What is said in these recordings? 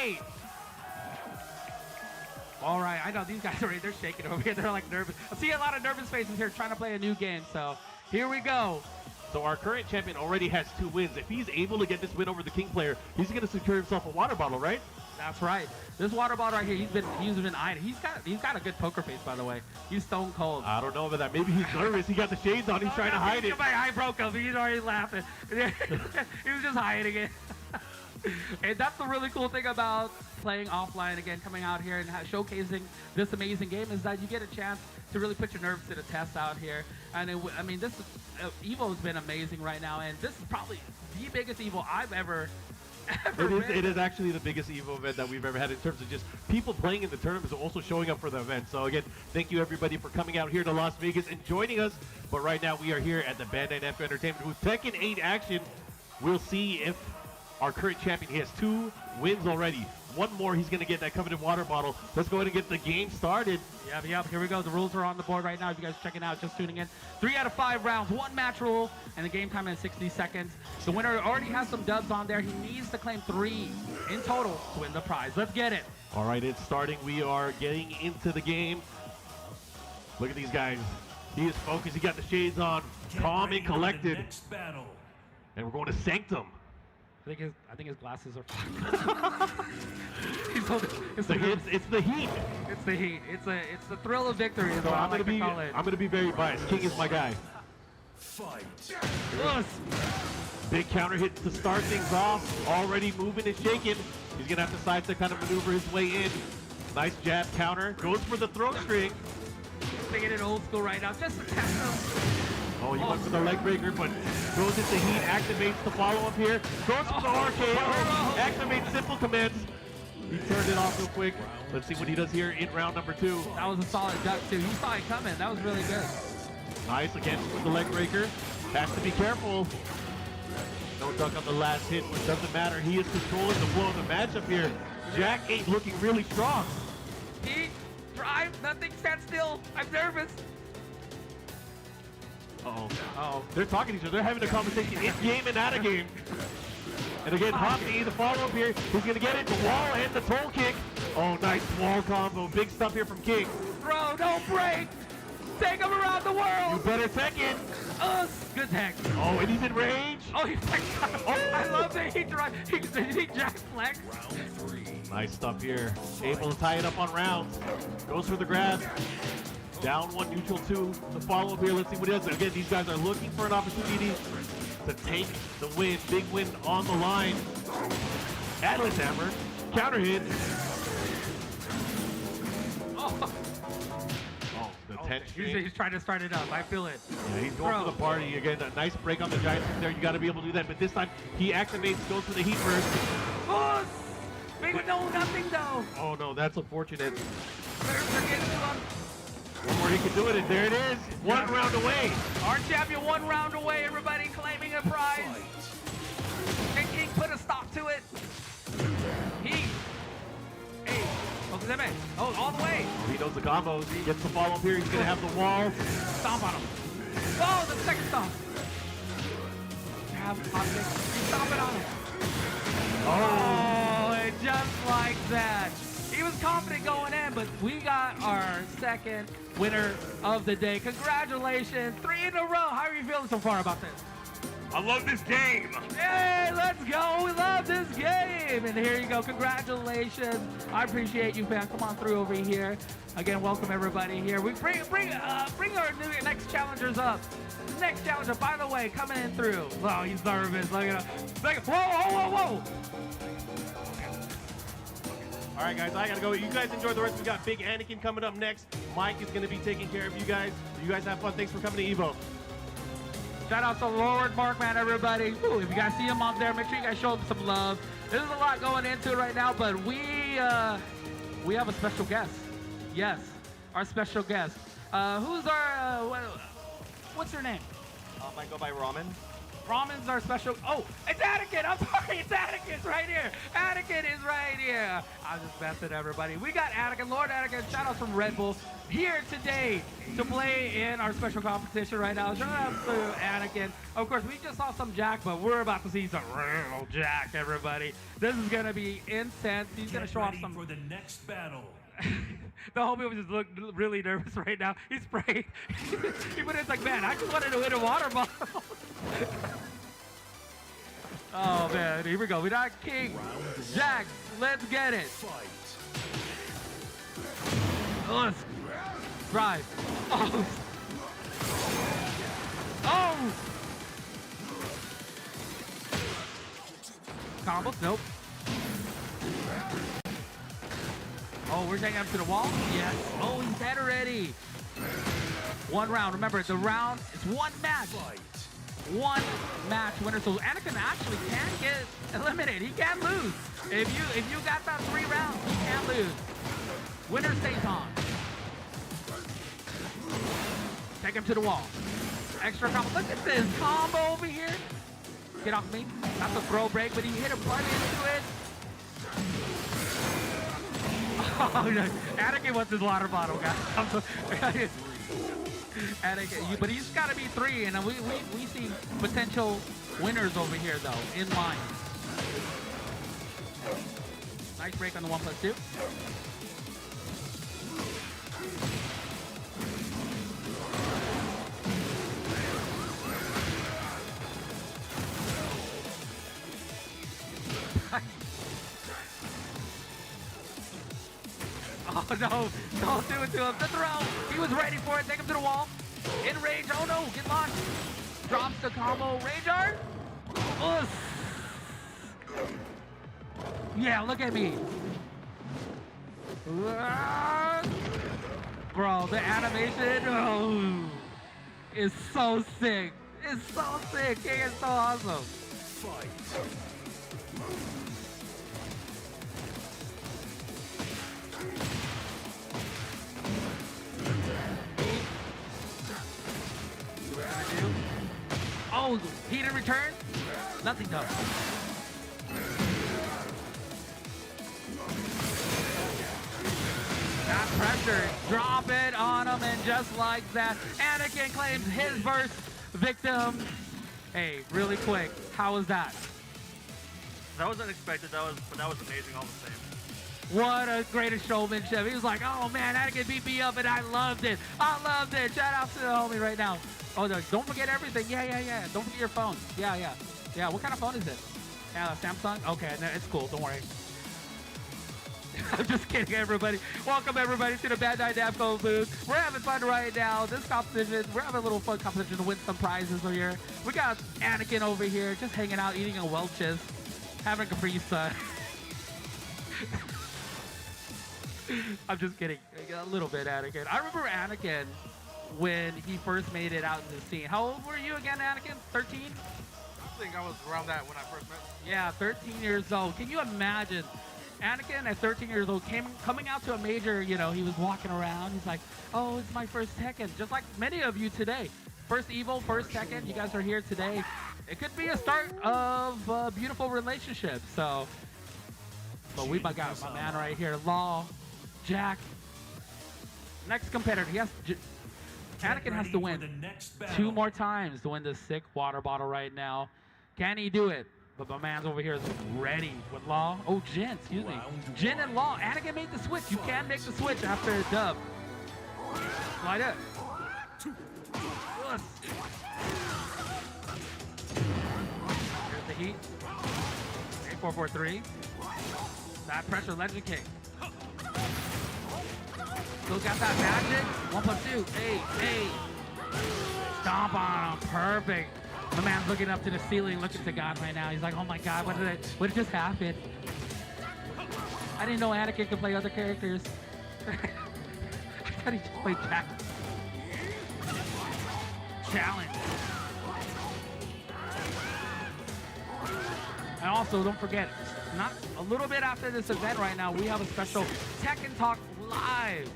8. All right, I know these guys are they're shaking over here. They're like nervous. I see a lot of nervous faces here trying to play a new game. So here we go. So our current champion already has 2 wins. If he's able to get this win over the King player, he's going to secure himself a water bottle, right? That's right. This water bottle right here, he's been eyeing. He's got a good poker face, by the way. He's stone cold. I don't know about that. Maybe he's nervous. He got the shades on. He's trying to hide it. My eye broke up. He's already laughing. He was just hiding it. And that's the really cool thing about playing offline again, coming out here and showcasing this amazing game is that you get a chance to really put your nerves to the test out here. And I mean, this EVO's been amazing right now, and this is probably the biggest EVO I've ever It is actually the biggest EVO event that we've ever had in terms of just people playing in the tournaments and also showing up for the event. So again, thank you everybody for coming out here to Las Vegas and joining us. But right now we are here at the BANDAI NAMCO Entertainment with Tekken 8 action. We'll see if our current champion, he has 2 wins already. One more, he's going to get that coveted water bottle. Let's go ahead and get the game started. Yep, here we go. The rules are on the board right now. If you guys are checking out, just tuning in. 3 out of 5 rounds, 1 match rule, and the game time is 60 seconds. The winner already has some dubs on there. He needs to claim 3 in total to win the prize. Let's get it. All right, it's starting. We are getting into the game. Look at these guys. He is focused. He got the shades on, calm and collected. And we're going to Sanctum. I think his glasses are fine. It's the heat. It's the heat. It's the thrill of victory is what I like to call it. I'm gonna be very biased. King is my guy. Fight. Big counter hit to start things off. Already moving and shaking. He's gonna have to decide to kind of maneuver his way in. Nice jab counter. Goes for the throat string. Taking it old school right now. Just to test him. Oh, he went for the leg breaker, but goes into heat, activates the follow-up here. Goes for the RKO, activates simple commands. He turned it off real quick. Let's see what he does here in round number 2. That was a solid duck, too. He saw it coming. That was really good. Nice, again with the leg breaker. Has to be careful. No duck on the last hit, which doesn't matter. He is controlling the flow of the matchup here. Jack 8 looking really strong. Heat, drive, nothing, stand still. I'm nervous. Uh-oh. They're talking to each other. They're having a conversation in game and out of game. And again, Partie, the follow-up here. He's going to get it. The wall and the toe kick. Oh, nice wall combo. Big stuff here from King. Bro, don't break. Take him around the world. You better Tekken. Good tech. Oh, and he's in range. Oh, he's like, I love that he drive. He jack flex. Nice stuff here. Able to tie it up on rounds. Goes for the grab. Down 1, neutral 2. The follow-up here, let's see what he does. Again, these guys are looking for an opportunity to take the win. Big win on the line. Atlas Hammer. Counter hit. Oh, the 10 he's trying to start it up. I feel it. Yeah, he's going for the party. Again, a nice break on the Giant there. You got to be able to do that. But this time, he activates, goes for the heat burst. Oh, no, nothing though. Oh, no, that's unfortunate. They're getting to him. One more he can do it, and there it is. 1 round away. Our champion 1 round away, everybody claiming a prize. Can King put a stop to it? Hey, oh, all the way. He knows the combos. He gets the follow-up here. He's going to have the wall. Stomp on him. Oh, the second stomp. Jab, hot kick. Stomp it on him. Oh, and just like that. He was confident going in, but we got our second winner of the day. Congratulations, 3 in a row. How are you feeling so far about this? I love this game. Hey, let's go. We love this game. And here you go. Congratulations. I appreciate you, fam. Come on through over here. Again, welcome everybody here. We bring our next challengers up. Next challenger, by the way, coming in through. Oh, he's nervous. Look at him. Whoa. All right, guys, I got to go. You guys enjoy the rest. We got Big Anakin coming up next. Mike is going to be taking care of you guys. You guys have fun. Thanks for coming to EVO. Shout out to Lord Markman, everybody. Ooh, if you guys see him on there, make sure you guys show him some love. There's a lot going into it right now, but we have a special guest. Yes, our special guest. Who's our, what's your name? I go by Ramen. Ramen's our special. Oh, it's Anakin. I'm sorry, it's Anakin. It's right here. Anakin is right here. I'm just messing, everybody. We got Anakin, Lord Anakin. Shout out from Red Bull here today to play in our special competition right now. Shout out to Anakin. Of course, we just saw some Jack, but we're about to see some real Jack, everybody. This is gonna be intense. He's gonna show off some. For the next battle. The homie was just look really nervous right now. He's spraying. It's like, man, I just wanted to win a water bottle. Oh man, here we go. We got King Jack. Let's get it. Let's drive. Oh. Oh. Combos? Nope. Oh, we're taking him to the wall? Yes. Oh, he's dead already. One round. Remember, the round is one match. One match winner. So Anakin actually can get eliminated. He can lose. If you got that 3 rounds, you can't lose. Winner stays on. Take him to the wall. Extra combo. Look at this combo over here. Get off me. That's a throw break, but he hit a butt into it. Oh, no. Anakin wants his water bottle, guys. Anakin, but he's got to be 3, and we see potential winners over here, though, in line. Nice break on the 1+2. Oh no, don't do it to him. The throw. He was ready for it. Take him to the wall. In range. Oh no, get launched. Drops the combo. Range art. Yeah, look at me. Bro, the animation is so sick. It's so sick. King is so awesome. Fight. Oh, he didn't return? Nothing does. That pressure, drop it on him, and just like that, Anakin claims his first victim. Hey, really quick, how was that? That was unexpected, but that was amazing all the same. What a great showmanship. He was like, oh man, Anakin beat me up and I loved it. I loved it. Shout out to the homie right now. Oh, no, don't forget everything. Yeah. Don't forget your phone. Yeah. What kind of phone is it? Yeah, Samsung? Okay, no, it's cool. Don't worry. I'm just kidding, everybody. Welcome, everybody, to the BANDAI NAMCO booth. We're having fun right now. This competition, we're having a little fun competition to win some prizes over here. We got Anakin over here just hanging out, eating a Welch's, having a Capri Sun. I'm just kidding. A little bit, Anakin. I remember Anakin when he first made it out in the scene. How old were you again, Anakin? 13? I think I was around that when I first met. Yeah, 13 years old. Can you imagine? Anakin at 13 years old coming out to a major, he was walking around. He's like, oh, it's my first Tekken. Just like many of you today. First EVO, first Tekken. You guys are here today. It could be a start of a beautiful relationship. So, but we got my man right here, Law, Jack. Next competitor, Anakin has to win 2 more times to win this sick water bottle right now. Can he do it? But my man's over here is ready with Law. Oh, Jin, excuse me. Jin and Law. Anakin made the switch. You can make the switch after a dub. Slide it. Here's the heat. 8-4-4-3. That pressure legend kick. Still got that magic. 1+2. Hey. Stomp on him. Perfect. The man's looking up to the ceiling, looking to God right now. He's like, oh my God, what just happened? I didn't know Anakin could play other characters. I thought he just played Jack. Challenge. And also, don't forget, not a little bit after this event right now, we have a special Tekken Talk live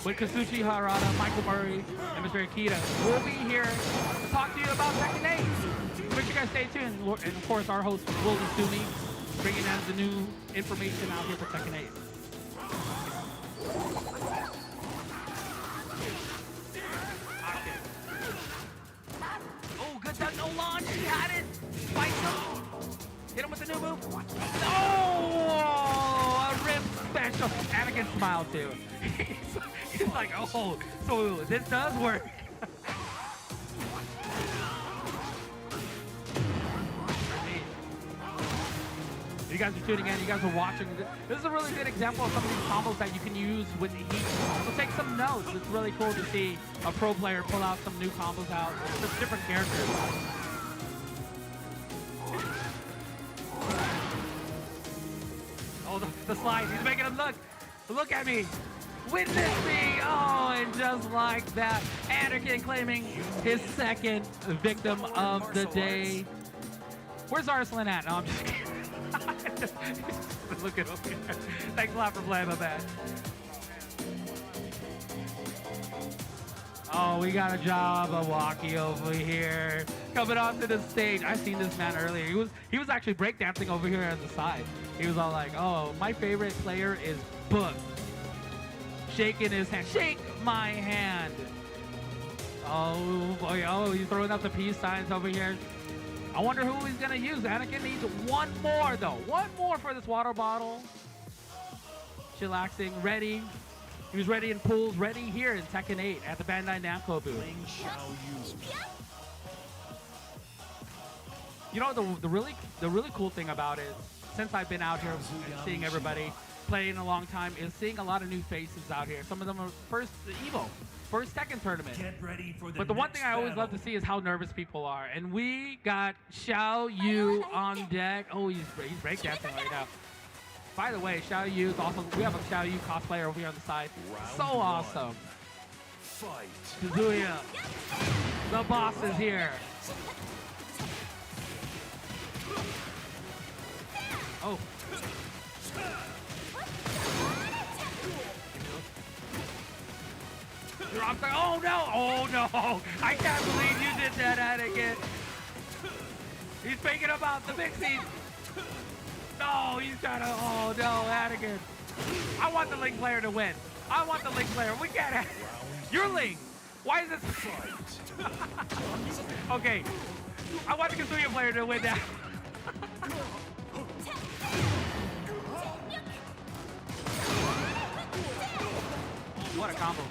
with Katsuhiro Harada, Michael Murray, and Mr. Akita. We'll be here to talk to you about Tekken 8. you guys stay tuned. And of course, our host will be tuning, bringing us the new information out here for Tekken 8. Oh, good duck, no launch. He had it. Fight him. Hit him with the new move. Oh, a rip special. Anakin smiled too. He's like, oh, so this does work. You guys are tuning in, you guys are watching. This is a really good example of some of these combos that you can use with the heat. So take some notes. It's really cool to see a pro player pull out some new combos out with just different characters. Oh, the slide. He's making him look. Look at me. Witness me. Oh, and just like that, Anakin claiming his second victim of the day. Where's Arslan at? No, I'm just kidding. Look at him. Thanks a lot for playing, my bad. Oh, we got a Jabba walkie over here coming onto the stage. I seen this man earlier. He was actually breakdancing over here on the side. He was all like, "Oh, my favorite player is Book." Shaking his hand. Shake my hand. Oh boy. Oh, he's throwing up the peace signs over here. I wonder who he's gonna use. Anakin needs one more though. One more for this water bottle. Chillaxing, ready. He was ready in pools, ready here in Tekken 8 at the Bandai Namco booth. You know the really cool thing about it, since I've been out here and seeing everybody playing a long time, is seeing a lot of new faces out here. Some of them are first EVO. First Tekken tournament. Get ready for the But the one thing I always love to see is how nervous people are. And we got Xiao Yu on deck. Oh, he's breakdancing right now. By the way, Xiao Yu is also, we have a Xiao Yu cosplayer over here on the side. So awesome. Fight. Kazuya, the boss is here. Oh. Oh no! Oh no! I can't believe you did that, Anakin. He's faking about the mixing. No, he's trying to. Oh no, Anakin. I want the Link player to win. I want the Link player. We can't have. You're Link. Why is this? Okay. I want the Katsuhiro player to win that. What a combo.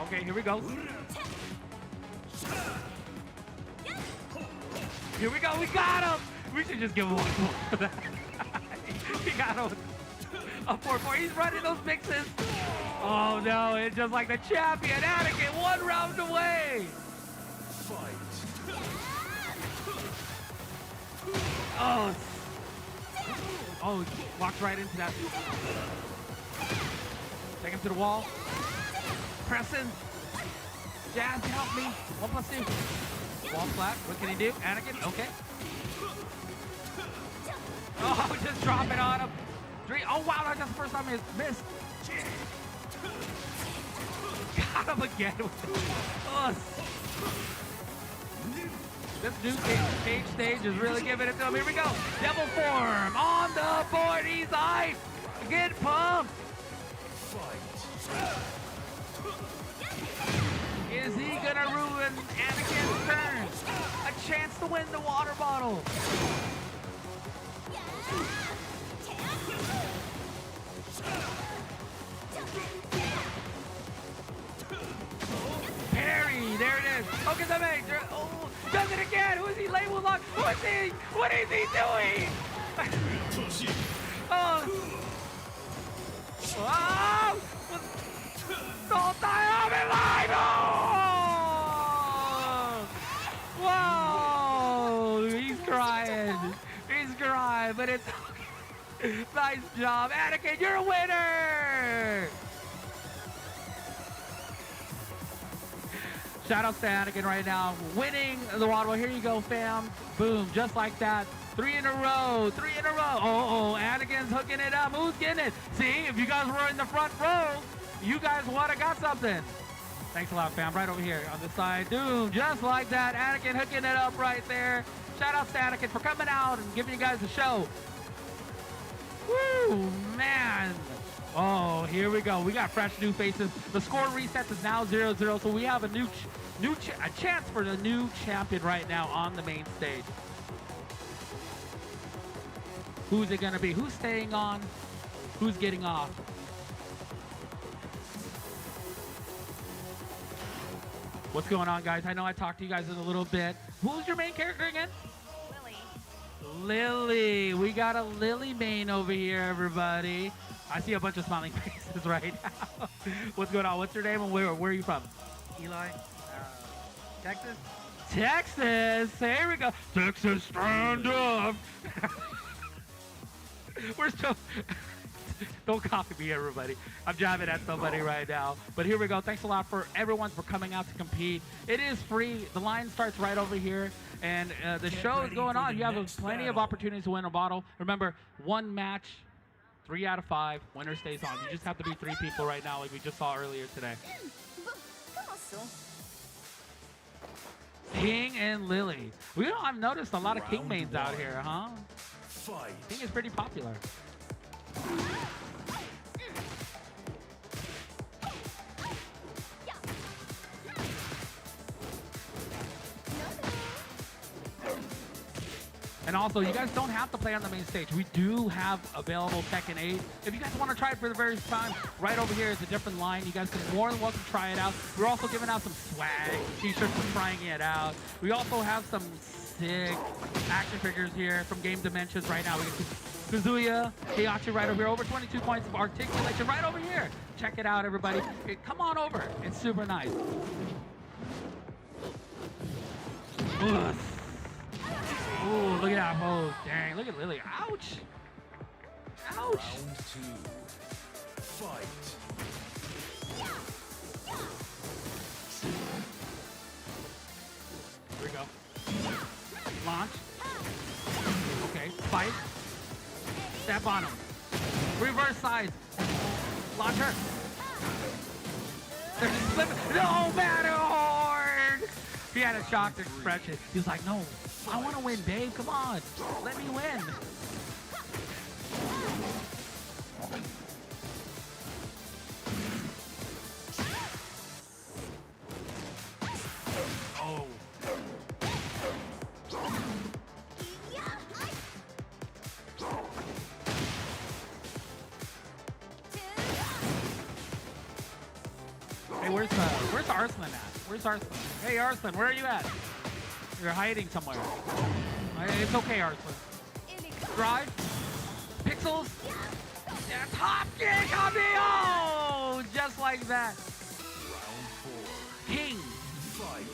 Okay, here we go. Here we go. We got him. We should just give him one more for that. He got him. A 4-4. He's running those mixes. Oh no! It's just like the champion. Anakin, one round away. Fight. Oh. Oh, walked right into that. Take him to the wall. Pressing. Jazz, help me. 1+2. Wall flat. What can he do? Anakin, okay. Oh, just drop it on him. 3. Oh, wow, that's the first time he missed. Got him again with the... Oh. This new cage stage is really giving it to him. Here we go. Devil form on the board. He's hyped. Get pumped. Is he gonna ruin Anakin's turn? A chance to win the water bottle. Parry, there it is. Focus on me. Oh, does it again. Who is he labeled on? Who is he? What is he doing? Oh. Oh. Don't die on me live! Oh! Whoa! He's crying. He's crying, but it's nice job. Anakin, you're a winner! Shout out to Anakin right now, winning the water. Well, here you go, fam. Boom, just like that. 3 in a row, 3 in a row. Oh, Anakin's hooking it up. Who's getting it? See, if you guys were in the front row, you guys would have got something. Thanks a lot, fam. Right over here on the side. Doom, just like that. Anakin hooking it up right there. Shout out to Anakin for coming out and giving you guys a show. Woo, man. Oh, here we go. We got fresh new faces. The score resets is now 0-0, so we have a a chance for the new champion right now on the main stage. Who's it gonna be? Who's staying on? Who's getting off? What's going on, guys? I know I talked to you guys in a little bit. Who's your main character again? Lily. We got a Lily main over here, everybody. I see a bunch of smiling faces right now. What's going on? What's your name and where are you from? Eli, Texas. Texas. Here we go. Texas, stand up. We're still... Don't copy me, everybody. I'm jabbing at somebody right now. But here we go. Thanks a lot for everyone for coming out to compete. It is free. The line starts right over here. And the show is going on. You have plenty of opportunities to win a bottle. Remember, one match, 3 out of 5. Winner stays on. You just have to be 3 people right now like we just saw earlier today. King and Lily. I've noticed a lot of King mains out here, huh? Fight. King is pretty popular. And also, you guys don't have to play on the main stage. We do have available Tekken 8. If you guys want to try it for the very first time, right over here is a different line. You guys can more than welcome to try it out. We're also giving out some swag, t-shirts for trying it out. We also have some sick action figures here from Game Dimensions right now. We get Kazuya, Heihachi right over here. Over 22 points of articulation right over here. Check it out, everybody. Come on over. It's super nice. Ugh. Ooh, look at that pose. Dang, look at Lily. Ouch. Ouch. Round 2. Fight. Here we go. Launch. Okay, fight. Step on him. Reverse sides. Launch her. They're just flipping. No matter hard. He had a shocked expression. He was like, no, I want to win, babe. Come on. Let me win. Oh. Hey, where's Arslan at? Where's Arslan? Hey, Arslan, where are you at? You're hiding somewhere. It's okay, Arslan. Drive. Pixels. Yeah, top kick on me. Oh, just like that. Round 4. King. Fight.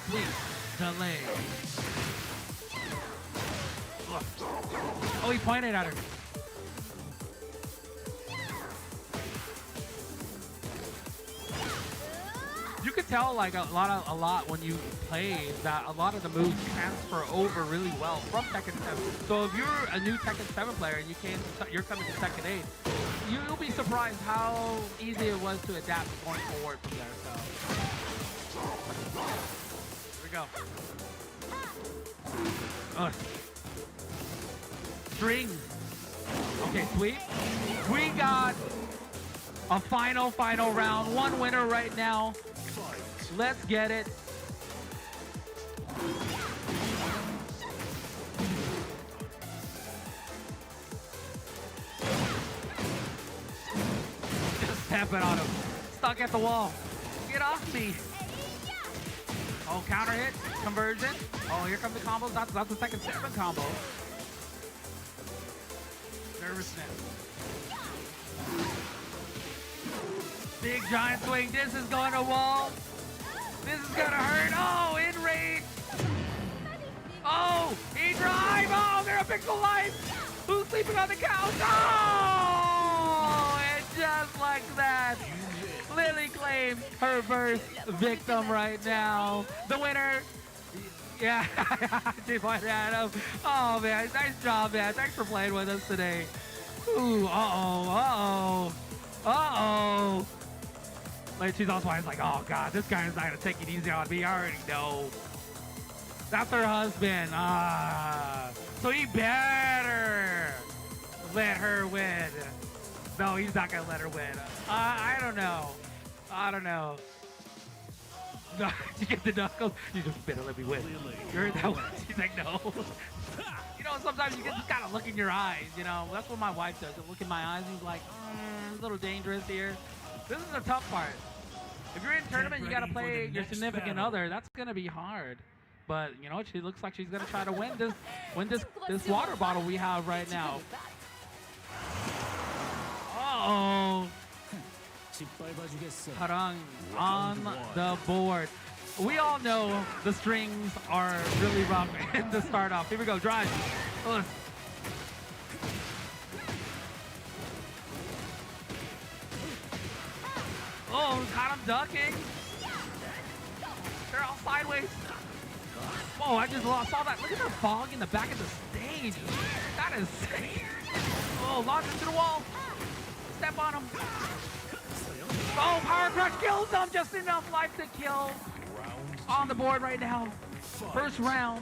Sweet delay. Oh, he pointed at her. You could tell like a lot when you play that a lot of the moves transfer over really well from Tekken 7. So if you're a new Tekken 7 player and you're coming to Tekken 8, you'll be surprised how easy it was to adapt going forward from there. So here we go. String. Okay, sweep. We got a final round. One winner right now. Let's get it. Just tapping on him. Stuck at the wall. Get off me. Oh, counter hit. Conversion. Oh, here come the combos. That's the Tekken 7 combo. Nervousness. Big giant swing. This is going to wall. This is gonna hurt. Oh, in range. Oh, he drive. Oh, they're a pixel life. Who's sleeping on the couch? Oh, and just like that, Lily claims her first victim right now. The winner. Yeah, she pointed at him. Oh man, nice job, man. Thanks for playing with us today. Ooh, uh-oh. Like, she's also like, oh god, this guy is not gonna take it easy on me. I already know. That's her husband. So he better let her win. No, he's not gonna let her win. I don't know. I don't know. No, you get the knuckles. You just better let me win. You heard that one? She's like, no. You know, sometimes you just gotta look in your eyes. You know, that's what my wife does. Look in my eyes. And he's like, it's a little dangerous here. This is the tough part. If you're in a tournament, you gotta play your significant other. That's gonna be hard. But you know, she looks like she's gonna try to win this water bottle we have right now. Uh-oh. Harang on the board. We all know the strings are really rough in the start off. Here we go, drive. Ugh. Oh, got him ducking. They're all sideways. Whoa, I just saw that. Look at the fog in the back of the stage. That is sick. Oh, launch into the wall. Step on him. Oh, Power Crush kills him. Just enough life to kill. On the board right now. First round.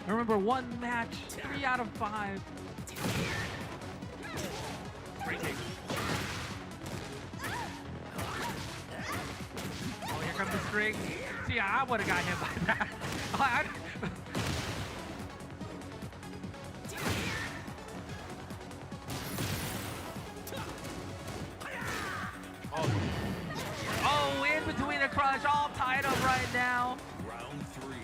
Remember, one match, 3 out of 5. Free kick. Oh, here comes the string. See, I would have got hit by that. Oh, in between the crush, all tied up right now. Round 3.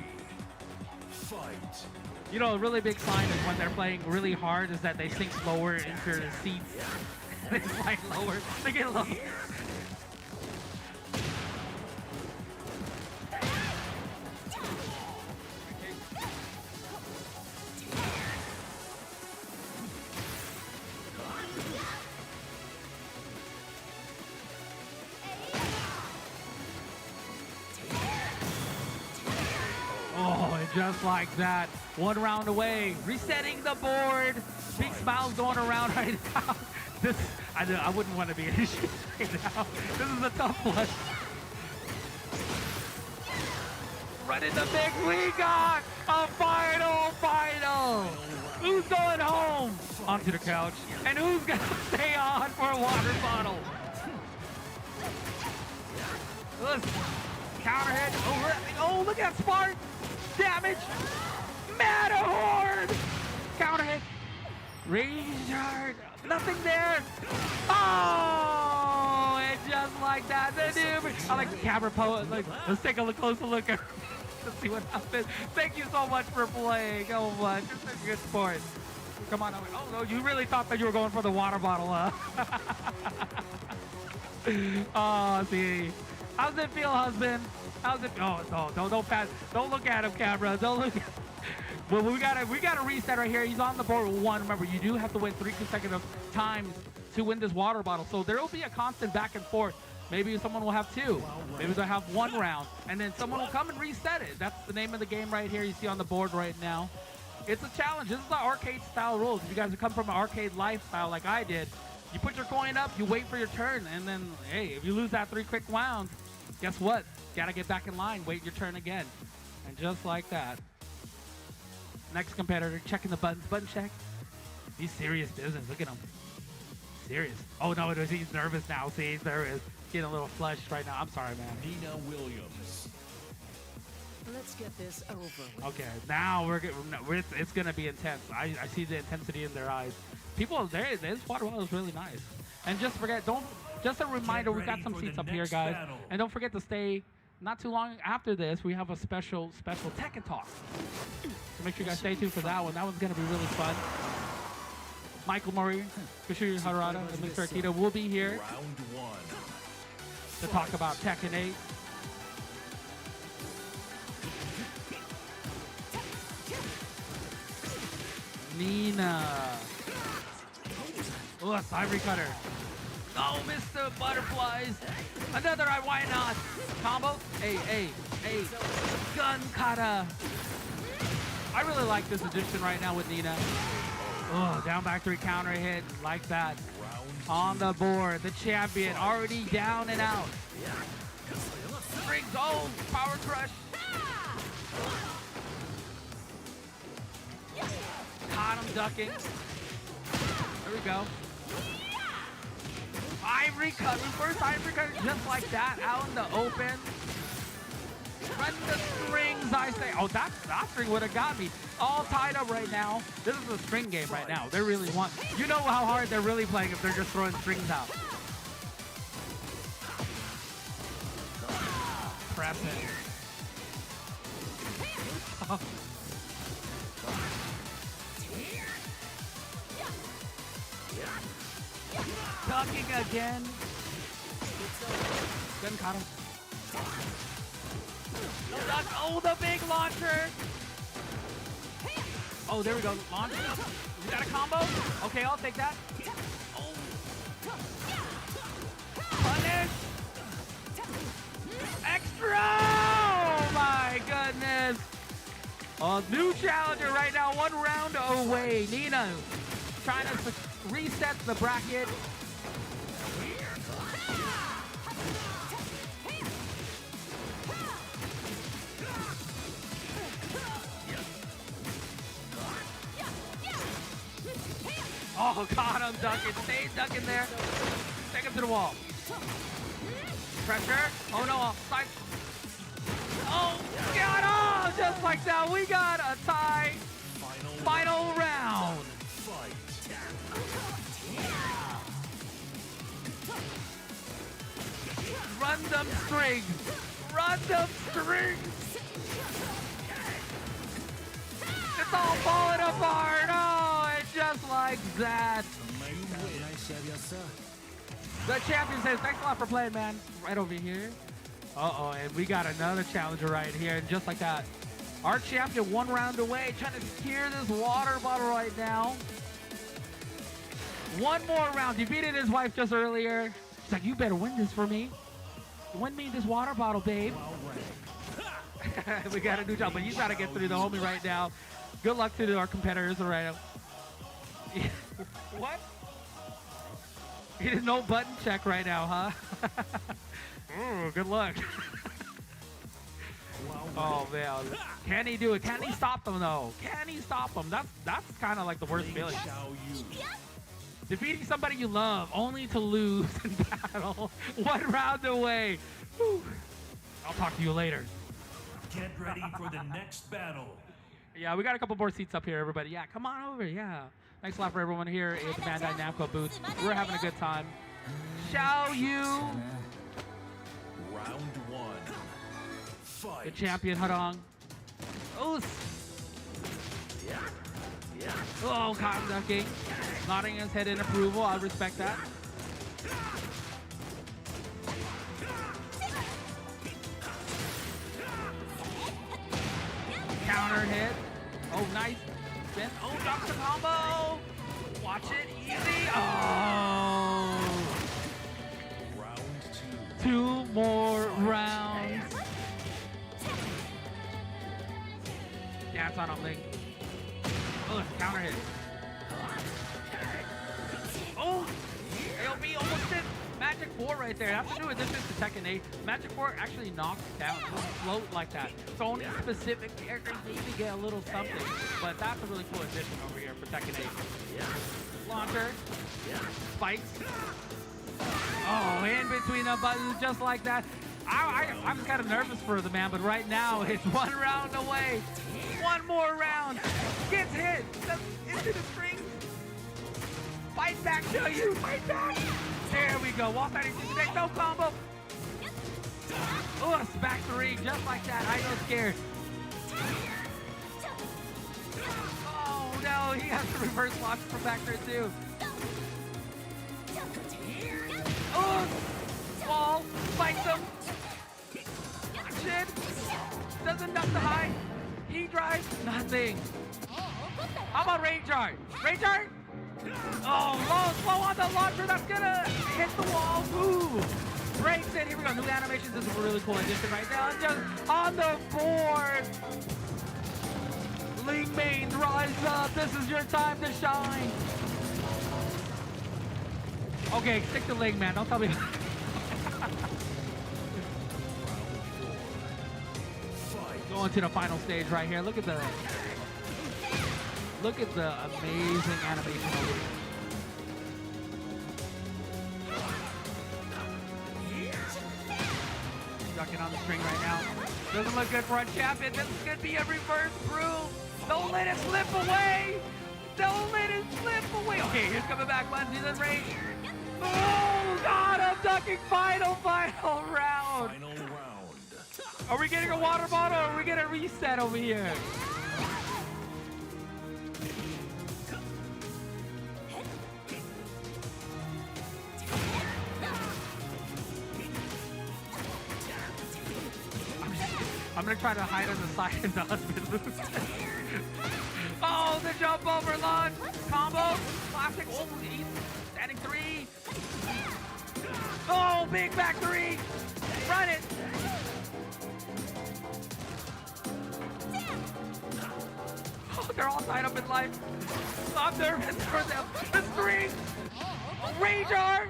Fight. You know, a really big sign is when they're playing really hard is that they sink lower into the seats. They slide lower. They get low. Just like that, 1 round away, resetting the board. Big smiles going around right now. I wouldn't want to be in his shoes right now. This is a tough one. Right in the mix, we got a final. Who's going home? Onto the couch. And who's gonna stay on for a water bottle? Listen, counter hit. Oh, look at that spark. Damage! Matterhorn! Counter hit! Reinhardt! Nothing there! Oh! And just like that, the new... I like the camera pose. Like, let's take a closer look at let's see what happens. Thank you so much for playing. Oh my, just a good sport. Come on. Oh no, you really thought that you were going for the water bottle, huh? Oh, see. How's it feel, husband? How's it? Oh no! Don't look at him, camera. Don't look. Well, we gotta reset right here. He's on the board with 1. Remember, you do have to win 3 consecutive times to win this water bottle. So there will be a constant back and forth. Maybe someone will have 2. Maybe they'll have 1 round, and then someone will come and reset it. That's the name of the game right here. You see on the board right now. It's a challenge. This is the arcade style rules. If you guys have come from an arcade lifestyle like I did, you put your coin up, you wait for your turn, and then hey, if you lose that 3 quick rounds, guess what? Gotta get back in line, wait your turn again. And just like that. Next competitor, checking the buttons. Button check. He's serious business. Look at him. Serious. Oh no, he's nervous now. See, he's nervous. Getting a little flushed right now. I'm sorry, man. Nina Williams. Let's get this over with. Okay, now it's gonna be intense. I see the intensity in their eyes. People, this water bottle is really nice. And just a reminder, we got some seats up here, guys. And don't forget to stay. Not too long after this, we have a special Tekken Talk. So make sure you guys stay tuned for that one. That one's gonna be really fun. Michael Murray, Katsuhiro Harada, and Mr. Akita will be here Round 1. to talk about Tekken 8. Nina. Oh, a ivory cutter. No, Mr. Butterflies. Another why not? Combo. Hey. Gun kata. I really like this edition right now with Nina. Oh, down back 3 counter hit like that. Round on the board. The champion already down and out. Strings, oh, power crush. Caught him ducking. There we go. Ivory cut, reverse ivory cut, just like that, out in the open. Run the strings, I say. Oh, that string would have got me. All tied up right now. This is a string game right now. They really want. You know how hard they're really playing if they're just throwing strings out. Press it. Ducking again. Then caught him. No duck. Oh, the big launcher. Oh, there we go. Launch. You got a combo? Okay, I'll take that. Oh. Punish. Extra. Oh, my goodness. A new challenger right now. 1 round away. Nina trying to reset the bracket. Oh, got him ducking. Stay ducking there. Take him to the wall. Pressure. Oh no, side. Oh, got him! Just like that, we got a tie. Final round. Run them strings. Run them strings. It's all falling apart. Oh, it's just like that. The champion says, thanks a lot for playing, man. Right over here. Uh-oh, and we got another challenger right here. And just like that, our champion 1 round away, trying to secure this water bottle right now. 1 more round. Defeated his wife just earlier. She's like, you better win this for me. Win me this water bottle, babe. We got a new job, but he's trying to get through the homie right now. Good luck to our competitors right now. What? He did no button check right now, huh? Ooh, good luck. Oh man, can he do it? Can he stop them though? Can he stop them? That's kind of like the worst feeling. Defeating somebody you love, only to lose in battle. 1 round away. Whew. I'll talk to you later. Get ready for the next battle. Yeah, we got a couple more seats up here, everybody. Yeah, come on over. Yeah. Thanks a lot for everyone here at the BANDAI NAMCO booth. We're having a good time. Shall you? Round 1. Fight. The champion, Harang. Oh, oh, cotton ducking. Nodding his head in approval. I respect that. Counter hit. Oh, nice. Spin. Oh, drops the combo. Watch it. Easy. Oh. Round 2 2. more rounds. Dance on him, Link. Oh, counter hit. Oh, AOB almost did Magic 4 right there. That's a new addition to Tekken 8. Magic 4 actually knocks down. It doesn't float like that. So only specific characters need to get a little something. But that's a really cool addition over here for Tekken 8. Launcher. Spikes. Oh, in between the buttons just like that. I'm kind of nervous for the man, but right now it's 1 round away. 1 more round. Gets hit. Into the string. Fight back to you. Fight back. There we go. Wall fighting. No combo. Oh, back 3. Just like that. I know scared. Oh, no. He has to reverse launch from back there, too. Oh, wall. Fights him. Shit. Doesn't duck the high. He drives. Nothing. How about range art? Range art? Oh, slow on the launcher. That's gonna hit the wall. Ooh. Breaks it. Here we go. New animations. This is a really cool addition right now. Just on the board. Ling Main, rise up. This is your time to shine. Okay, stick to Ling, man. Don't tell me. Going to the final stage right here. Look at the amazing animation over here. Ducking on the string right now. Doesn't look good for a champion. This could be a reverse brew. Don't let it slip away. Don't let it slip away. Okay, here's coming back. Bungie then Rage. Oh, God, I'm ducking final round. Final round. Are we getting a water bottle or are we getting a reset over here? I'm gonna try to hide on the side of the husband lose. Oh, the jump over launch. Combo. Classic. Oh, he's standing three. Oh, big back three. Run it. Oh, they're all tied up in life. I'm nervous for them. The string. Rager.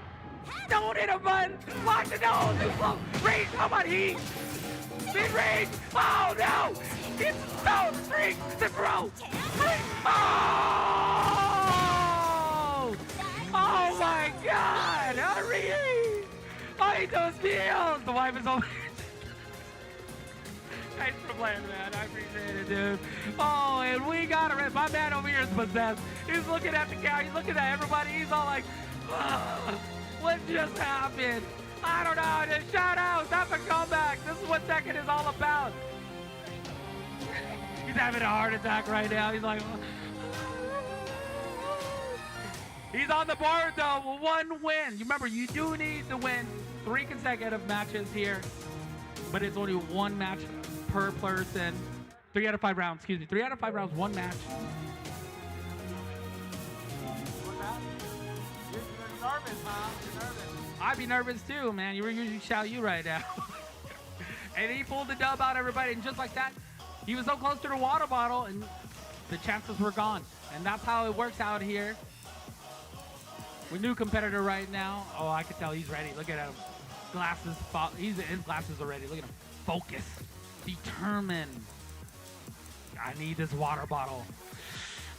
Don't hit a button. Lock the nose. It's slow. Rage. How about he? Big Rage! Oh no! It's no string to throw! Oh! Oh my God! Hurry! Ay, Dios mío! The wife is over. Thanks for playing, man. I appreciate it, dude. Oh, and we got it. My man over here is possessed. He's looking at the cow. He's looking at everybody. He's all like, what just happened? I don't know, just shout out, that's a comeback. This is what Tekken is all about. He's having a heart attack right now. He's like, he's on the board though, one win. You remember, you do need to win 3 consecutive matches here, but it's only 1 match per person. 3 out of 5 rounds, excuse me. 3 out of 5 rounds, 1 match. You're nervous, huh? You're nervous. I'd be nervous too, man. You were usually shout you right now. And he pulled the dub out, everybody. And just like that, he was so close to the water bottle and the chances were gone. And that's how it works out here. With new competitor right now. Oh, I can tell he's ready. Look at him. Glasses, he's in glasses already. Look at him. Focus. Determined. I need this water bottle.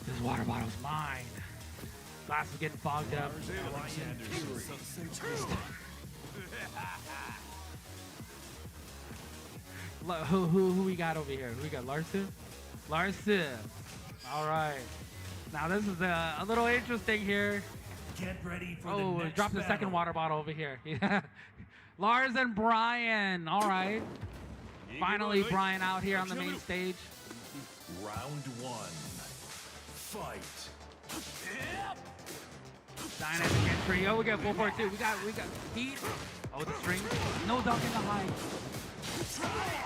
This water bottle's mine. Glasses getting fogged up. Who we got over here? Who we got? Larson? Larson. All right. Now this is a little interesting here. Get ready for the Oh, next dropped the second battle. water bottle over here. Lars and Brian. All right. Finally, Brian out here on the main stage. Round 1. Fight. Dynamic entry. Oh, we got 4-4-2. We got heat. Oh, the string. No dunk in the high.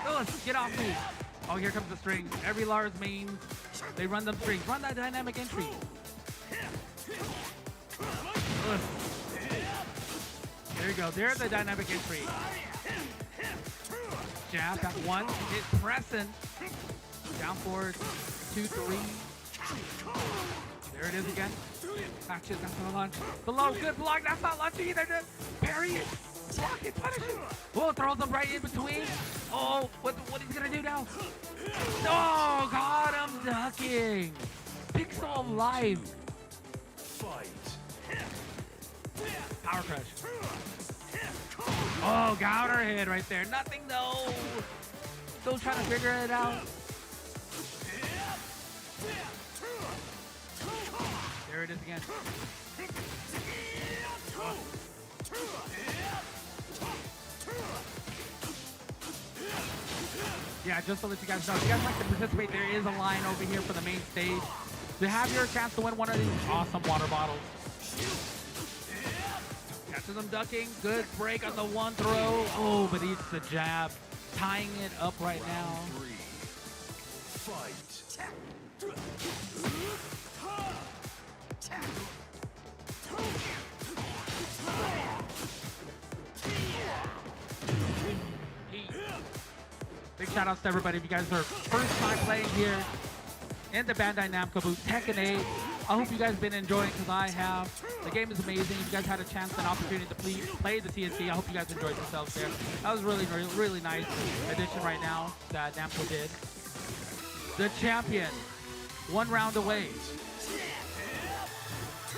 Lewis, get off me. Oh, here comes the string. Every Lars main, they run them strings. Run that dynamic entry. Lewis. There you go. There's the dynamic entry. Jab, back 1. Hit pressing. Down forward. 2, 3. There it is again. Catches, that's gonna launch. Below, good block. That's not launching either. Just parry it. Block it, punish it. Oh, throws him right in between. Oh, what he's gonna do now? Oh, God, I'm ducking. Pixel of life. Fight. Power crush. Oh, got her head right there. Nothing though. Still trying to figure it out. There it is again. Oh. Yeah, just to let you guys know, if you guys like to participate, there is a line over here for the main stage. To have your chance to win one of these awesome water bottles. Catches him ducking. Good break on the 1 throw. Oh, but eats the jab. Tying it up right now. 3. Fight. Big shout outs to everybody. If you guys are first time playing here in the Bandai Namco booth, Tekken 8. I hope you guys been enjoying because I have. The game is amazing. If you guys had a chance and opportunity to play the TNT, I hope you guys enjoyed yourselves there. That was really nice addition right now that NAMCO did. The champion, 1 round away.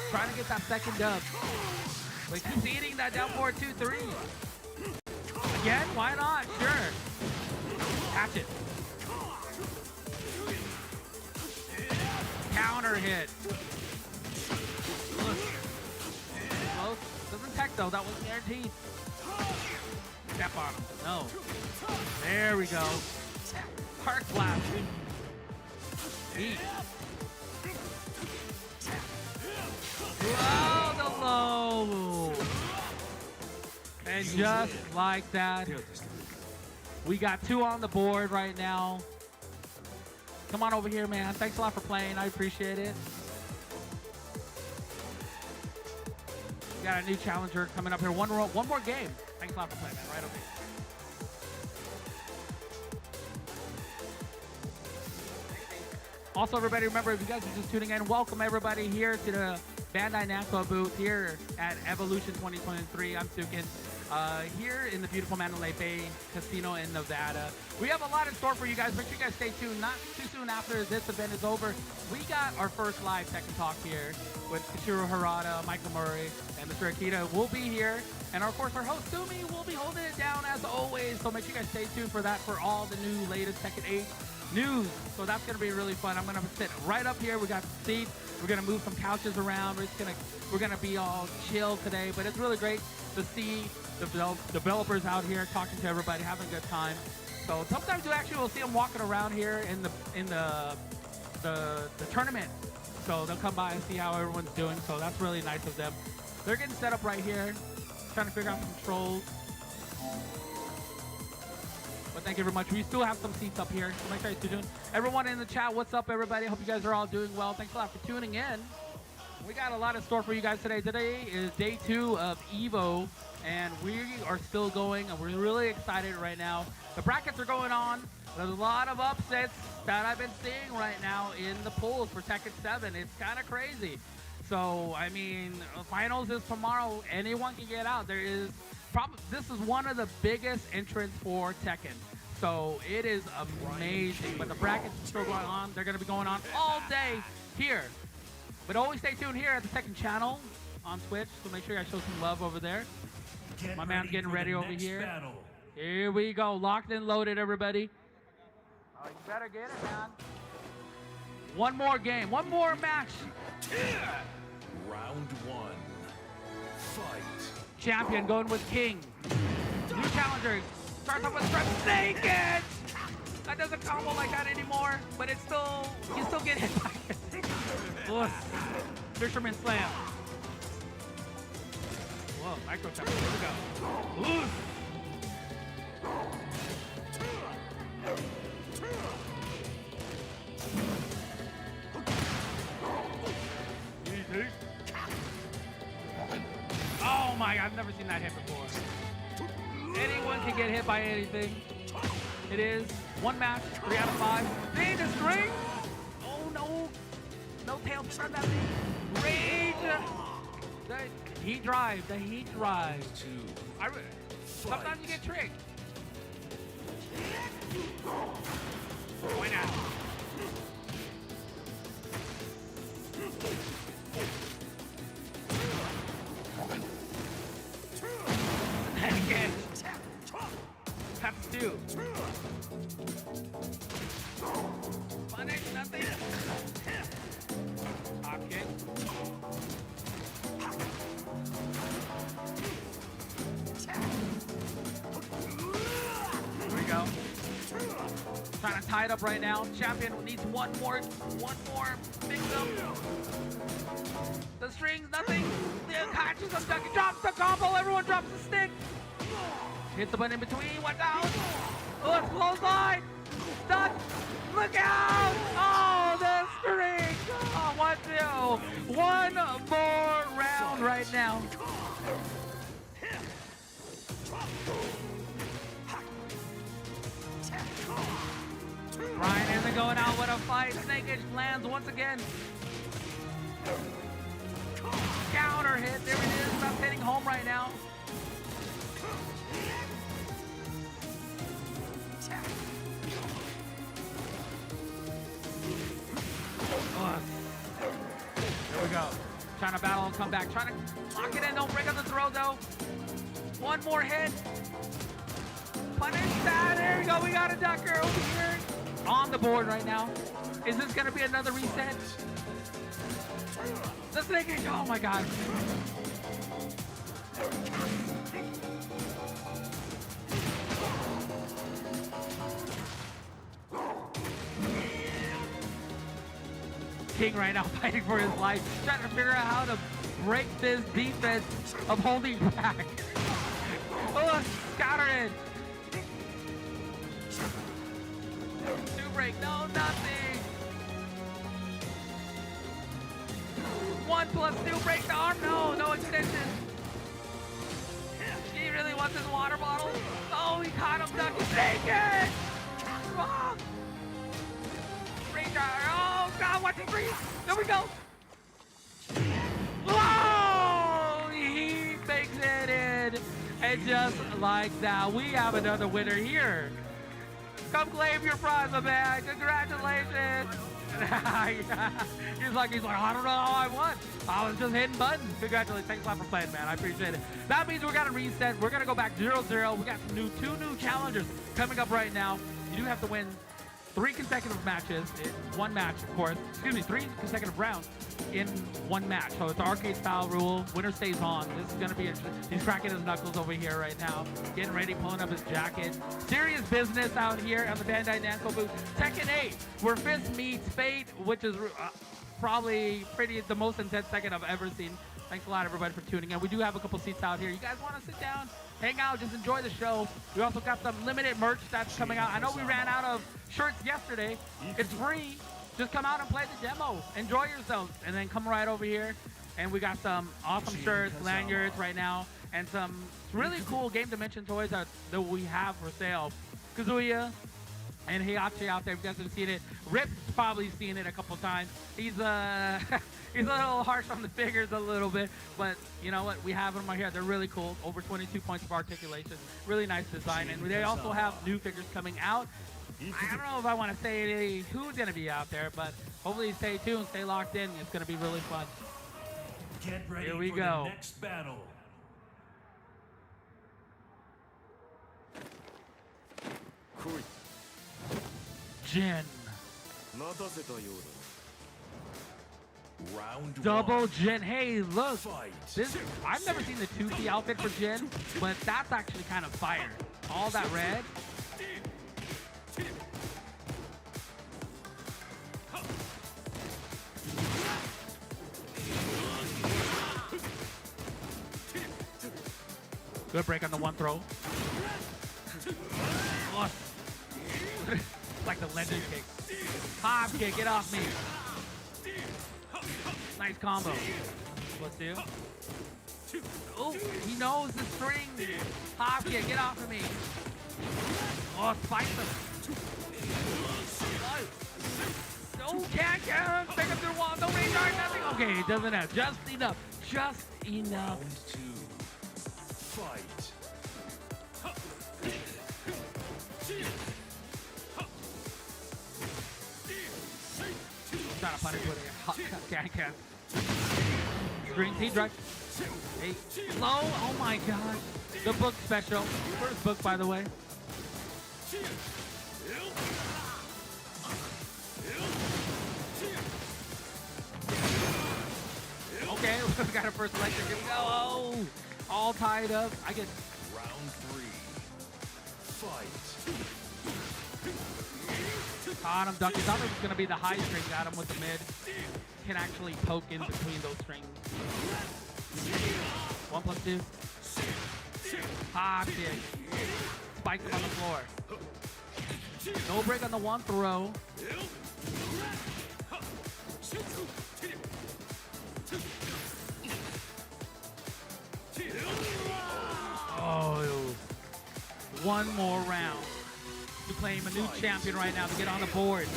Trying to get that second dub. But keeps eating that down forward 2-3. Again, why not? Sure. Catch it. Counter hit. Close. Doesn't tech though, that was guaranteed. Step on him. No. There we go. Park blast. Eat. Wow, the low. And just like that, we got 2 on the board right now. Come on over here, man. Thanks a lot for playing. I appreciate it. We got a new challenger coming up here. One more game. Thanks a lot for playing, man. Right over here. Also, everybody, remember, if you guys are just tuning in, welcome everybody here to the Bandai Namco booth here at Evolution 2023. I'm Sukin. Here in the beautiful Mandalay Bay Casino in Nevada. We have a lot in store for you guys. Make sure you guys stay tuned. Not too soon after this event is over, we got our first live Tekken Talk here with Katsuhiro Harada, Michael Murray, and Mr. Akita will be here. And of course, our host Sumi will be holding it down as always. So make sure you guys stay tuned for that, for all the new latest Tekken 8 news. So that's going to be really fun. I'm going to sit right up here. We got the seats. We're going to move some couches around. We're going to be all chill today. But it's really great to see the developers out here talking to everybody, having a good time. So sometimes you actually will see them walking around here in the tournament. So they'll come by and see how everyone's doing. So that's really nice of them. They're getting set up right here, trying to figure out some controls. But thank you very much. We still have some seats up here, so make sure you stay tuned. Everyone in the chat, what's up, everybody? Hope you guys are all doing well. Thanks a lot for tuning in. We got a lot in store for you guys today. Today is day 2 of EVO, and we are still going, and we're really excited right now. The brackets are going on. There's a lot of upsets that I've been seeing right now in the polls for Tekken 7. It's kind of crazy. So, I mean, finals is tomorrow. Anyone can get out. This is one of the biggest entrants for Tekken. So it is amazing. But the brackets are still going on. They're going to be going on all day here. But always stay tuned here at the Tekken channel on Twitch. So make sure you guys show some love over there. My man's getting ready over here. Battle. Here we go. Locked and loaded, everybody. Oh, you better get it, man. One more game. One more match. Round 1. Fight. Champion going with King. New challenger. Starts off with Strip Snake It! That doesn't combo like that anymore, but it's still, you still get hit by it. Ugh. Fisherman Slam. Whoa, micro tap. Here we go. Ugh. Oh my, I've never seen that hit before. Anyone can get hit by anything. It is one match, 3 out of 5. See the string? Oh no. No tail on that thing. Rage. The heat drive. The heat drive. Sometimes you get tricked. Why not? And again. That's 2. Punish, nothing. Hop kick. Here we go. Trying to tie it up right now. Champion needs one more victim. The strings, nothing. The catches him, duck, drops the combo. Everyone drops the stick. Hit the button in between. Watch out. Oh, it's clothesline. Stuck. Look out. Oh, the string. Oh, 1-0. One more round right now. Ryan isn't going out with a fight. Snake Edge lands once again. Counter another hit. There it is. That's hitting home right now. There we go. Trying to battle and come back. Trying to lock it in. Don't break up the throw, though. One more hit. Punish that. There we go. We got a ducker over here. On the board right now. Is this going to be another reset? The snake is, oh my god. King right now fighting for his life, trying to figure out how to break this defense of holding back. Oh, scatter it. Two break, no, nothing. 1+2 break the arm, no extension. He really wants his water bottle. Oh, he caught him, ducking. Take it! Oh. Oh god, watch him breathe. There we go. Whoa! He makes it in. And just like that, we have another winner here. Come claim your prize, my man. Congratulations. He's like, I don't know how I won. I was just hitting buttons. Congratulations. Thanks a lot for playing, man. I appreciate it. That means we're going to reset. We're going to go back 0-0. We got two new challengers coming up right now. You do have to win 3 consecutive matches in one match, of course. Excuse me, 3 consecutive rounds in one match. So it's arcade style rule. Winner stays on. This is going to be he's cracking his knuckles over here right now. Getting ready, pulling up his jacket. Serious business out here on the Bandai Namco booth. Tekken 8, where Fist meets Fate, which is probably the most intense Tekken I've ever seen. Thanks a lot, everybody, for tuning in. We do have a couple seats out here. You guys want to sit down, hang out, just enjoy the show. We also got some limited merch that's coming out. I know we ran out of shirts yesterday. It's free. Just come out and play the demo. Enjoy yourselves. And then come right over here. And we got some awesome shirts, lanyards right now, and some really cool Game Dimension toys that we have for sale. Kazuya and Heihachi out there. If you guys have seen it. Rip's probably seen it a couple times. He's he's a little harsh on the figures a little bit, but you know what? We have them right here. They're really cool. Over 22 points of articulation. Really nice design. And they also have new figures coming out. I don't know if I want to say who's going to be out there, but hopefully stay tuned, stay locked in. It's going to be really fun. Get ready Here we for go. the next battle. Jin. Round Double 1. Jin. Hey, look. Fight. This I've never seen the 2P outfit for Jin, but that's actually kind of fire. All that red. Good break on the one throw. Oh. Like the legend kick. Hop kick, get off me. Nice combo. Let's do. Oh, he knows the string. Hop kick, get off of me. Oh, spikes him. No, can't get him. Pick up the wall. No range guard, nothing. Okay, it doesn't have. Just enough. Just enough. Round 2. Fight. Trying to punish with a can't. Green T drag. Hey, low. Oh my god. The book special. First book, by the way. Okay, we got a first electric. Here we go. Oh, all tied up. I get. Round 3. Fight. Caught him, duck. It's almost going to be the high string. Got him with the mid. Can actually poke in between those strings. 1+2. Hop kick. Spike him on the floor. No break on the one throw. Oh, one more round. You're playing a new champion right now to get on the board.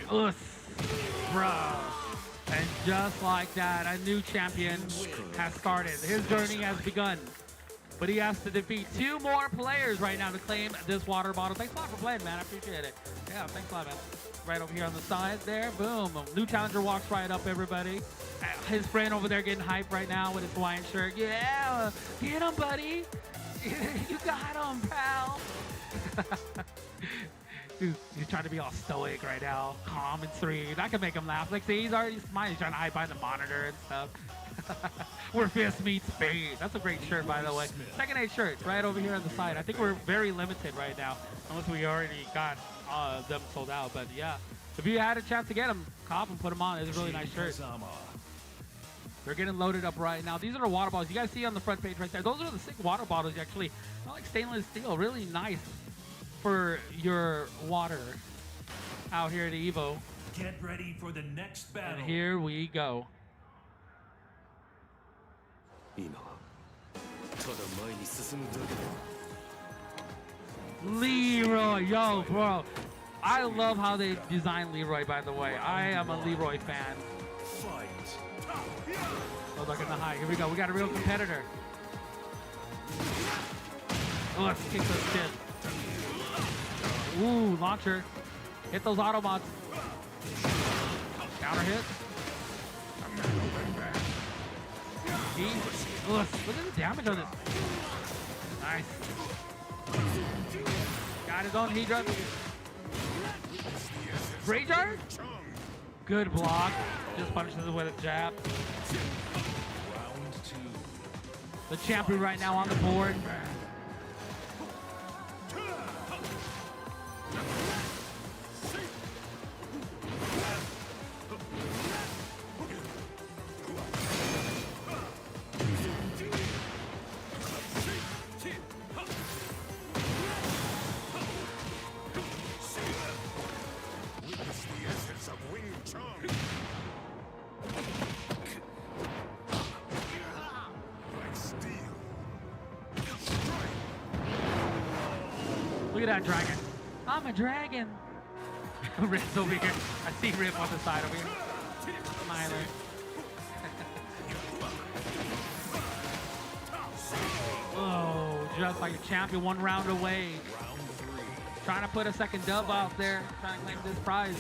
Us, bro. And just like that, a new champion has started. His journey has begun. But he has to defeat 2 more players right now to claim this water bottle. Thanks a lot for playing, man. I appreciate it. Yeah, thanks a lot, man. Right over here on the side there. Boom. New challenger walks right up, everybody. His friend over there getting hyped right now with his Hawaiian shirt. Yeah, get him, buddy. You got him, pal. Dude, he's trying to be all stoic right now. Calm and serene. I can make him laugh. Like, see, he's already smiling. He's trying to hide behind the monitor and stuff. Where fist meets face. That's a great shirt, by the way. Second 8 shirts right over here on the side. I think we're very limited right now, unless we already got them sold out. But yeah, if you had a chance to get them, cop them, put them on. It's a really nice shirt. They're getting loaded up right now. These are the water bottles. You guys see on the front page right there. Those are the sick water bottles, actually. I like stainless steel. Really nice for your water out here at EVO. Get ready for the next battle. And here we go. Leroy, yo, bro. I love how they designed Leroy, by the way. I am a Leroy fan. Oh, look at the high. Here we go. We got a real competitor. Oh, let's kick those shit. Ooh, launcher. Hit those Autobots. Counter hit. Look at the damage on this. Nice. Got his own Hedra. Graveyard? Good block. Just punishes it with a jab. The champion right now on the board. Look at that dragon. I'm a dragon. Rip's over here. I see Rip on the side over here. Smiling. Oh, just like a champion, 1 round away. Trying to put a second dub out there. Trying to claim this prize.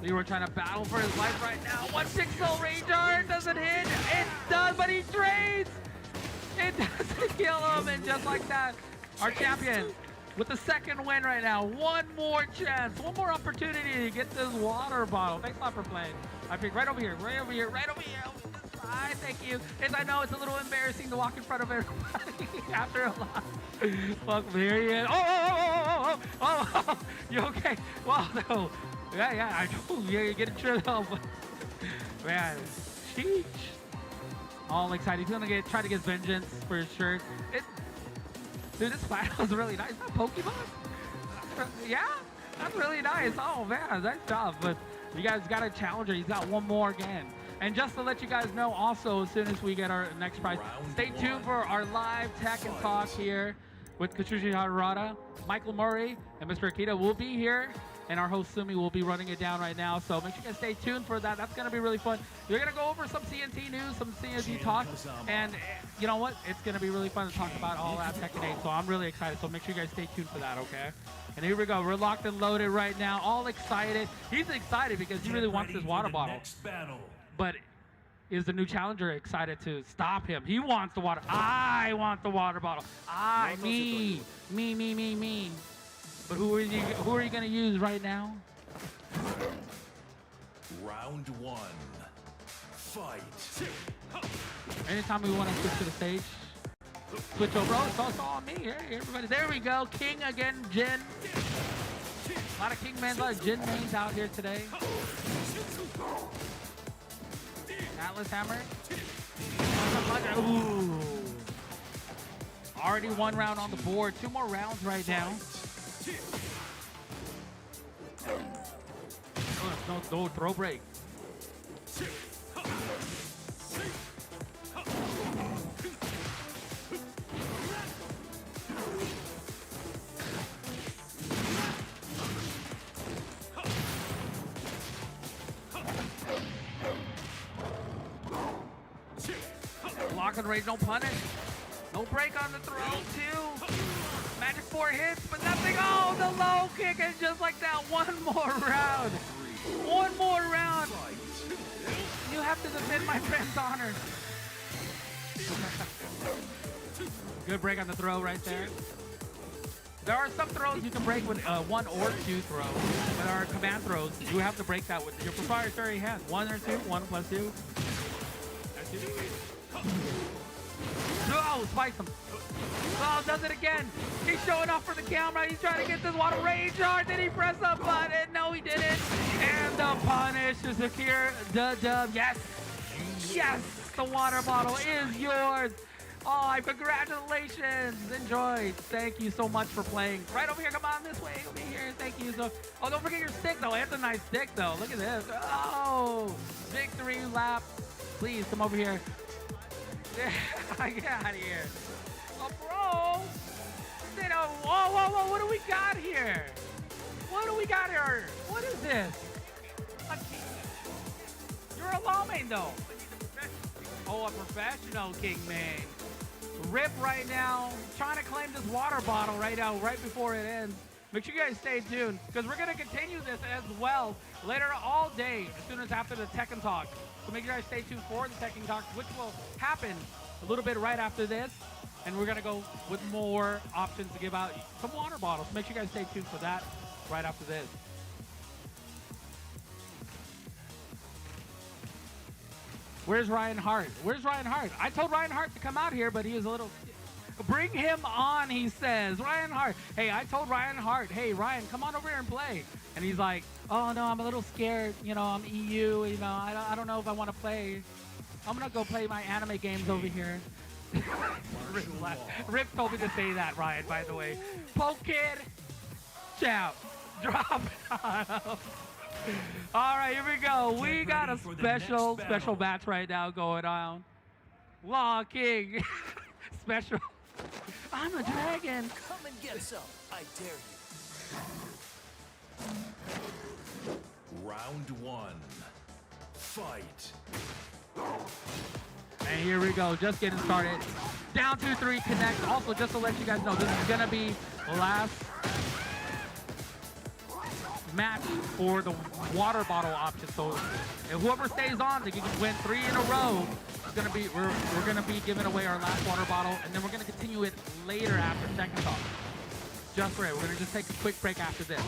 Leroy trying to battle for his life right now. 160 Rage Art doesn't hit. It does, but he trades. It doesn't kill him, and just like that, our champion with the second win right now. 1 more chance, 1 more opportunity to get this water bottle. Thanks a lot for playing. I pick right over here, right over here, right over here. On this side. Thank you. And I know it's a little embarrassing to walk in front of everybody after a lot. Welcome, here he is. Oh, you okay? Wow, no. Yeah, I know. You're getting tripped up. Man, sheesh. All excited. He's gonna try to get vengeance for his shirt. Dude, this battle is really nice. Is that Pokemon? Yeah, that's really nice. Oh man, nice job. But you guys got a challenger. He's got 1 more again. And just to let you guys know, also, as soon as we get our next prize, stay tuned for our live Tekken Talk here with Katsuhiro Harada, Michael Murray, and Mr. Akita will be here. And our host Sumi will be running it down right now. So make sure you guys stay tuned for that. That's going to be really fun. We're going to go over some CNT news, some CNT talk. And you know what? It's going to be really fun to talk about all that Tekken 8. So I'm really excited. So make sure you guys stay tuned for that, okay? And here we go. We're locked and loaded right now. All excited. He's excited because he really wants this water bottle. But is the new challenger excited to stop him? He wants the water. I want the water bottle. Me. But who are you going to use right now? Round 1. Fight. Anytime we want to switch to the stage, switch over. Oh, it's all on me. Here, everybody. There we go. King again, Jin. A lot of King men, a lot of Jin mains out here today. Atlas Hammer. Ooh. Already 1 round on the board. 2 more rounds right now. no throw break. Lock and rage, no punish. No break on the throw, too. Magic 4 hits, but nothing. Oh, the low kick, and just like that, one more round. One more round. You have to defend my friend's honor. Good break on the throw right there. There are some throws you can break with 1 or 2 throws. But our command throws, you have to break that with your proprietary hand. 1 or 2, 1 plus 2. Oh, spikes him. Oh, does it again. He's showing off for the camera. He's trying to get this water rage on. Did he press the button? No, he didn't. And the punish to secure the dub. Yes. Yes. The water bottle is yours. Oh, congratulations. Enjoy. Thank you so much for playing. Right over here. Come on this way. Over here. Thank you. So, oh, don't forget your stick, though. It's a nice stick, though. Look at this. Oh, victory lap. Please come over here. Get out of here. Oh, bro. Whoa. What do we got here? What do we got here? What is this? You're a lawman, though. Oh, a professional Kingman. Rip right now. Trying to claim this water bottle right now, right before it ends. Make sure you guys stay tuned, because we're going to continue this as well later all day, as soon as after the Tekken Talk. So make sure you guys stay tuned for the Tekken Talk, which will happen a little bit right after this. And we're going to go with more options to give out some water bottles. Make sure you guys stay tuned for that right after this. Where's Ryan Hart? Where's Ryan Hart? I told Ryan Hart to come out here, but he is a little... Bring him on, he says. Ryan Hart. Hey, I told Ryan Hart, hey, Ryan, come on over here and play. And he's like, oh, no, I'm a little scared. You know, I'm EU. You know, I don't know if I want to play. I'm going to go play my anime games over here. Rip told me to say that, Ryan, by the way. Poke kid. Jab. Drop. All right, here we go. We got a special match right now going on. Law King. Special. I'm a dragon. Come and get some. I dare you. Round 1. Fight. And here we go, just getting started. Down 2-3 connect. Also, just to let you guys know, this is gonna be the last match for the water bottle option. So if whoever stays on, they can win 3 in a row. It's gonna be we're gonna be giving away our last water bottle, and then we're gonna continue it later after Tekken Talk. Just for it. We're gonna just take a quick break after this.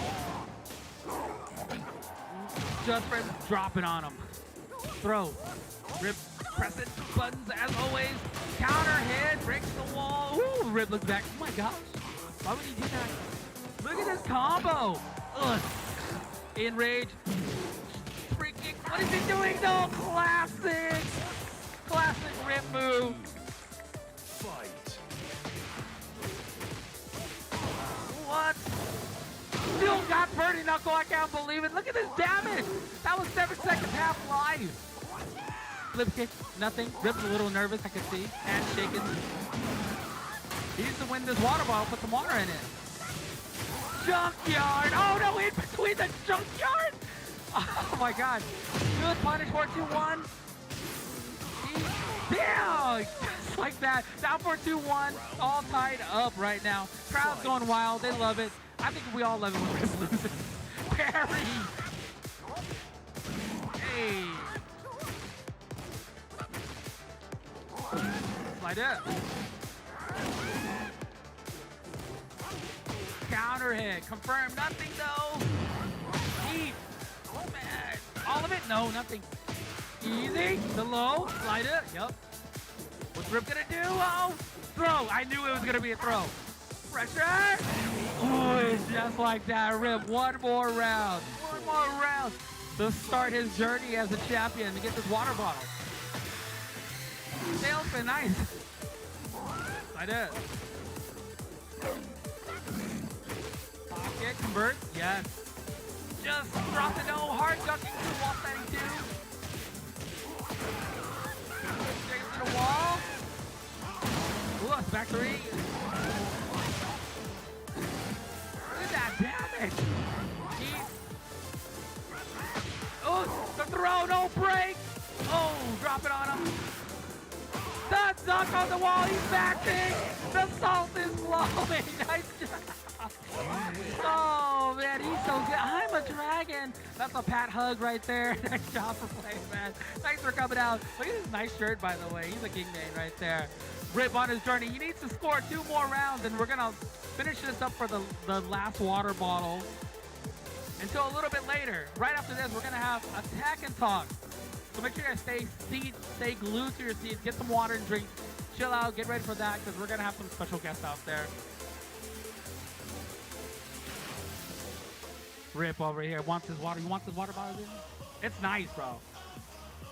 Just for it, drop it on him. Throw. Rip pressing buttons as always. Counter hit, breaks the wall. Ooh, Rip looks back. Oh my gosh. Why would he do that? Look at this combo. Ugh. Enrage. Freaking, what is he doing though? Classic. Classic Rip move. Fight. What? Still got Birdie Knuckle. I can't believe it. Look at this damage. That was 7 seconds half life. Flip kick, nothing. Rip's a little nervous, I can see. Hand shaking. He needs to win this water bottle, put some water in it. Junkyard! Oh no, in between the junkyard! Oh my god. Good punish, 4-2-1. Damn! Just like that. Down 4-2-1. All tied up right now. Crowd's going wild. They love it. I think we all love it when Rip loses. Parry! Hey! Slide up. Counter hit. Confirm. Nothing though. Deep. Oh man. All of it? No, nothing. Easy. The low. Slide it. Yup. What's Rip gonna do? Oh. Throw. I knew it was gonna be a throw. Pressure. Oh, it's just like that. Rip. One more round. One more round to start his journey as a champion to get this water bottle. Sales been nice. I did. Pocket convert. Yes. Just drop the no, hard ducking to wall standing 2. Straight to the wall. Ooh, that's back 3. Look at that damage. Oh, the throw, no break. Oh, drop it on him. The duck on the wall, he's backing. The salt is flowing. Nice job. Oh, man, he's so good. I'm a dragon. That's a pat hug right there. Nice job for playing, man. Thanks for coming out. Look at his nice shirt, by the way. He's a king main right there. Rip on his journey. He needs to score 2 more rounds, and we're going to finish this up for the last water bottle until a little bit later. Right after this, we're going to have a Tekken Talk. So make sure you guys stay glued to your seats, get some water and drink, chill out, get ready for that, because we're going to have some special guests out there. Rip over here wants his water. You want this water bottle, dude? It's nice, bro.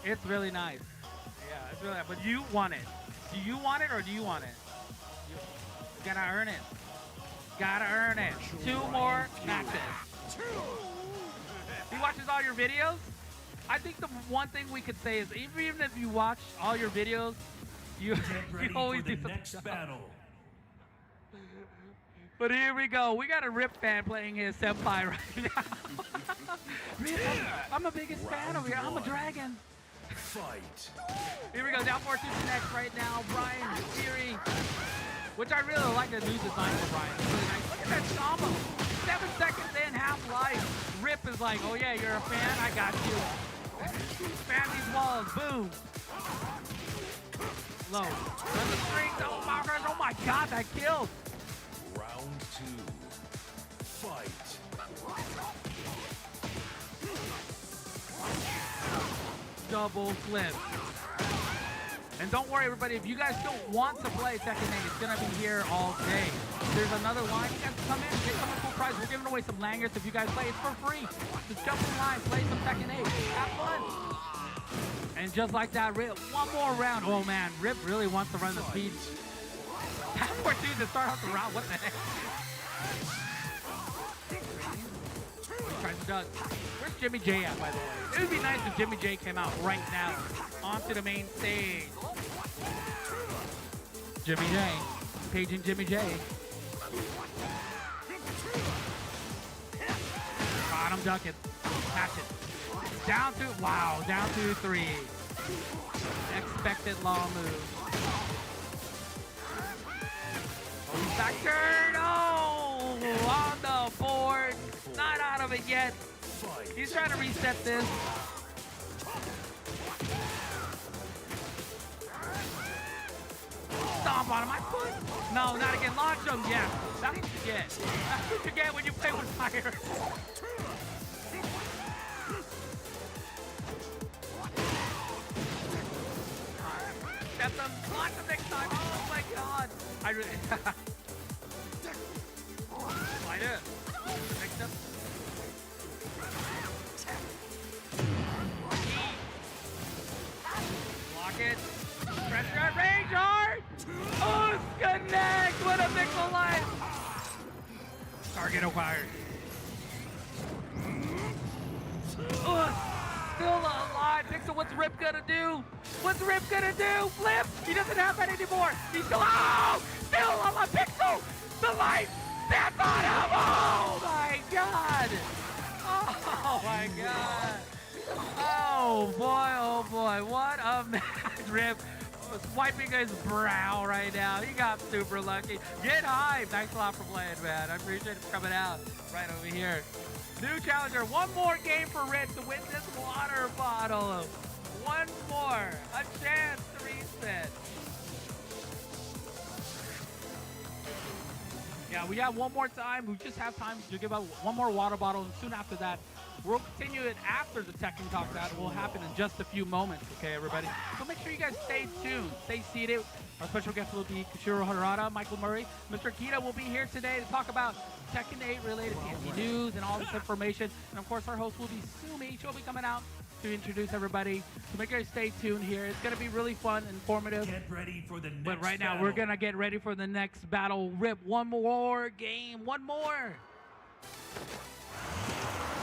It's really nice. Yeah, it's really nice. But you want it. Do you want it or do you want it? You gotta earn it. Gotta earn it. 2 more matches. He watches all your videos? I think the one thing we could say is even if you watch all your videos, you always do the next battle. But here we go. We got a Rip fan playing his senpai right now. Rip, I'm the biggest fan over here. I'm a dragon. Fight. Here we go. Down 4-2 next right now. Brian Fury, which I really like the new design for Brian. It's really nice. Look at that combo. 7 seconds in, half life. Rip is like, oh yeah, you're a fan? I got you. Fan these walls. Boom. Low. Run the strings. Oh my god, that killed. Round 2. Fight. Double flip. And don't worry, everybody, if you guys don't want to play Tekken 8, it's going to be here all day. There's another line. You guys come in, get some cool prize. We're giving away some lanyards if you guys play. It's for free. Just jump in line, play some Tekken 8. Have fun. And just like that, Rip, one more round. Oh, man, Rip really wants to run the speed. Half more 2 to start off the round. What the heck? Tries to duck. Where's Jimmy J at, by the way? It would be nice if Jimmy J came out right now onto the main stage. Jimmy J. Paging Jimmy J. Got him ducking. Catch it. Down to, wow, down to 3. Expected law move. Back turn, oh, on the board. Not out of it yet. He's trying to reset this. Stomp on him, my foot. No, not again. Launch him, yeah. That's what you get. That's what you get when you play with fire. Get them. Launch them next time. Oh my god. I really. Slide it. Next up. Block it. Pressure range hard. Oh, connect. What a pixel life. Target acquired. Oh, still alive. Pixel, what's Rip gonna do? What's Rip gonna do? Flip. He doesn't have that anymore. He's still, oh, still on my Pixel. The light. That's on him. Oh my god. Oh my god. Oh boy, what a match. Rip was wiping his brow right now. He got super lucky. Get hyped. Thanks a lot for playing, man. I appreciate it for coming out right over here. New challenger. One more game for Rip to win this water bottle. One more. A chance to reset. Yeah, we have one more time. We just have time to give out one more water bottle, and soon after that, we'll continue it after the Tekken Talk. That will happen in just a few moments, okay, everybody? So make sure you guys stay tuned, stay seated. Our special guest will be Katsuhiro Harada, Michael Murray. Mr. Kita will be here today to talk about Tekken 8 related TNT news and all this information. And of course, our host will be Sumi. She'll be coming out to introduce everybody. So make sure you stay tuned here. It's going to be really fun, informative. Get ready for the next But right now, we're going to get ready for the next battle. Rip, one more game. One more.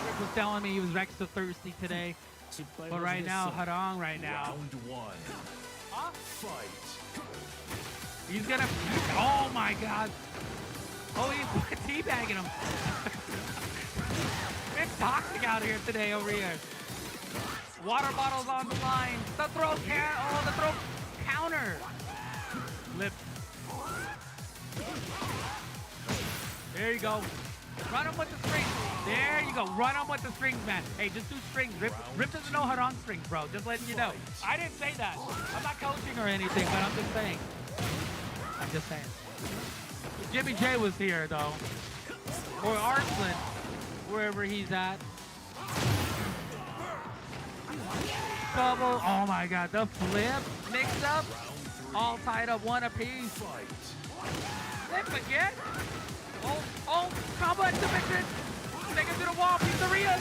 Rip was telling me he was extra thirsty today. But right now, Harang right now. Round one. Huh? Fight. He's gonna. Oh my God. Oh, he's teabagging him. It's toxic out here today over here. Water bottles on the line. The throw the throw counter. Flip. There you go. Run him with the strings. There you go. Run him with the strings, man. Hey, just do strings. Rip doesn't know Harang strings, bro. Just letting you know. I didn't say that. I'm not coaching or anything, but I'm just saying. I'm just saying. Jimmy J was here, though. Or Arslan, wherever he's at. Double. Oh, my God. The flip. Mix up. All tied up. One apiece. Flip again. Oh, combo exhibition. Take it to the wall. Pizzeria.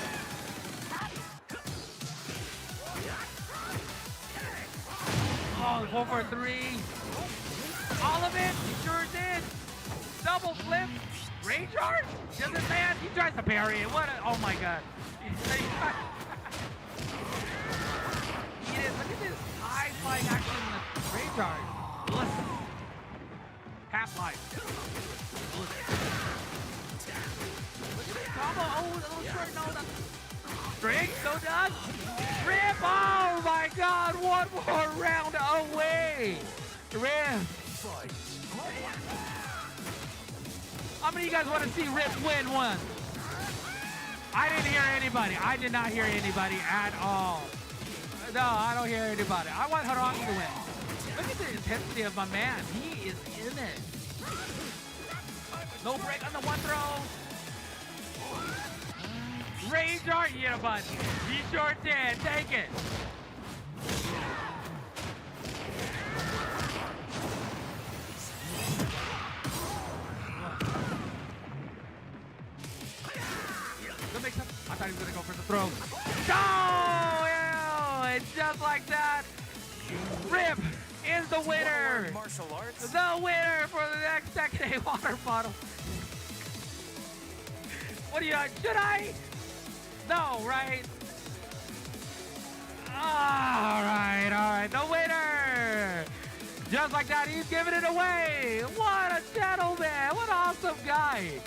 Oh, 4 for 3. All of it. He sure did. Double flip. Rage art? Does it, man? He tries to parry it. What a, oh my God. He did. Look at this high flying action in the rage art. Listen. Half-life. Combo. Oh, a little short. No, that's string. So done. Rip. Oh my God. One more round away. Rip. How many of you guys want to see Rip win one? I didn't hear anybody. I did not hear anybody at all. No, I don't hear anybody. I want Harang to win. Look at the intensity of my man. He is in it. No break on the one throw. Rage art, yeah, bud. He sure did. Take it. Good mix up. I thought he was going to go for the throw. Oh, yeah. And just like that, Rip is the winner. Martial arts. The winner for the next Tekken water bottle. What do you, should I? No, right? All right. The winner. Just like that, he's giving it away. What a gentleman. What an awesome guy.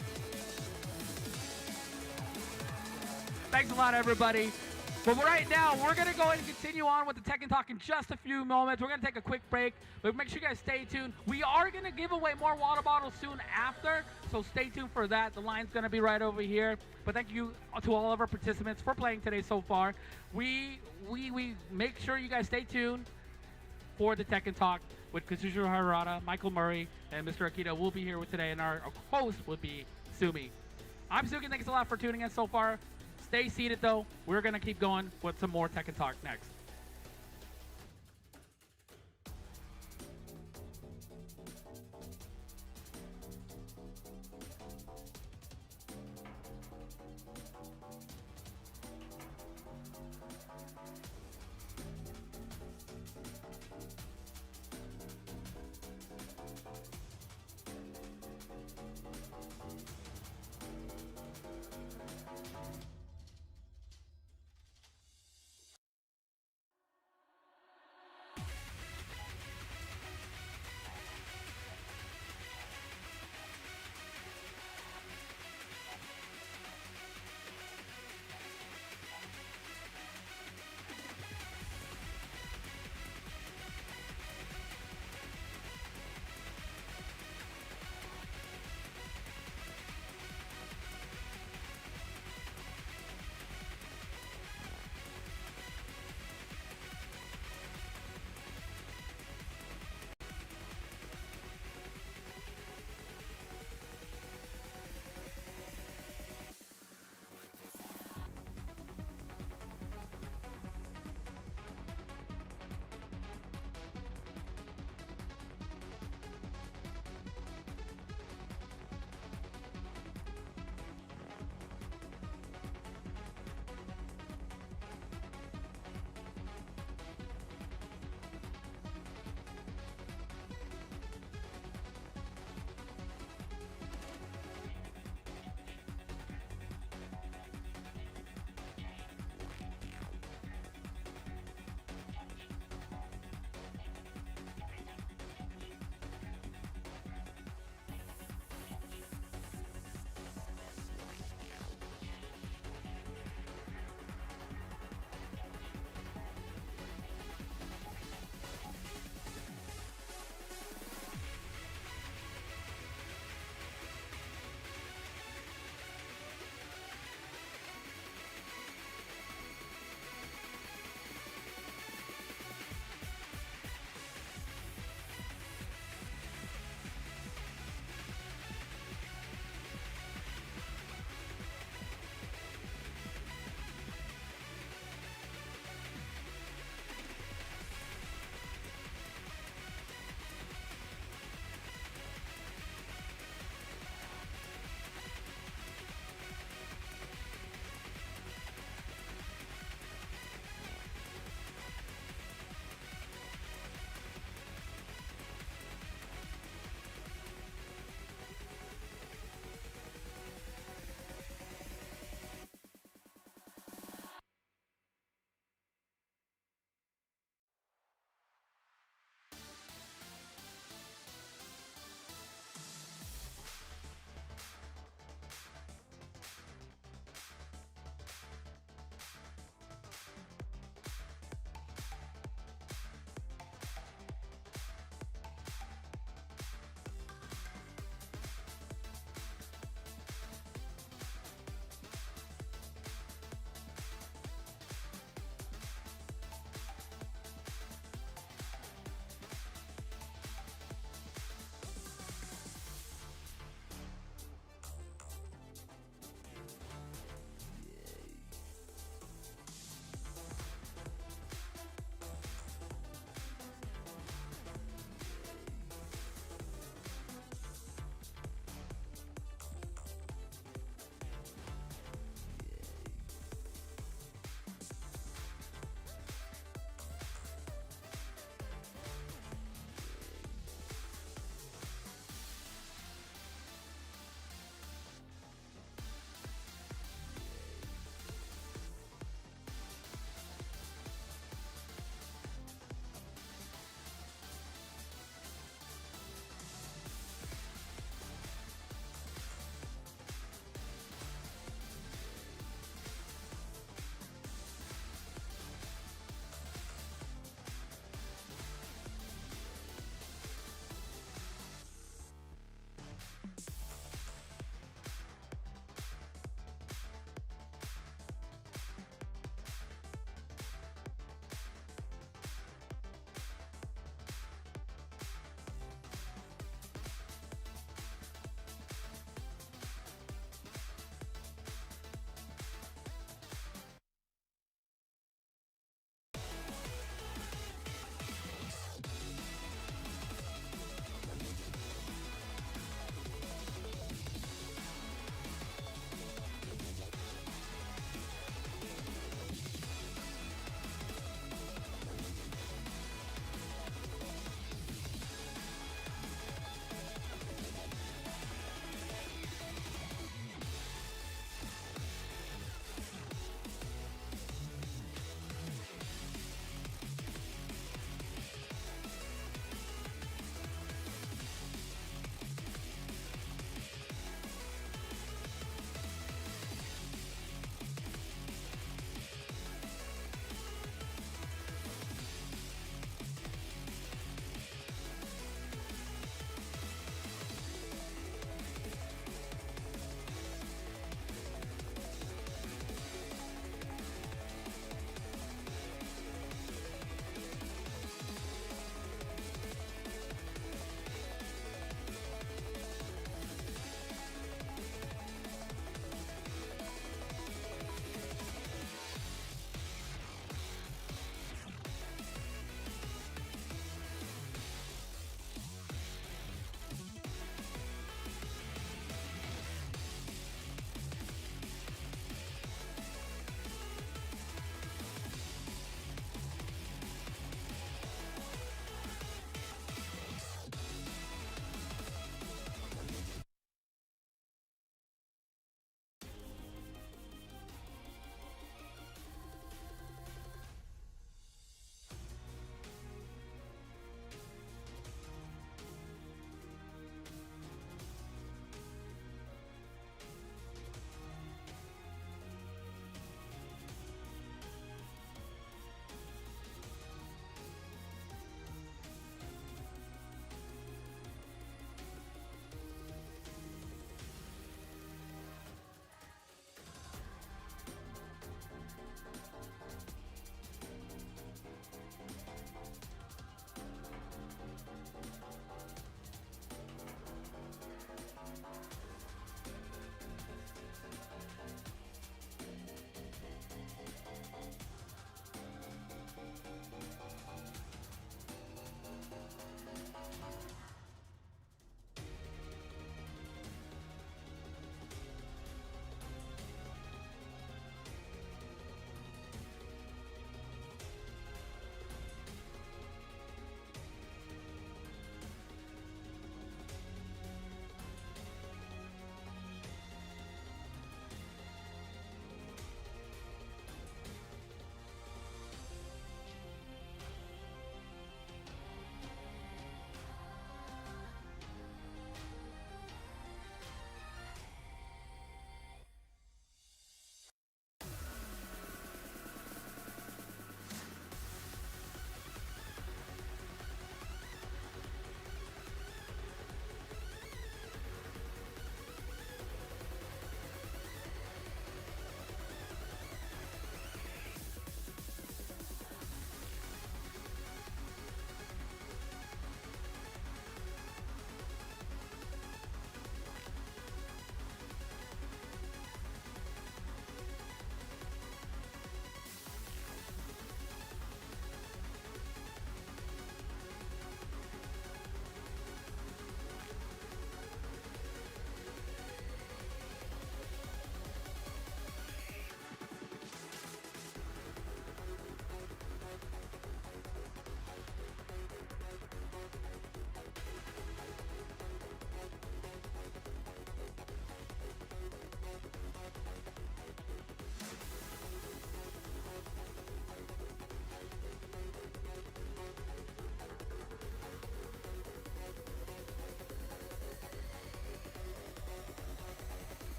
Thanks a lot, everybody. But right now, we're going to go ahead and continue on with the Tekken Talk in just a few moments. We're going to take a quick break, but make sure you guys stay tuned. We are going to give away more water bottles soon after, so stay tuned for that. The line's going to be right over here. But thank you to all of our participants for playing today so far. We make sure you guys stay tuned for the Tekken Talk with Katsuhiro Harada, Michael Murray, and Mr. Akita will be here with today, and our host will be Sumi. I'm Suki. Thanks a lot for tuning in so far. Stay seated, though. We're going to keep going with some more Tekken Talk next.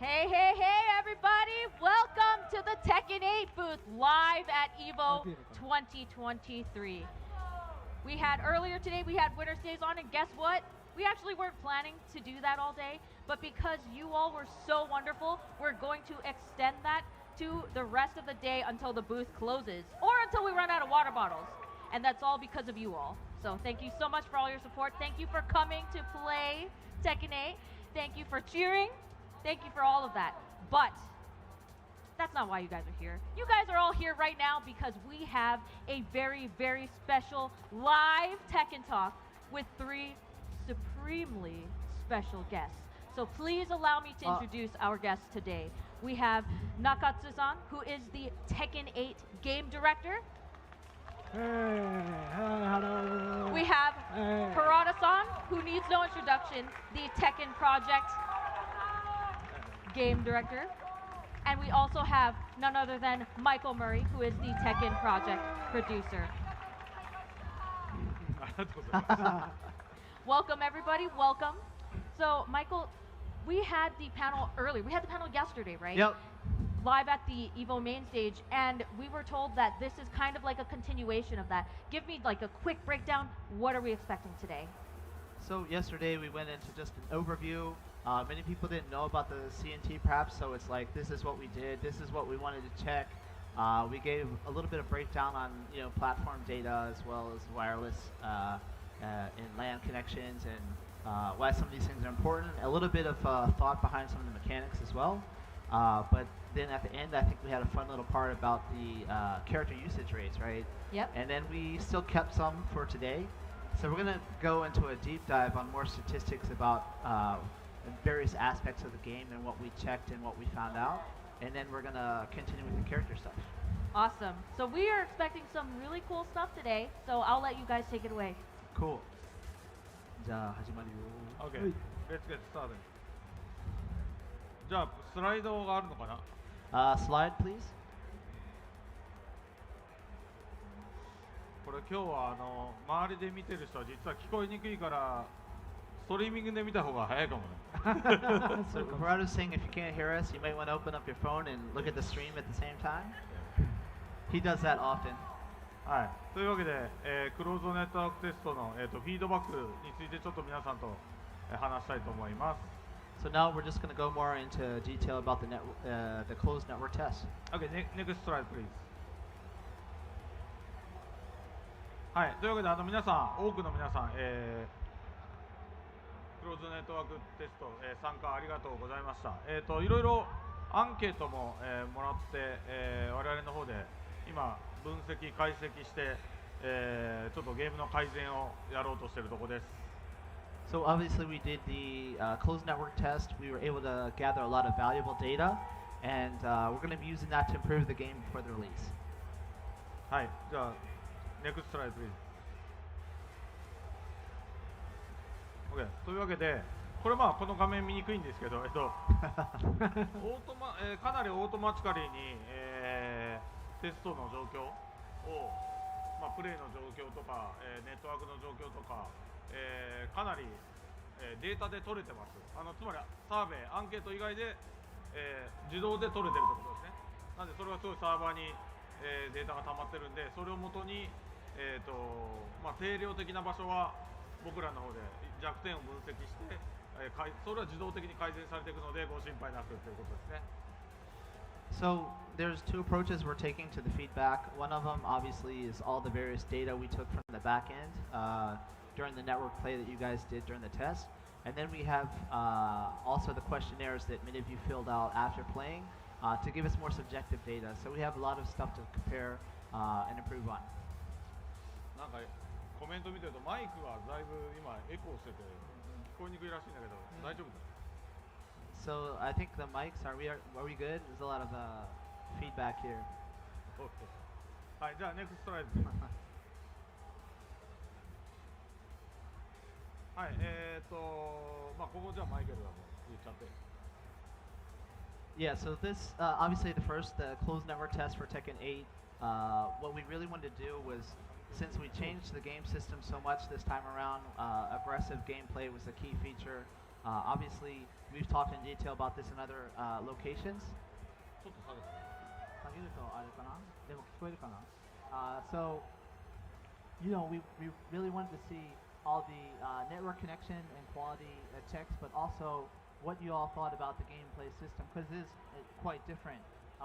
Hey, hey, hey, everybody! Welcome to the Tekken 8 booth live at EVO 2023. We had earlier today, we had Winter Stays on, and guess what? We actually weren't planning to do that all day, but because you all were so wonderful, we're going to extend that to the rest of the day until the booth closes, or until we run out of water bottles. And that's all because of you all. So thank you so much for all your support. Thank you for coming to play Tekken 8. Thank you for cheering. Thank you for all of that. But that's not why you guys are here. You guys are all here right now because we have a very, very special live Tekken Talk with 3 supremely special guests. So please allow me to introduce our guests today. We have Nakatsu-san, who is the Tekken 8 game director. We have Harada-san, who needs no introduction, the Tekken Project game director. And we also have none other than Michael Murray, who is the Tekken Project producer. Welcome, everybody. Welcome. So, Michael, we had the panel earlier. We had the panel yesterday, right? Yep. Live at the EVO main stage, and we were told that this is kind of like a continuation of that. Give me like a quick breakdown. What are we expecting today? So yesterday we went into just an overview. Many people didn't know about the CNT perhaps, so it's like this is what we did, this is what we wanted to check. We gave a little bit of breakdown on platform data as well as wireless and LAN connections and why some of these things are important. A little bit of thought behind some of the mechanics as well. But then at the end, I think we had a fun little part about the character usage rates, right? Yep. And then we still kept some for today. So we're going to go into a deep dive on more statistics about various aspects of the game and what we checked and what we found out. And then we're going to continue with the character stuff. Awesome. So we are expecting some really cool stuff today, so I'll let you guys take it away. Cool. じゃあ始まるよ。 Okay, let's get started. じゃあスライドがあるのかな。 Slide, please. これ今日は周りで見てる人は実は聞こえにくいからストリーミングで見た方が早いかもね。So Harada's saying if you can't hear us, you might want to open up your phone and look at the stream at the same time. He does that often. はい。というわけで、クローズドネットワークテストの、フィードバックについてちょっと皆さんと、話したいと思います。So now we're just going to go more into detail about the closed network test. Okay, next slide, please. はい。というわけで皆さん、多くの皆さん、クローズドネットワークテスト、参加ありがとうございました。いろいろアンケートも、もらって、我々の方で今分析解析して、ちょっとゲームの改善をやろうとしているところです。So obviously we did the closed network test. We were able to gather a lot of valuable data, and we're going to be using that to improve the game before the release. はい。じゃあnext slide, please. OK。というわけで、これこの画面見にくいんですけど、かなりオートマチカリーに、テストの状況を、プレイの状況とか、ネットワークの状況とか、かなり、データで取れてます。つまりサーベイ、アンケート以外で、自動で取れてるってことですね。なのでそれはすごいサーバーに、データが溜まってるんで、それをもとに、定量的な場所は僕らの方で弱点を分析して、それは自動的に改善されていくのでご心配なくということですね。So there's 2 approaches we're taking to the feedback. One of them obviously is all the various data we took from the back end during the network play that you guys did during the test. And then we have also the questionnaires that many of you filled out after playing to give us more subjective data. So we have a lot of stuff to compare and improve on. なんかコメント見てるとマイクはだいぶ今エコーしてて聞こえにくいらしいんだけど、大丈夫かな。 So I think the mics, are we good? There's a lot of feedback here. OK。はい、じゃあネクストライド。はい、ここじゃあマイケルがもう言っちゃって。Yeah, so this, obviously the closed network test for Tekken 8, what we really wanted to do was, since we changed the game system so much this time around, aggressive gameplay was a key feature. Obviously, we've talked in detail about this in other locations. So, you know, we really wanted to see all the network connection and quality checks, but also what you all thought about the gameplay system, because it is quite different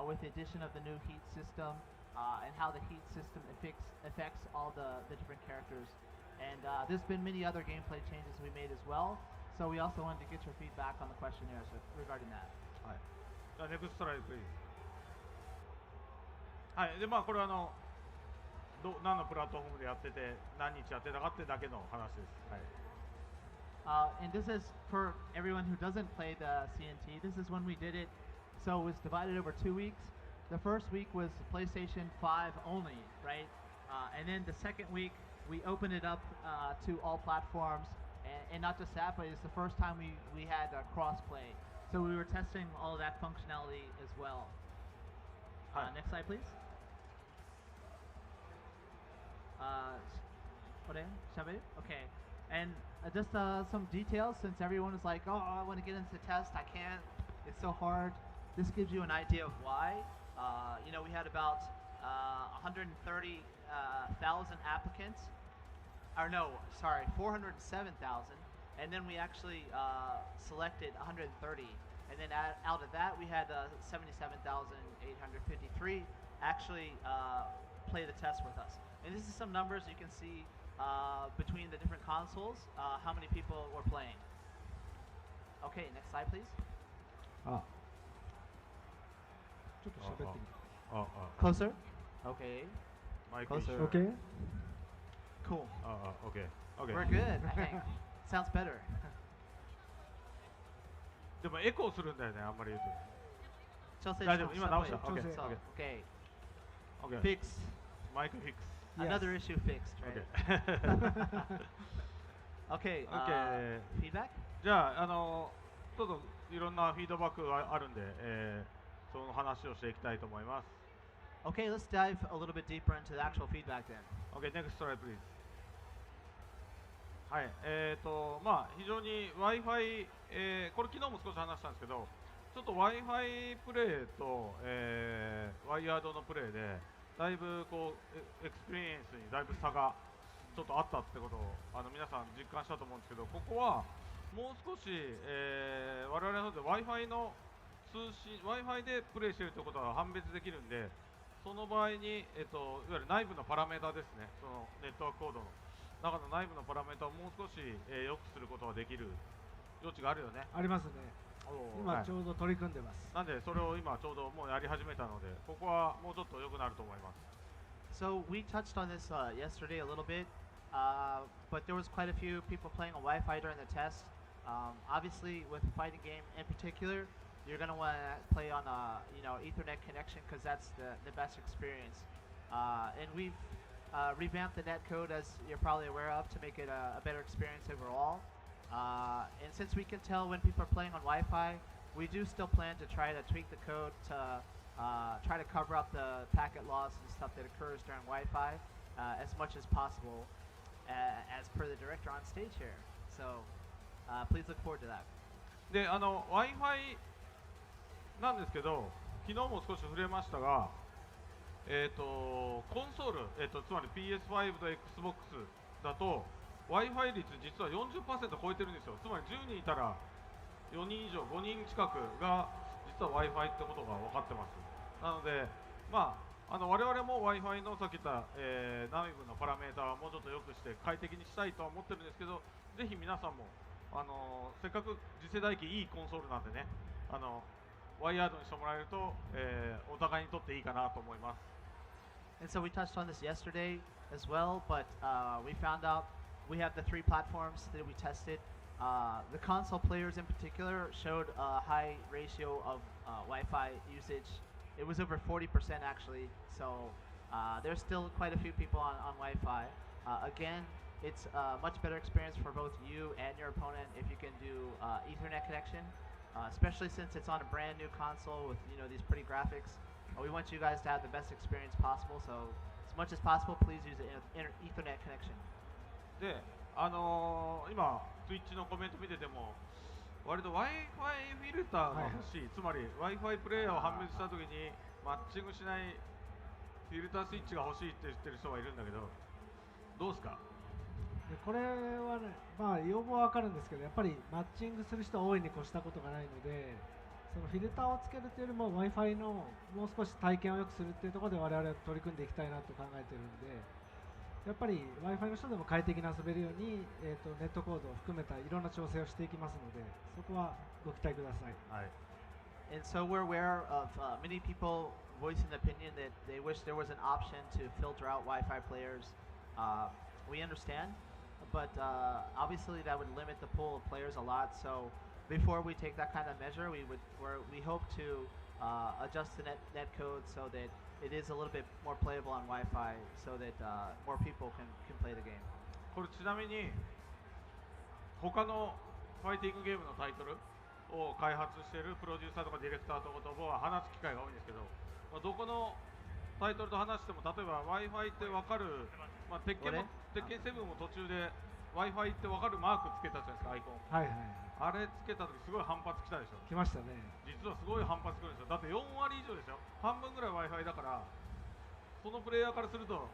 with the addition of the new heat system and how the heat system affects all the different characters. And there's been many other gameplay changes we made as well, so we also wanted to get your feedback on the questionnaires regarding that. はい。じゃあネクストスライドプリーズ。はい。でまあこれは何のプラットフォームでやってて何日やってたかってだけの話です。はい。And this is for everyone who doesn't play the CNT. This is when we did it. So it was divided over 2 weeks. The first week was PlayStation 5 only, right? And then the second week we opened it up to all platforms, and not just that, but it's the first time we had cross-play. So we were testing all of that functionality as well. Next slide, please. Okay. And just some details, since everyone is like, oh, I want to get into the test, I can't, it's so hard. This gives you an idea of why. You know, we had about 130,000 applicants. Or no, sorry, 407,000. And then we actually selected 130. And then out of that, we had 77,853 actually play the test with us. And this is some numbers you can see between the different consoles, how many people were playing. Okay, next slide, please. Closer. Okay. Closer. Okay. Cool. Okay. Okay. We're good, I think. Sounds better. でもエコーするんだよね、あんまり言うと。調整大丈夫、今直した。調整 Okay. Okay. Okay. Fix. Mic fix. Another issue fixed, right? Okay. Okay. Feedback? じゃあ、ちょっといろんなフィードバックがあるんで、その話をしていきたいと思います。Okay, let's dive a little bit deeper into the actual feedback then. Okay, next slide, please. はい、まあ非常に Wi-Fi、これ昨日も少し話したんですけど、ちょっと Wi-Fi プレイと、ワイヤードのプレイでだいぶこうエクスペリエンスにだいぶ差がちょっとあったってことを皆さん実感したと思うんですけど、ここはもう少し、我々の方で Wi-Fi の通信 Wi-Fi でプレイしているということは判別できるんで、その場合に、いわゆる内部のパラメータですね、そのネットワークコードの中の内部のパラメータをもう少し、良くすることができる余地があるよね。ありますね。今ちょうど取り組んでます。なんでそれを今ちょうどもうやり始めたので、ここはもうちょっと良くなると思います。So we touched on this yesterday a little bit, but there was quite a few people playing on Wi-Fi during the test. Obviously, with a fighting game in particular, you're going to want to play on a Ethernet connection because that's the best experience. And we've revamped the netcode, as you're probably aware of, to make it a better experience overall. And since we can tell when people are playing on Wi-Fi, we do still plan to try to tweak the code to try to cover up the packet loss and stuff that occurs during Wi-Fi as much as possible, as per the director on stage here. So please look forward to that. で、Wi-Fi なんですけど、昨日も少し触れましたが、コンソール、つまり PS5 と Xbox だと Wi-Fi 率実は 40% 超えてるんですよ。つまり10人いたら4人以上、5人近くが実は Wi-Fi ってことが分かってます。なので、まあ、我々も Wi-Fi のさっき言った、内部のパラメータはもうちょっと良くして快適にしたいとは思ってるんですけど、ぜひ皆さんも、せっかく次世代機いいコンソールなんでね、ワイヤードにしてもらえると、お互いにとっていいかなと思います。And so we touched on this yesterday as well, but we found out we have the 3 platforms that we tested. The console players in particular showed a high ratio of Wi-Fi usage. It was over 40% actually, so there's still quite a few people on Wi-Fi. Again, it's a much better experience for both you and your opponent if you can do Ethernet connection, especially since it's on a brand new console with these pretty graphics. We want you guys to have the best experience possible, so as much as possible, please use an Ethernet connection. で、今 Twitch のコメント見てても、割と Wi-Fi フィルターが欲しい、つまり Wi-Fi プレイヤーを判別したときにマッチングしないフィルタースイッチが欲しいって言ってる人がいるんだけど、どうですか？でこれはね、まあ要望はわかるんですけど、やっぱりマッチングする人は大いに越したことがないので、そのフィルターをつけるというよりも Wi-Fi のもう少し体験を良くするっていうところで我々は取り組んでいきたいなと考えているんで、やっぱり Wi-Fi の人でも快適に遊べるように、ネットコードを含めたいろんな調整をしていきますので、そこはご期待ください。はい。And so we're aware of many people voicing the opinion that they wish there was an option to filter out Wi-Fi players. We understand, but obviously that would limit the pool of players a lot. So before we take that kind of measure, we hope to adjust the net code so that it is a little bit more playable on Wi-Fi, so that more people can play the game. これちなみに他のファイティングゲームのタイトルを開発しているプロデューサーとかディレクターとかとは話す機会が多いんですけど、まあ、どこのタイトルと話しても、例えば Wi-Fi って分かる、まあ、鉄拳7も途中で Wi-Fi って分かるマークつけたじゃないですか、アイコン。はいはい。あれつけた時すごい反発きたでしょ。来ましたね。実はすごい反発くるんですよ。だって4割以上でしょ。半分ぐらい Wi-Fi だから、そのプレイヤーからすると、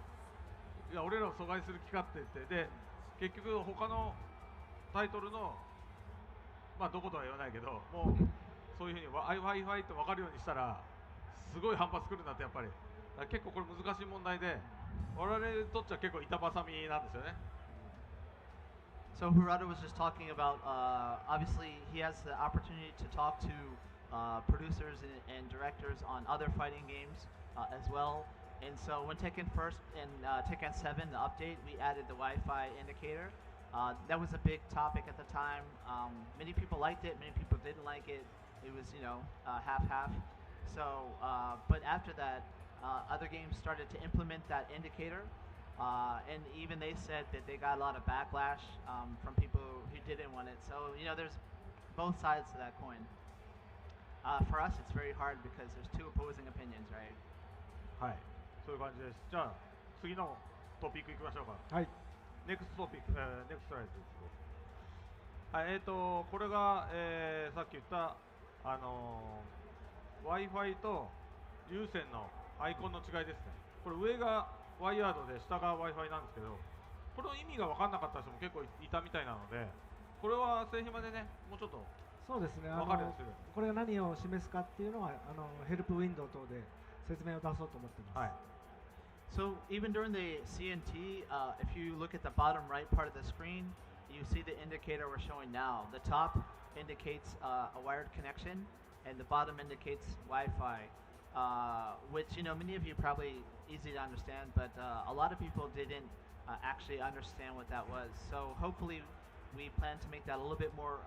いや俺らを阻害する気かって言って、で結局他のタイトルの、まあどことは言わないけど、もうそういうふうに Wi-Fi って分かるようにしたらすごい反発くるんだって。やっぱりだから結構これ難しい問題で、我々にとっちゃ結構板挟みなんですよね。So Harada was just talking about, obviously he has the opportunity to talk to producers and directors on other fighting games as well. And so when Tekken first and Tekken 7, the update, we added the Wi-Fi indicator. That was a big topic at the time. Many people liked it, many people didn't like it. It was, half-half. So, but after that, other games started to implement that indicator. And even they said that they got a lot of backlash from people who didn't want it. So, there's both sides to that coin. For us, it's very hard because there's two opposing opinions, right? はい、そういう感じです。じゃあ次のトピックいきましょうか。はい。ネクストトピック、ネクストライトです。はい、これが、さっき言った、Wi-Fi と有線のアイコンの違いですね。これ上がワイヤードで下が Wi-Fi なんですけど、これの意味が分かんなかった人も結構いたみたいなので、これは製品までね、もうちょっとそうですね。分かるようにする。これが何を示すかっていうのはヘルプウィンドウ等で説明を出そうと思ってます。はい。So even during the CNT, if you look at the bottom right part of the screen, you see the indicator we're showing now. The top indicates a wired connection, and the bottom indicates Wi-Fi, which many of you probably easy to understand, but a lot of people didn't actually understand what that was. So hopefully, we plan to make that a little bit more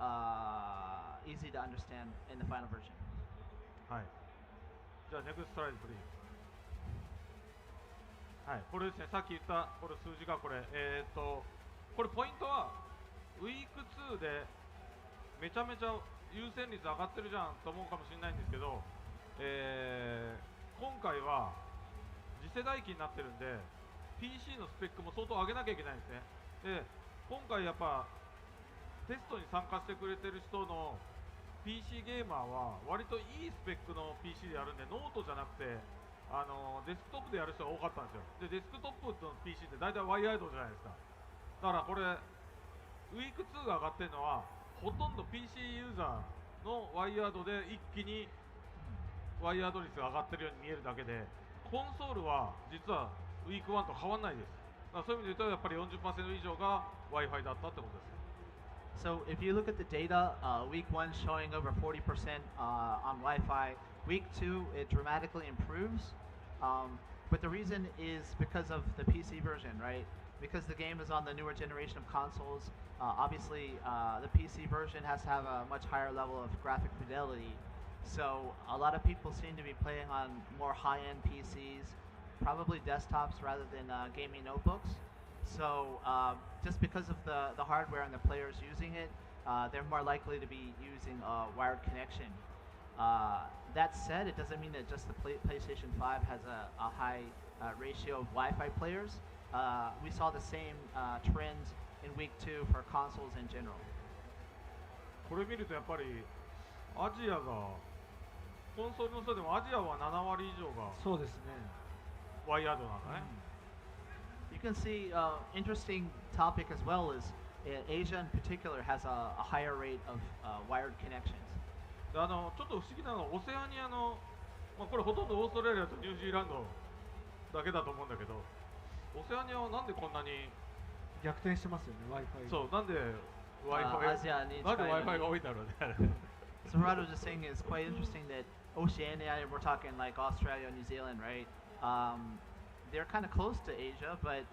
easy to understand in the final version. はい。じゃあネクストライドプリーズ。はい、これですね、さっき言ったこれ数字がこれ、これポイントはウィーク2でめちゃめちゃ優先率上がってるじゃんと思うかもしれないんですけど、今回は次世代機になってるんで PC のスペックも相当上げなきゃいけないんですね。で、今回やっぱテストに参加してくれてる人の PC ゲーマーは割といいスペックの PC でやるんで、ノートじゃなくてデスクトップでやる人が多かったんですよ。で、デスクトップの PC って大体ワイヤードじゃないですか。だからこれウィーク2が上がってるのはほとんど PC ユーザーのワイヤードで一気にワイヤード率が上がってるように見えるだけで、コンソールは実はウィーク1と変わんないです。だからそういう意味で言うとやっぱり 40% 以上が Wi-Fi だったってことです。So if you look at the data, week 1 showing over 40% on Wi-Fi, week 2 it dramatically improves, but the reason is because of the PC version, right? Because the game is on the newer generation of consoles, obviously the PC version has to have a much higher level of graphic fidelity, so a lot of people seem to be playing on more high-end PCs, probably desktops rather than gaming notebooks. So just because of the hardware and the players using it, they're more likely to be using a wired connection. That said, it doesn't mean that just the PlayStation 5 has a high ratio of Wi-Fi players. We saw the same trends in week 2 for consoles in general. これ見るとやっぱりアジアがコンソールの人でもアジアは7割以上がそうですね。ワイヤードなんだね。You can see interesting topic as well is Asia in particular has a higher rate of wired connections. でちょっと不思議なのはオセアニアの、まあ、これほとんどオーストラリアとニュージーランドだけだと思うんだけど、オセアニアはなんでこんなに逆転してますよね、Wi-Fi。そうなんで Wi-Fi アジアに近いのになんで Wi-Fi が多いんだろうね。So Harada was just saying it's quite interesting that Oceania, we're talking like Australia, New Zealand, right? They're kind of close to Asia, but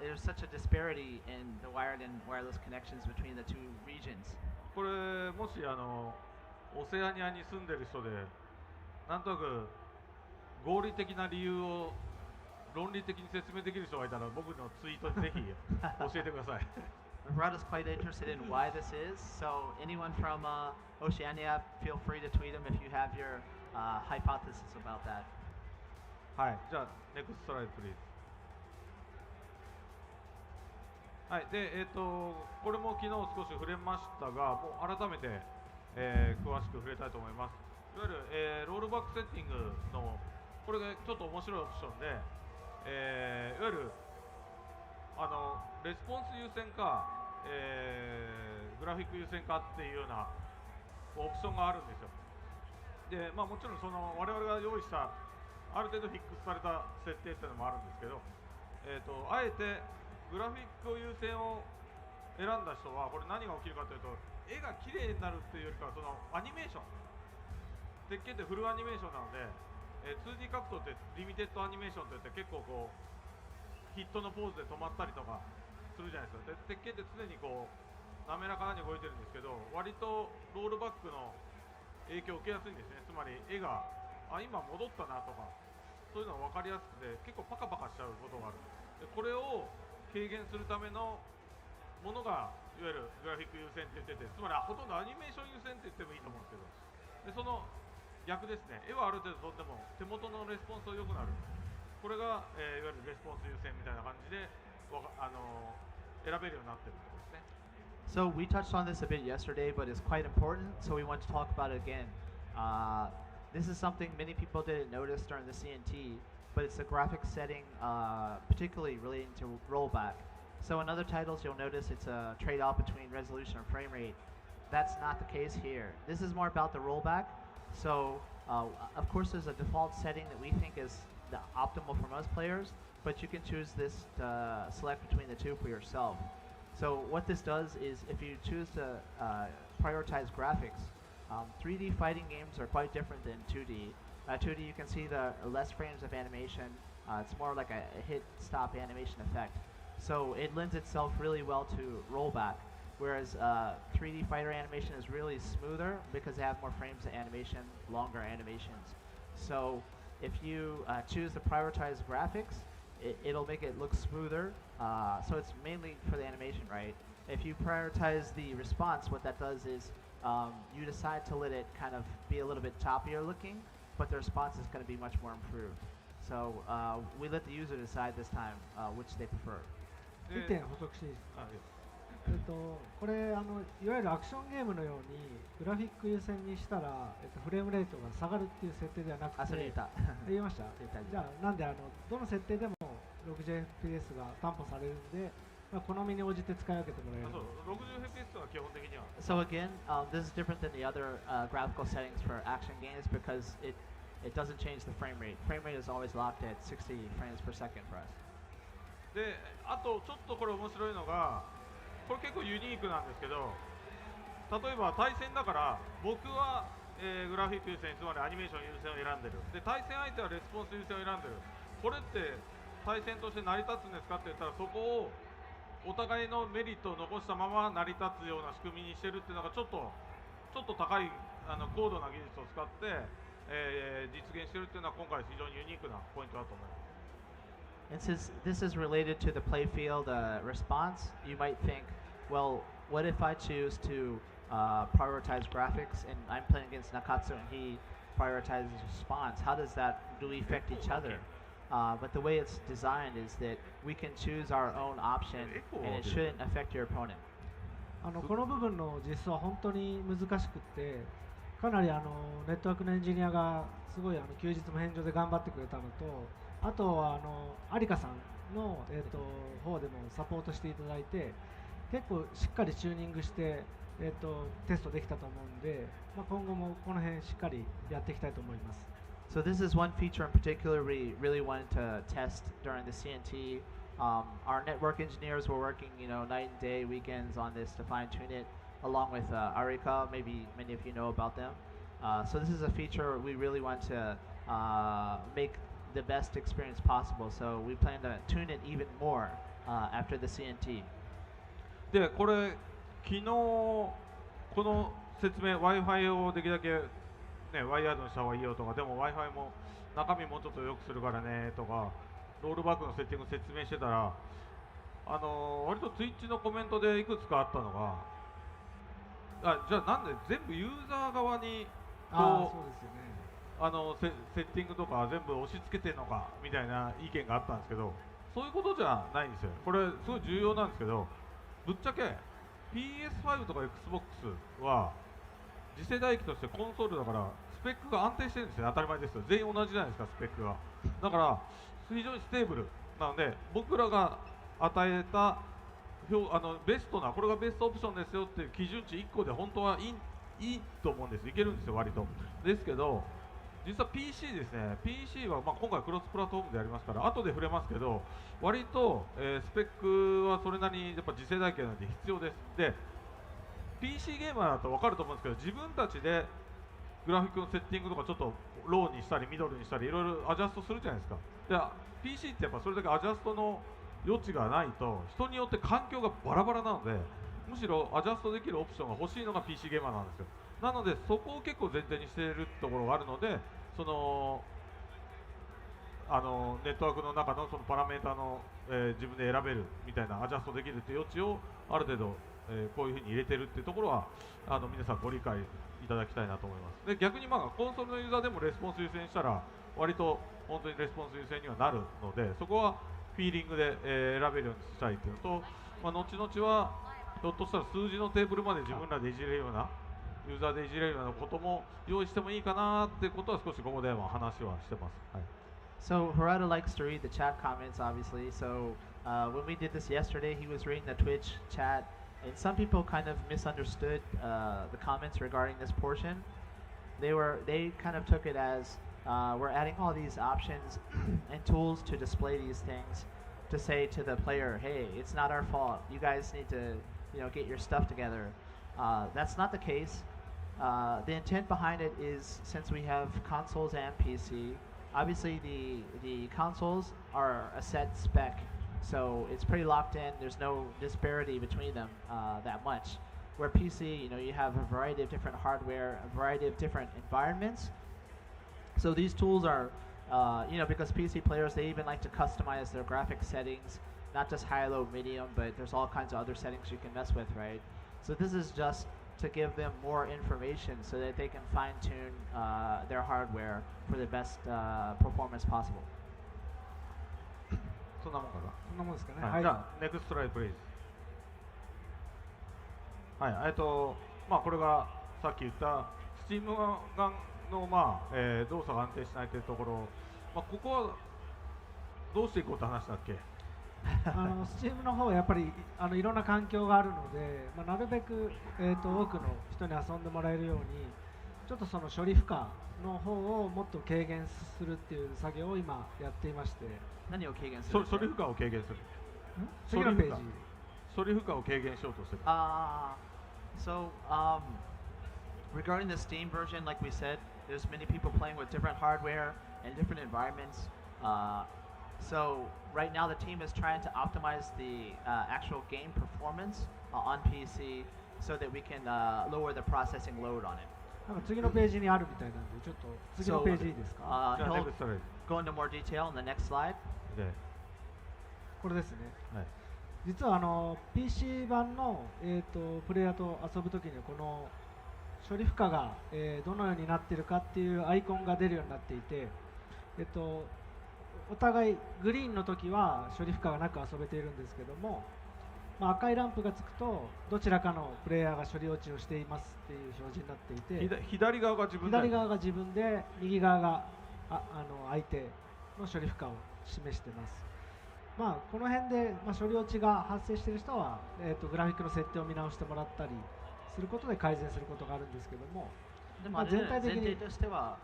there's such a disparity in the wired and wireless connections between the two regions. これもしオセアニアに住んでる人でなんとなく合理的な理由を論理的に説明できる人がいたら僕のツイートにぜひ教えてください。Harada's quite interested in why this is, so anyone from Oceania, feel free to tweet him if you have your hypothesis about that. はい、じゃあネクストスライドプリーズ。はい、でこれも昨日少し触れましたが、もう改めて、詳しく触れたいと思います。いわゆる、ロールバックセッティングのこれがちょっと面白いオプションで、いわゆるレスポンス優先か、グラフィック優先かっていうようなオプションがあるんですよ。で、まあもちろんその我々が用意したある程度フィックスされた設定っていうのもあるんですけど、あえてグラフィック優先を選んだ人はこれ何が起きるかというと、絵が綺麗になるっていうよりかはそのアニメーション、鉄拳ってフルアニメーションなので、2D 格闘ってリミテッドアニメーションといって結構こうヒットのポーズで止まったりとかするじゃないですか。で鉄拳って常にこう滑らかに動いてるんですけど、割とロールバックの影響を受けやすいんですね。つまり絵が今戻ったなとかそういうのが分かりやすくて結構パカパカしちゃうことがある。でこれを軽減するためのものがいわゆるグラフィック優先って言ってて、つまりほとんどアニメーション優先って言ってもいいと思うんですけど、でその逆ですね。絵はある程度とっても手元のレスポンスが良くなる。これが、いわゆるレスポンス優先みたいな感じで選べるようになってるってことですね。So we touched on this a bit yesterday, but it's quite important, so we want to talk about it again. This is something many people didn't notice during the CNT, but it's a graphic setting particularly relating to rollback. So in other titles you'll notice it's a trade-off between resolution and frame rate. That's not the case here. This is more about the rollback. So of course there's a default setting that we think is the optimal for most players, but you can choose this to select between the two for yourself. So what this does is if you choose to prioritize graphics, 3D fighting games are quite different than 2D. 2D you can see the less frames of animation. It's more like a hit stop animation effect. So it lends itself really well to rollback, whereas 3D fighter animation is really smoother because they have more frames of animation, longer animations. So if you choose to prioritize graphics, it'll make it look smoother. So it's mainly for the animation, right? If you prioritize the response, what that does is you decide to let it kind of be a little bit choppier looking, but the response is going to be much more improved. So we let the user decide this time which they prefer. 1点補足していいですか。これいわゆるアクションゲームのようにグラフィック優先にしたら、フレームレートが下がるっていう設定ではなくて、それ言った。言いました。じゃあなんでどの設定でも 60fps が担保されるんで、好みに応じて使い分けてもらえる。そう、60fps は基本的には。So again, this is different than the other graphical settings for action games because it doesn't change the frame rate. Frame rate is always locked at 60 frames per second for us. で、あとちょっとこれ面白いのが、これ結構ユニークなんですけど、例えば対戦だから僕は、グラフィック優先、つまりアニメーション優先を選んでる。で、対戦相手はレスポンス優先を選んでる。これって対戦として成り立つんですかって言ったら、そこをお互いのメリットを残したまま成り立つような仕組みにしてるっていうのがちょっと高い高度な技術を使って、実現してるっていうのは今回非常にユニークなポイントだと思います。And since this is related to the playfield response, you might think, well, what if I choose to prioritize graphics and I'm playing against Nakatsu and he prioritizes response? How does that really affect each other? But the way it's designed is that we can choose our own option and it shouldn't affect your opponent. この部分の実装は本当に難しくって、かなりネットワークのエンジニアがすごい休日も返上で頑張ってくれたのと、あとは有香さんの、方でもサポートしていただいて、結構しっかりチューニングして、テストできたと思うんで、今後もこの辺しっかりやっていきたいと思います。So this is one feature in particular we really wanted to test during the CNT. Our network engineers were working, night and day, weekends on this to fine-tune it, along with Arika. Maybe many of you know about them. So this is a feature we really want to make the best experience possible. So we plan to tune it even more after the CNT. で、これ昨日この説明 Wi-Fi をできるだけね、ワイヤードにした方がいいよとか、でも Wi-Fi も中身もうちょっと良くするからねとか、ロールバックのセッティング説明してたら、割と Twitch のコメントでいくつかあったのが、じゃあなんで全部ユーザー側にこうセッティングとか全部押し付けてんのかみたいな意見があったんですけど、そういうことじゃないんですよ。これすごい重要なんですけど、ぶっちゃけ PS5 とか Xbox は次世代機としてコンソールだからスペックが安定してるんですよ。当たり前ですよ。全員同じじゃないですか、スペックが。だから非常にステーブルなので、僕らが与えたベストな、これがベストオプションですよっていう基準値1個で本当はいいと思うんです。いけるんですよ、割と。ですけど実は PC ですね、 PC は今回クロスプラットフォームでやりますから後で触れますけど、割と、スペックはそれなりにやっぱ次世代機なので必要です。で PC ゲーマーだと分かると思うんですけど、自分たちでグラフィックのセッティングとかちょっとローにしたりミドルにしたりいろいろアジャストするじゃないですか。で PC ってやっぱそれだけアジャストの余地がないと人によって環境がバラバラなので、むしろアジャストできるオプションが欲しいのが PC ゲーマーなんですよ。なのでそこを結構前提にしているところがあるので、そのネットワークの中のそのパラメータの、自分で選べるみたいなアジャストできるっていう余地をある程度、こういうふうに入れてるっていうところは皆さんご理解いただきたいなと思います。で逆にコンソールのユーザーでもレスポンス優先したら割と本当にレスポンス優先にはなるので、そこはフィーリングで、選べるようにしたいっていうのと、後々はひょっとしたら数字のテーブルまで自分らでいじれるようなユーザーでいじれるようなことも用意してもいいかなってことは少しここでは話はしてます。はい。So Harada likes to read the chat comments, obviously. So when we did this yesterday, he was reading the Twitch chat, and some people kind of misunderstood the comments regarding this portion. They kind of took it as we're adding all these options and tools to display these things to say to the player, hey, it's not our fault. You guys need to, get your stuff together. That's not the case. The intent behind it is, since we have consoles and PC, obviously the consoles are a set spec, so it's pretty locked in. There's no disparity between them that much. Where PC, you have a variety of different hardware, a variety of different environments. So these tools are, because PC players, they even like to customize their graphic settings, not just high, low, medium, but there's all kinds of other settings you can mess with, right? So this is just to give them more information so that they can fine-tune their hardware for the best performance possible. そんなもんかな。そんなもんですかね。はい。じゃあネクストライドプレイズ。はい。これがさっき言ったスチームがの動作が安定しないというところ、ここはどうしていこうと話したっけ？スチームの方はやっぱりいろんな環境があるので、なるべく、多くの人に遊んでもらえるようにちょっとその処理負荷の方をもっと軽減するっていう作業を今やっていまして。何を軽減する？処理負荷を軽減する。次のページ。処理負荷を軽減しようとしてる。So regarding the Steam version, like we said, there's many people playing with different hardware and different environments. So right now the team is trying to optimize the actual game performance on PC so that we can lower the processing load on it. 次のページにあるみたいなんで、ちょっと次のページいいですか？ He'll go into more detail on the next slide. これですね。はい。実はPC 版の、プレイヤーと遊ぶときにこの処理負荷が、どのようになっているかっていうアイコンが出るようになっていて、お互いグリーンの時は処理負荷がなく遊べているんですけども、赤いランプがつくとどちらかのプレイヤーが処理落ちをしていますっていう表示になっていて、左側が自分で、左側が自分で右側が相手の処理負荷を示してます。この辺で、処理落ちが発生している人は、グラフィックの設定を見直してもらったりすることで改善することがあるんですけども、でも全体的に前提としては、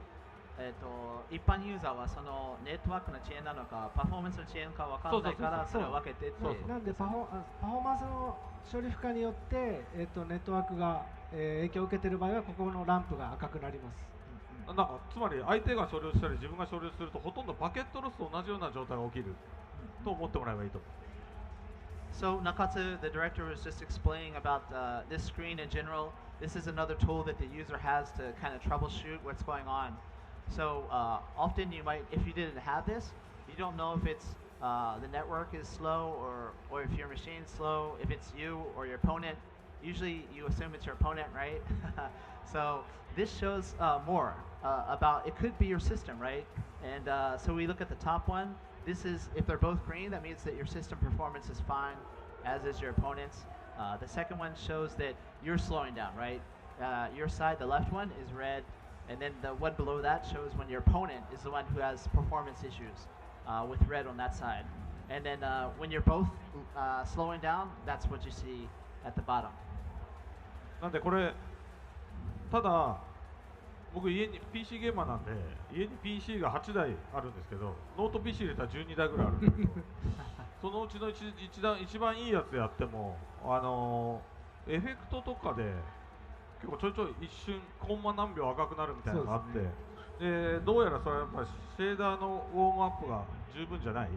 一般ユーザーはそのネットワークの遅延なのかパフォーマンスの遅延か分からないからそれを分けてって、なんでパフォーマンスの処理負荷によって、ネットワークが、影響を受けている場合はここのランプが赤くなります。なんかつまり相手が処理をしたり自分が処理をするとほとんどパケットロスと同じような状態が起きると思ってもらえばいいと思う。So Nakatsu, the director, was just explaining about this screen in general. This is another tool that the user has to kind of troubleshoot what's going on. So often you might, if you didn't have this, you don't know if it's the network is slow or if your machine's slow, if it's you or your opponent. Usually you assume it's your opponent, right? So this shows more about, it could be your system, right? And so we look at the top one. This is, if they're both green, that means that your system performance is fine, as is your opponent's. The second one shows that you're slowing down, right? Your side, the left one, is red. And then the one below that shows when your opponent is the one who has performance issues with red on that side. And then when you're both slowing down, that's what you see at the bottom. なんでこれ、ただ僕家に PC ゲーマーなんで家に PC が8台あるんですけど、ノート PC 入れたら12台ぐらいあるんですけどそのうちの一番いいやつやってもエフェクトとかで結構ちょいちょい一瞬コンマ何秒赤くなるみたいなのがあって、でどうやらそれはやっぱりシェーダーのウォームアップが十分じゃないっ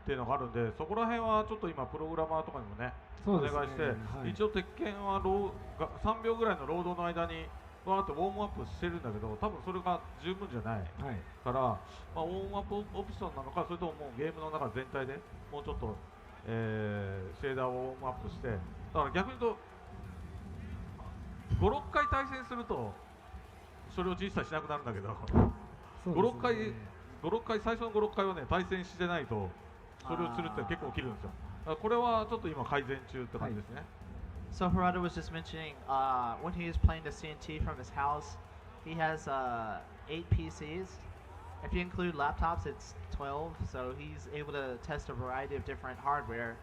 ていうのがあるんで、そこら辺はちょっと今プログラマーとかにもねお願いして、一応鉄拳は3秒ぐらいのロードの間にわーってウォームアップしてるんだけど、多分それが十分じゃないから、ウォームアップオプションなのか、それとももうゲームの中全体でもうちょっと、シェーダーをウォームアップして、だから逆に言うと5、6回対戦するとそれを実際しなくなるんだけど、5、6回最初の5、6回はね対戦してないとそれをするって結構起きるんですよ。これはちょっと今改善中って感じですね。So Harada was just mentioning when he is playing the CNT from his house, he has 8 PCs. If you include laptops, it's 12. So he's able to test a variety of different hardware.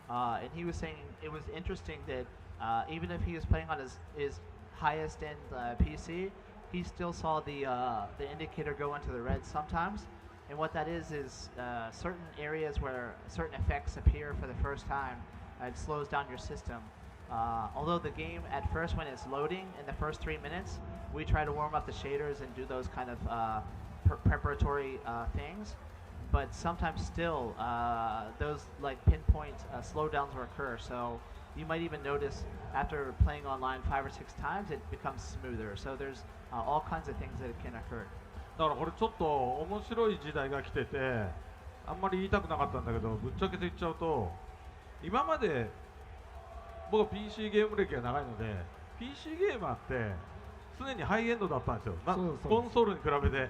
And he was saying it was interesting that even if he was playing on his highest end PC, he still saw the indicator go into the red sometimes. And what that is certain areas where certain effects appear for the first time, it slows down your system. Although the game at first when it's loading in the first 3 minutes, we try to warm up the shaders and do those kind of preparatory things, but sometimes still those like pinpoint slowdowns will occur. So you might even notice after playing online 5 or 6 times it becomes smoother. So there's all kinds of things that can occur. だからこれちょっと面白い時代が来てて、あんまり言いたくなかったんだけど、ぶっちゃけて言っちゃうと、今まで僕は PC ゲーム歴が長いので PC ゲーマーって常にハイエンドだったんですよ。コンソールに比べて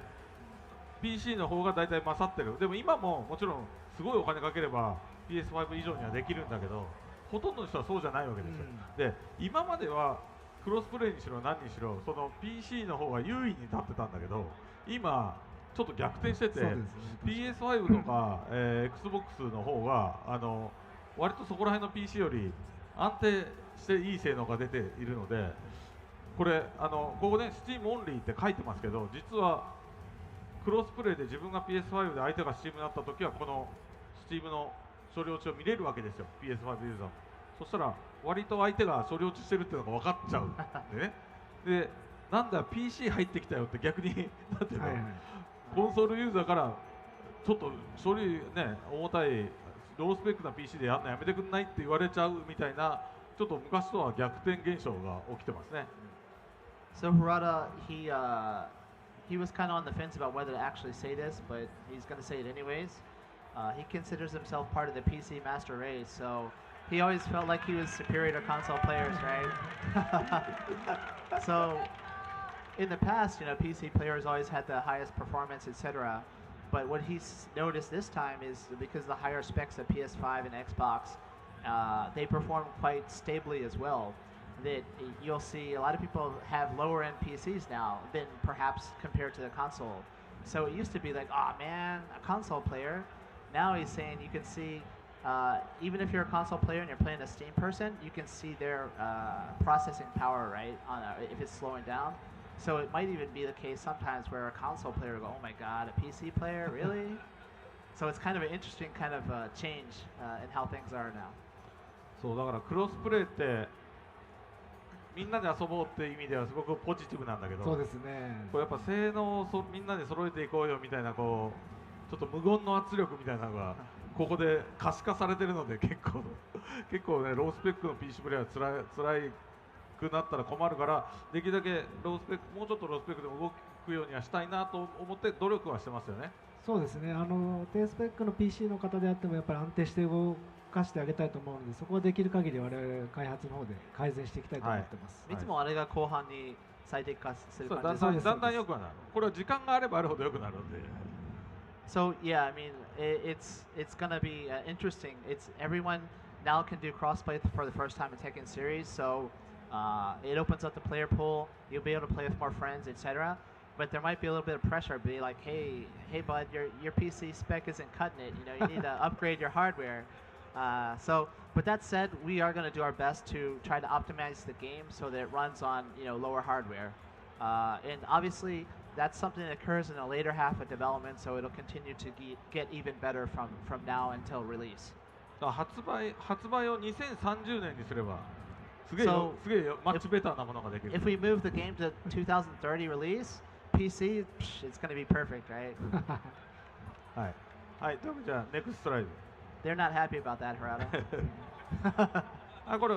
PC の方が大体勝ってる。でも今ももちろんすごいお金かければ PS5 以上にはできるんだけど、ほとんどの人はそうじゃないわけですよ。で今まではクロスプレイにしろ何にしろその PC の方が優位に立ってたんだけど、今ちょっと逆転してて、PS5 とか、Xbox の方が割とそこら辺の PC より安定していい性能が出ているので、これここね Steam オンリーって書いてますけど、実はクロスプレイで自分が PS5 で相手が Steam になった時はこの Steam の処理落ちを見れるわけですよ、 PS5 ユーザーも。そしたら割と相手が処理落ちしてるっていうのが分かっちゃうんでねでなんだ PC 入ってきたよって逆になんていうの、コンソールユーザーからちょっと処理ね重たいロースペックな PC でやんのやめてくんないって言われちゃうみたいな、ちょっと昔とは逆転現象が起きてますね。So Harada, he was kind of on the fence about whether to actually say this, but he's going to say it anyways. He considers himself part of the PC master race, so he always felt like he was superior to console players, right? So in the past, PC players always had the highest performance, etc. But what he's noticed this time is because of the higher specs of PS5 and Xbox, they perform quite stably as well. That you'll see a lot of people have lower end PCs now than perhaps compared to the console. So it used to be like, oh man, a console player. Now he's saying you can see, even if you're a console player and you're playing a Steam person, you can see their processing power, right, if it's slowing down. So it might even be the case sometimes where a console player will go, oh my god, a PC player, really? So it's kind of an interesting kind of change in how things are now. そうだからクロスプレーってみんなで遊ぼうっていう意味ではすごくポジティブなんだけど、そうですね。これやっぱ性能をみんなで揃えていこうよみたいなこうちょっと無言の圧力みたいなのがここで可視化されてるので結構ねロースペックの PC プレイヤーつらくなったら困るからできるだけロースペックもうちょっとロースペックでも動くようにはしたいなと思って努力はしてますよね。そうですね。低スペックの PC の方であってもやっぱり安定して動かしてあげたいと思うので、そこはできる限り我々開発の方で改善していきたいと思ってます。いつもあれが後半に最適化する感じです。だんだん良くはなる。これは時間があればあるほど良くなるので。So yeah, I mean it's gonna be interesting. It's everyone now can do crossplay for the first time in Tekken series. So it opens up the player pool. You'll be able to play with more friends, etc. But there might be a little bit of pressure. Be like, hey bud, your PC spec isn't cutting it. You know, you need to upgrade your hardware. But that said, we are going to do our best to try to optimize the game so that it runs on lower hardware. And obviously, that's something that occurs in the later half of development, so it'll continue to get even better from now until release. 発売を2030年にすればすげえマッチベターなものができる。If we move the game to 2030 release, PC, it's going to be perfect, right? はいはい。というわけでじゃあネクストライブ。They're not happy about that, Harada. これ、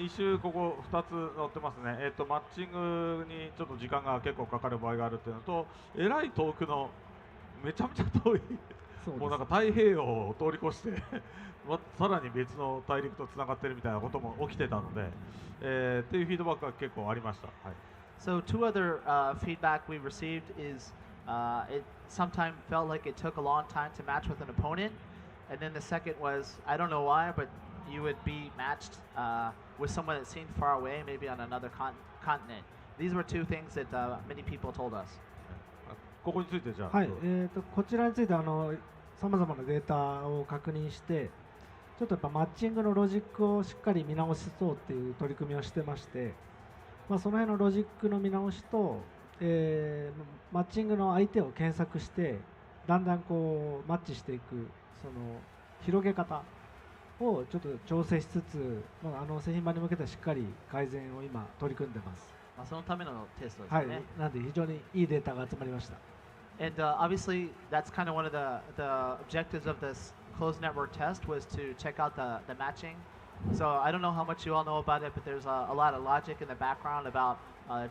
一周ここ2つ載ってますね。マッチングにちょっと時間が結構かかる場合があるっていうのと、えらい遠くのめちゃめちゃ遠い、もうなんか太平洋を通り越してさらに別の大陸とつながってるみたいなことも起きてたので、っていうフィードバックが結構ありました。はい。So two other feedback we received is it sometimes felt like it took a long time to match with an opponent. And then the second was, I don't know why, but you would be matched with someone that seemed far away, maybe on another continent. These were two things that many people told us. ここについてじゃあ。はい。こちらについてさまざまなデータを確認して、ちょっとやっぱマッチングのロジックをしっかり見直しそうっていう取り組みをしてまして、その辺のロジックの見直しと、マッチングの相手を検索して、だんだんこうマッチしていく。その広げ方をちょっと調整しつつ、製品版に向けてしっかり改善を今取り組んでます。そのためのテストですね。はい。なので非常にいいデータが集まりました。And obviously that's kind of one of the objectives of this closed network test was to check out the matching. So I don't know how much you all know about it, but there's a lot of logic in the background about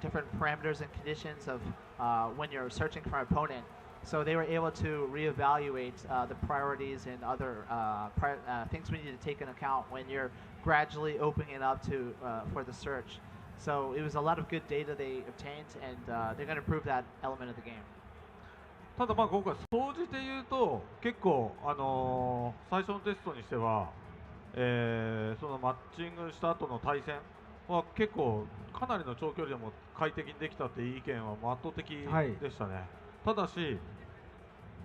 different parameters and conditions of when you're searching for an opponent. So they were able to reevaluate the priorities and other things we need to take into account when you're gradually opening it up for the search. So it was a lot of good data they obtained, and they're going to improve that element of the game. ただ今回総じて言うと結構最初のテストにしては、そのマッチングした後の対戦は結構かなりの長距離でも快適にできたっていう意見は圧倒的でしたね。ただし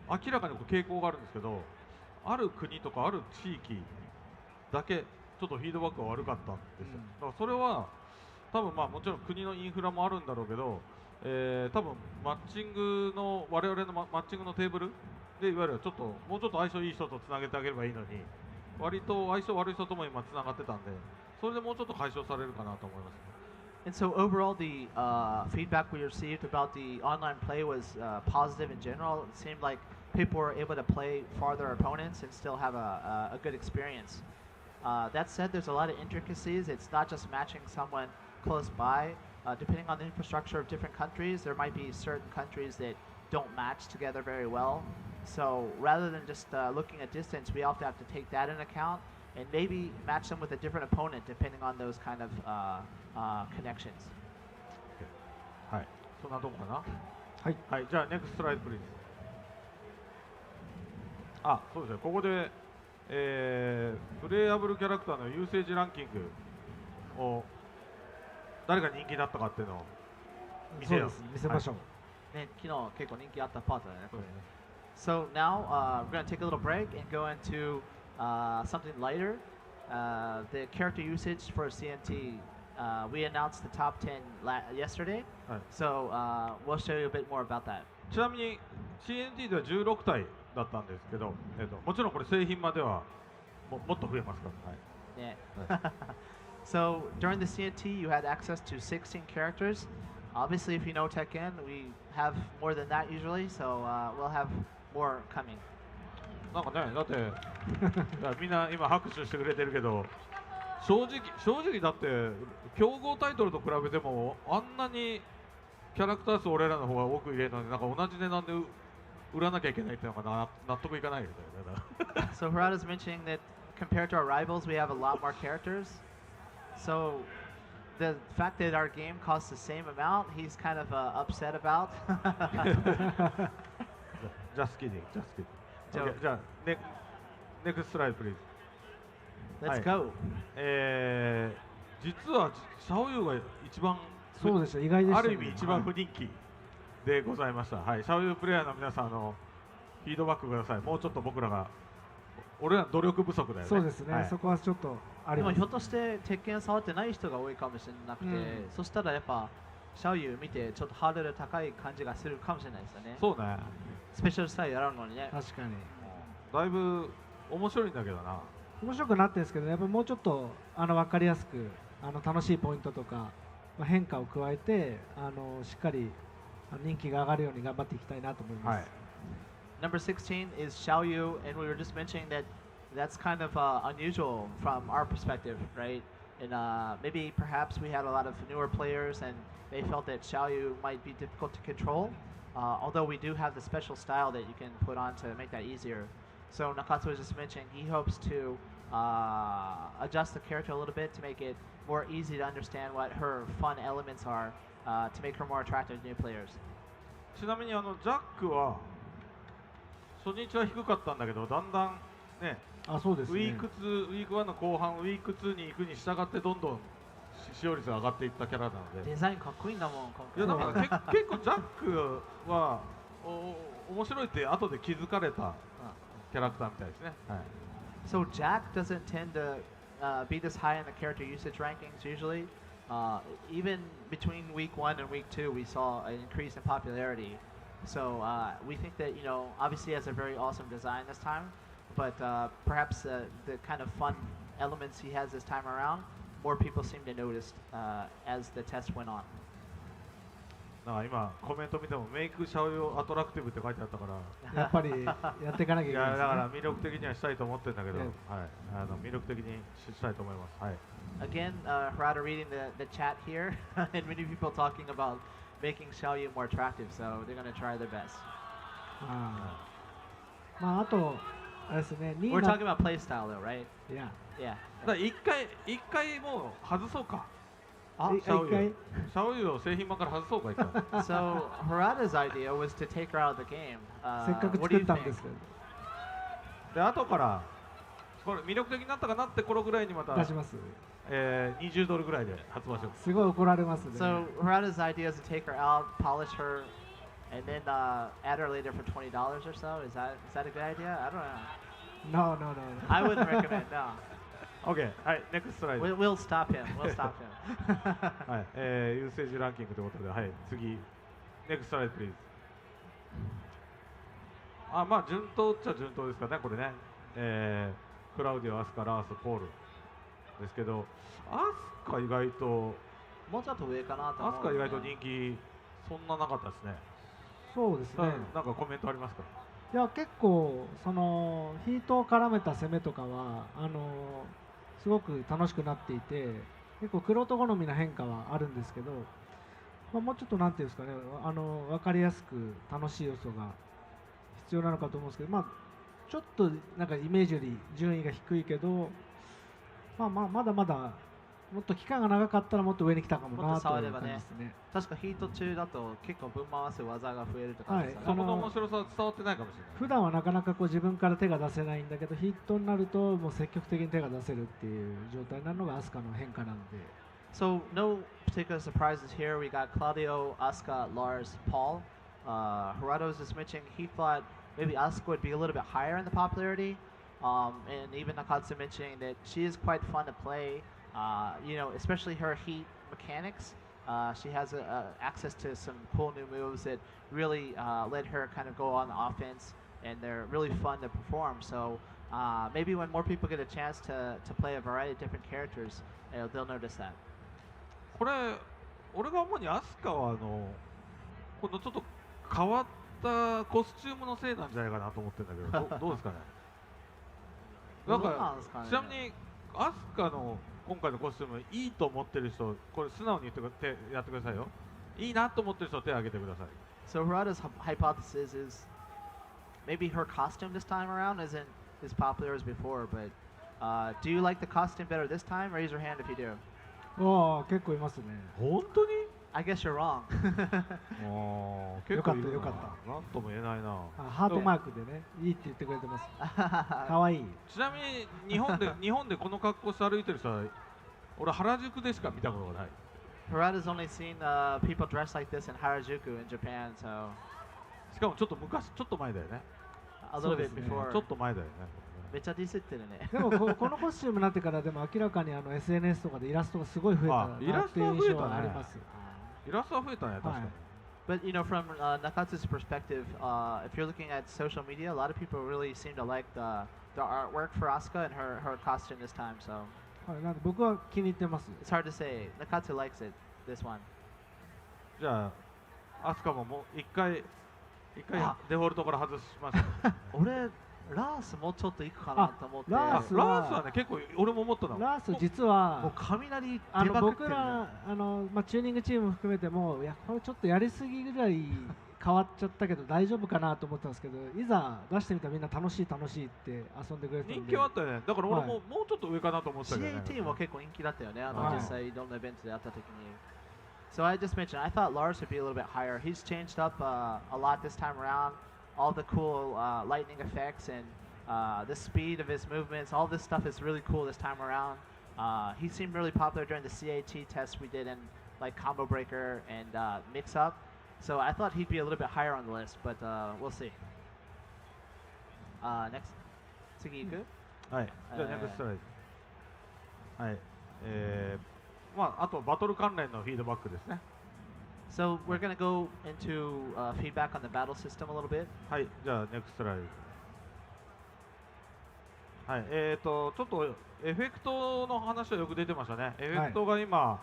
明らかに傾向があるんですけど、ある国とかある地域だけちょっとフィードバックが悪かったんですよ。だからそれは多分もちろん国のインフラもあるんだろうけど、多分マッチングの我々のマッチングのテーブルでいわゆるもうちょっと相性いい人とつなげてあげればいいのに、割と相性悪い人とも今つながってたんで、それでもうちょっと解消されるかなと思いますね。And so overall, the feedback we received about the online play was positive in general. It seemed like people were able to play farther opponents and still have a good experience. That said, there's a lot of intricacies. It's not just matching someone close by. Depending on the infrastructure of different countries, there might be certain countries that don't match together very well. So rather than just looking at distance, we also have to take that into account and maybe match them with a different opponent depending on those kind of connections. はい、そんなとこかな。はい。はい、じゃあネクストスライドプリーズ。そうですね。ここでプレイヤブルキャラクターのユーセージランキングを誰が人気だったかっていうのを見せよう。見せましょう。ね、昨日結構人気あったパートだね、これね。So now we're going to take a little break and go into something lighter. The character usage for CNT. We announced the top 10 yesterday, so we'll show you a bit more about that. ちなみに CNT では16体だったんですけど、もちろんこれ製品まではもっと増えますから。はい。Yeah. So during the CNT, you had access to 16 characters. Obviously, if you know Tekken, we have more than that usually, so we'll have more coming. なんかね、だってみんな今拍手してくれてるけど、正直だって競合タイトルと比べてもあんなにキャラクター数俺らの方が多く入れるのになんか同じ値段で売らなきゃいけないっていうのが納得いかないよね。So Harada's mentioning that compared to our rivals, we have a lot more characters. So the fact that our game costs the same amount, he's kind of upset about. Just kidding, just kidding. Okay, じゃあ、next slide please. Let's go. 実はシャオユーが一番そうでした、意外でした、ね。ある意味一番不人気でございました。はい、シャオユープレイヤーの皆さんフィードバックください。もうちょっと僕らが俺ら努力不足だよね。そうですね、はい、そこはちょっとあります。でもひょっとして鉄拳触ってない人が多いかもしれなくて、そしたらやっぱシャオユー見てちょっとハードル高い感じがするかもしれないですよね。そうね。スペシャルスタイルやるのにね。確かに。だいぶ面白いんだけどな。面白くなってるんですけど、やっぱりもうちょっと分かりやすく楽しいポイントとか変化を加えてしっかり人気が上がるように頑張っていきたいなと思います。はい。Number 16 is Xiaoyu, and we were just mentioning that that's kind of unusual from our perspective, right? And maybe perhaps we had a lot of newer players and they felt that Xiaoyu might be difficult to control, although we do have the special style that you can put on to make that easier. So Nakatsu was just mentioning he hopes to adjust the character a little bit to make it more easy to understand what her fun elements are to make her more attractive to new players. ちなみにジャックは初日は低かったんだけど、だんだんね、そうですね、ウィーク1の後半、ウィーク2に行くに従ってどんどん使用率が上がっていったキャラなので。デザインかっこいいんだもん。いやだから結構ジャックは面白いって後で気づかれたキャラクターみたいですね。はい。So Jack doesn't tend to be this high in the character usage rankings usually. Even between week 1 and week 2, we saw an increase in popularity. So we think that, you know, obviously he has a very awesome design this time, but perhaps the kind of fun elements he has this time around, more people seem to notice as the test went on. 今コメント見てもメイクシャオユーアトラクティブって書いてあったからやっぱりやっていかなきゃいけないですね。だから魅力的にはしたいと思ってるんだけど、はい、魅力的にしたいと思います。はい。Again, Harada reading the chat here, and many people talking about making Xiaoyu more attractive, so they're going to try their best. あとあれですね。We're talking about play style though, right? Yeah. Yeah. だ一回もう外そうか。シャオユーを製品版から外そうか一回。So Harada's idea was to take her out of the game. せっかく作ったんですけど。で後からこれ魅力的になったかなって頃ぐらいにまた出します。$20ぐらいで発売しよう。すごい怒られますね。So Harada's idea is to take her out, polish her, and then add her later for $20 or so. Is that a good idea? I don't know. No. I wouldn't recommend. No. Okay. はい。ネクストライド。We'll stop him. We'll stop him. はい。ユーセージランキングということで、はい。次。ネクストライドプリーズ。まあ順当っちゃ順当ですかねこれね。クラウディオ、アスカ、ラース、ポールですけど、アスカ意外ともうちょっと上かなと思う。アスカ意外と人気そんななかったですね。そうですね。なんかコメントありますか？いや結構そのヒートを絡めた攻めとかはすごく楽しくなっていて、結構玄人好みな変化はあるんですけど、もうちょっとなんていうんですかね、分かりやすく楽しい要素が必要なのかと思うんですけど、ちょっとなんかイメージより順位が低いけど、まだまだもっと期間が長かったらもっと上に来たかもなもっとという感じ触ればねですね。確かヒート中だと結構分回す技が増えるとかはいですよね。そこの面白さは伝わってないかもしれない。普段はなかなかこう自分から手が出せないんだけど、ヒットになるともう積極的に手が出せるっていう状態になるのがアスカの変化なんで。So no particular surprises here. We got Claudio, Asuka, Lars, Paul. Harada was just mentioning he thought maybe Asuka would be a little bit higher in the popularity. And even Nakatsu mentioning that she is quite fun to play. You know, especially her heat mechanics. She has access to some cool new moves that really let her kind of go on offense, and they're really fun to perform. So maybe when more people get a chance to play a variety of different characters, they'll notice that. これ俺が主にアスカはこのちょっと変わったコスチュームのせいなんじゃないかなと思ってるんだけど、どうですかね。なんどうなんですかかね。ちなみにアスカの今回のコスチュームいいと思ってる人、これ素直にやってくださいよ。いいなと思ってる人手を挙げてください。So Harada's hypothesis is maybe her costume this time around isn't as popular as before, but do you like the costume better this time? Raise your hand if you do. おー、結構いますね。本当にI guess you're wrong. 結構いるな。よかっなんとも言えないな。ハートマークでね、いいって言ってくれてます。かわいい。ちなみに日本でこの格好して歩いてる人は俺原宿でしか見たことがない。Harada's only seen people dressed like this in Harajuku in Japan, so しかもちょっと前だよね。a little bit そうですね。before. ちょっと前だよね。めっちゃディスってるね。でもこのコスチュームになってからでも明らかにSNS とかでイラストがすごい増えたなっていう印象はあります。イラストは増えたね、確かに。But you know, from Nakatsu's perspective, if you're looking at social media, a lot of people really seem to like the artwork for Asuka and her costume this time. So はい、なんで僕は気に入ってます。 it's hard to say. Nakatsu likes it. This one. じゃあ、アスカももう一回デフォルトから外します。俺ラースもうちょっといくかなと思って。ラースはね、結構俺も思ったの。ラース実はもう雷出まくってる、ね。僕らチューニングチーム含めてもいやこれちょっとやりすぎぐらい変わっちゃったけど大丈夫かなと思ったんですけど、いざ出してみたらみんな楽しいって遊んでくれてたんで。人気はあったよね。だから俺も、もうちょっと上かなと思ってたけどね。CAT も結構人気だったよね。はい実際いろんなイベントであった時に。So I just mentioned, I thought Lars would be a little bit higher. He's changed up a lot this time around. All the cool lightning effects and the speed of his movements, all this stuff is really cool this time around. He seemed really popular during the CAT tests we did in like Combo Breaker and Mix Up. So I thought he'd be a little bit higher on the list, but we'll see. Next. 次行く？はい。じゃあネクストライズ。はい。まああとバトル関連のフィードバックですね。So we're gonna go into feedback on the battle system a little bit. はい。じゃあネクストライズ。はい。ちょっとエフェクトの話はよく出てましたね。エフェクトが今、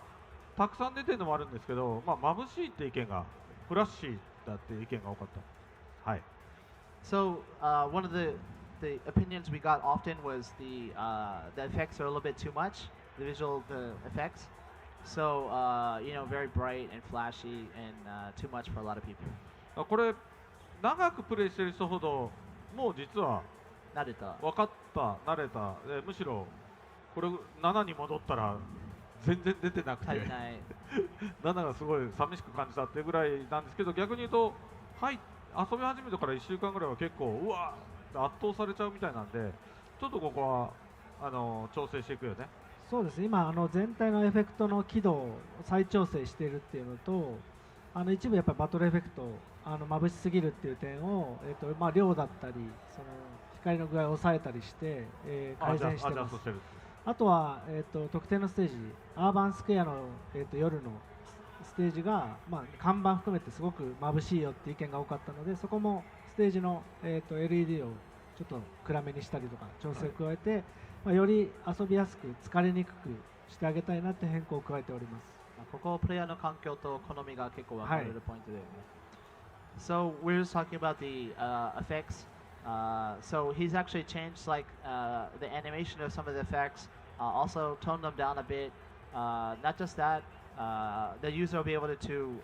たくさん出てるのもあるんですけど、まあ眩しいって意見が、フラッシーだっていう意見が多かった。はい。So one of the opinions we got often was the effects are a little bit too much, the effects. So you know, very bright and flashy and too much for a lot of people. これ長くプレイしてる人ほどもう実は慣れた。分かった慣れたむしろこれ7に戻ったら全然出てなくて足りない。7がすごい寂しく感じたっていうぐらいなんですけど、逆に言うとはい遊び始めてから1週間ぐらいは結構うわー圧倒されちゃうみたいなんで、ちょっとここは調整していくよね。そうですね、今全体のエフェクトの輝度を再調整しているっていうのと、一部やっぱりバトルエフェクト眩しすぎるっていう点を、まあ、量だったりその光の具合を抑えたりして、改善してます。あとは、特定のステージアーバンスクエアの、夜のステージが、まあ、看板含めてすごく眩しいよって意見が多かったので、そこもステージの、LED をちょっと暗めにしたりとか調整を加えて、まあ、より遊びやすく疲れにくくしてあげたいなって変更を加えております。ここプレイヤーの環境と好みが結構分かれるポイントで、So we're just talking about the effects. So he's actually changed like the animation of some of the effects, also toned them down a bit. Not just that, the user will be able to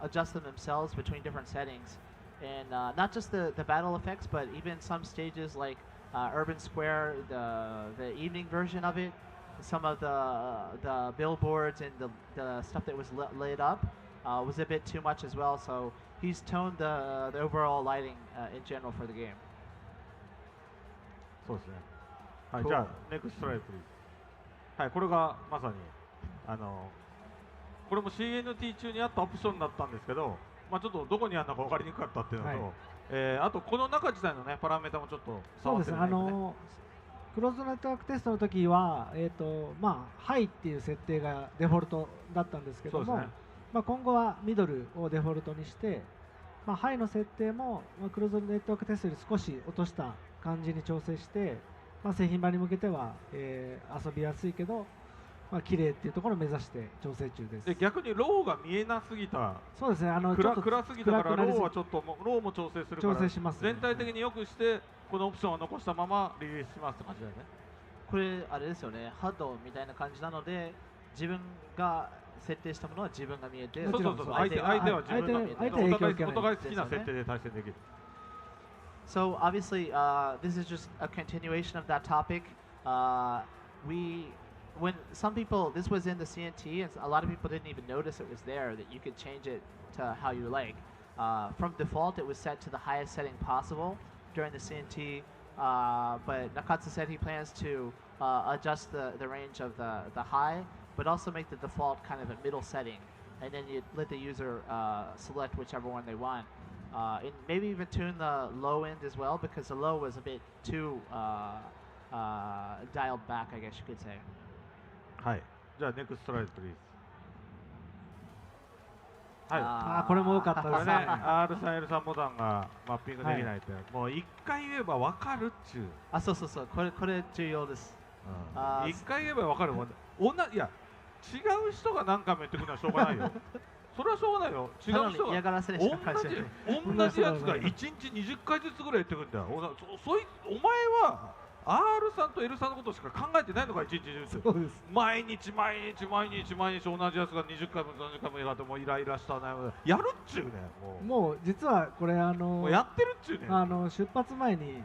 adjust them themselves between different settings. And not just the battle effects, but even some stages like Urban Square, the evening version of it, some of the billboards and the stuff that was laid up was a bit too much as well. So he's toned the overall lighting in general for the game. そうですね。はい、じゃあ、ネクストライブ、プリーズ。はい、これがまさに、これも CNT 中にあったオプションだったんですけど、まあ、ちょっとどこにあるのか分かりにくかったっていうのと、あとこの中自体のね、パラメータもちょっとそうですね、クローズドネットワークテストの時は、まあ、ハイっていう設定がデフォルトだったんですけども、まあ、今後はミドルをデフォルトにして、まあ、ハイの設定も、まあ、クローズドネットワークテストより少し落とした感じに調整して、まあ、製品版に向けては、遊びやすいけど、まあ綺麗っていうところを目指して調整中です。で逆にローが見えなすぎた。そうですね。暗すぎたからローはちょっとローも調整するから。調整します、ね。全体的に良くしてこのオプションを残したままリリースしますって感じだよね。これあれですよね。ハッドみたいな感じなので自分が設定したものは自分が見えて、そうそうそう。相手は自分が見えて、お互い好きな設定で対戦できる。So obviously, this is just a continuation of that topic. When some people, this was in the CNT, and a lot of people didn't even notice it was there, that you could change it to how you like. From default, it was set to the highest setting possible during the CNT, but Nakatsu said he plans to adjust the range of the high, but also make the default kind of a middle setting, and then you let the user select whichever one they want. And maybe even tune the low end as well, because the low was a bit too dialed back, I guess you could say. はい。じゃあネクストライドプリーズ。はい。これも良かったですね。R3L3 ボタンがマッピングできないって、もう一回言えば分かるっちゅう。あ、そうそうそう。これ重要です。一回言えば分かるもん。いや違う人が何回も言ってくるのはしょうがないよ。それはしょうがないよ。違う人が同じやつが1日20回ずつぐらい言ってくるんだよ。お前はR さんと L さんのことしか考えてないのか、一日中。毎日同じやつが20回も30回もやってもうイライラしたね。やるっちゅうね。もう実はこれもうやってるっちゅうね。出発前に、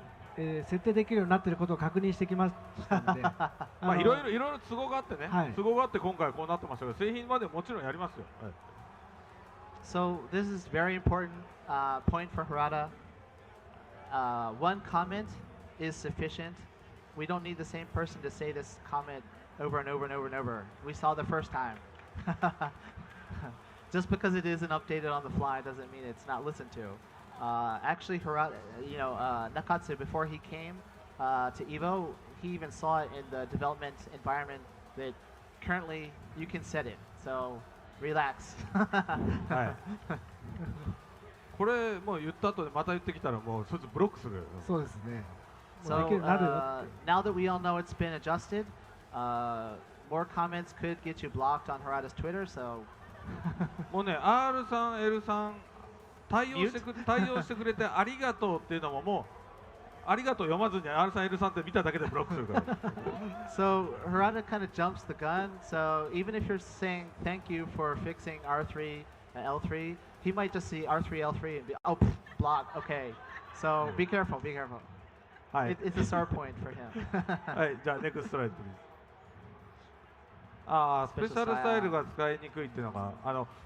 設定できるようになっていることを確認してきましたので、まあいろいろ都合があってね。都合があって今回こうなってましたけど、製品までもちろんやりますよ。So this is very important point for Harada. One comment is sufficient. We don't need the same person to say this comment over and over and over and over. We saw the first time. Just because it isn't updated on the fly doesn't mean it's not listened to. Actually, Harada, Nakatsu, before he came to EVO, he even saw it in the development environment that currently you can set it. So relax. はい。これもう言った後でまた言ってきたらもうそいつブロックする。そうですね。So now that we all know it's been adjusted, more comments could get you blocked on Harada's Twitter. So もうね R さん L さん対応してくれてありがとうっていうのももうありがとう読まずに R さん L さんって見ただけでブロックするから。So Harada kind of jumps the gun. So even if you're saying thank you for fixing R3 and L3, he might just see R3 L3 and be block. Okay. So be careful. Be careful. It's a sore point for him. はい、じゃあネクストライドプリーズ。スペシャルスタイルが使いにくいっていうのが、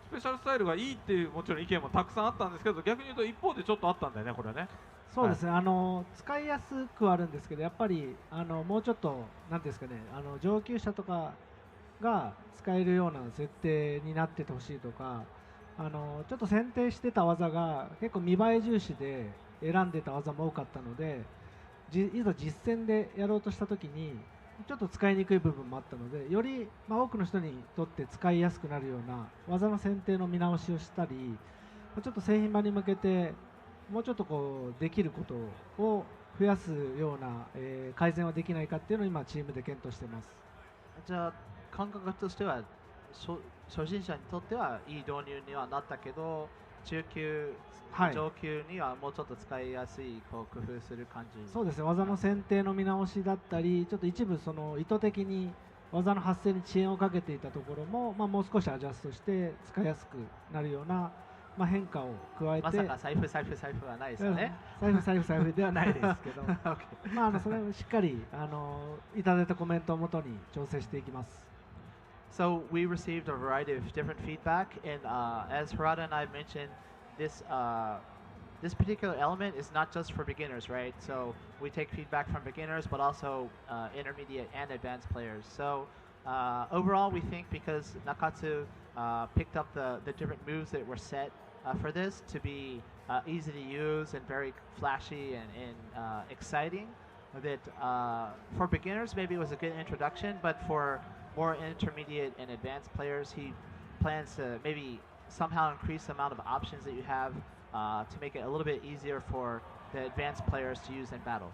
スペシャルスタイルがいいっていうもちろん意見もたくさんあったんですけど、逆に言うと一方でちょっとあったんだよね、これね。そうですね。使いやすくはあるんですけど、やっぱりもうちょっとなんていうんですかね、上級者とかが使えるような設定になっててほしいとか、ちょっと選定してた技が結構見栄え重視で選んでた技も多かったので。いざ実戦でやろうとしたときにちょっと使いにくい部分もあったので、より、多くの人にとって使いやすくなるような技の選定の見直しをしたり、ちょっと製品版に向けてもうちょっとこうできることを増やすような、改善はできないかっていうのを今チームで検討しています。じゃあ感覚としては初心者にとってはいい導入にはなったけど、中級上級にはもうちょっと使いやすいこう工夫する感じ。そうですね。技の選定の見直しだったり、ちょっと一部その意図的に技の発生に遅延をかけていたところも、もう少しアジャストして使いやすくなるような、まあ、変化を加えて、まさか財布はないですよね。財布ではないですけど、まあ、それをしっかりいただいたコメントをもとに調整していきます。So we received a variety of different feedback, and as Harada and I mentioned, this particular element is not just for beginners, right? So we take feedback from beginners, but also intermediate and advanced players. So overall, we think because Nakatsu picked up the different moves that were set for this to be easy to use and very flashy and exciting, that for beginners maybe it was a good introduction, but for more intermediate and advanced players, he plans to maybe somehow increase the amount of options that you have to make it a little bit easier for the advanced players to use in battle.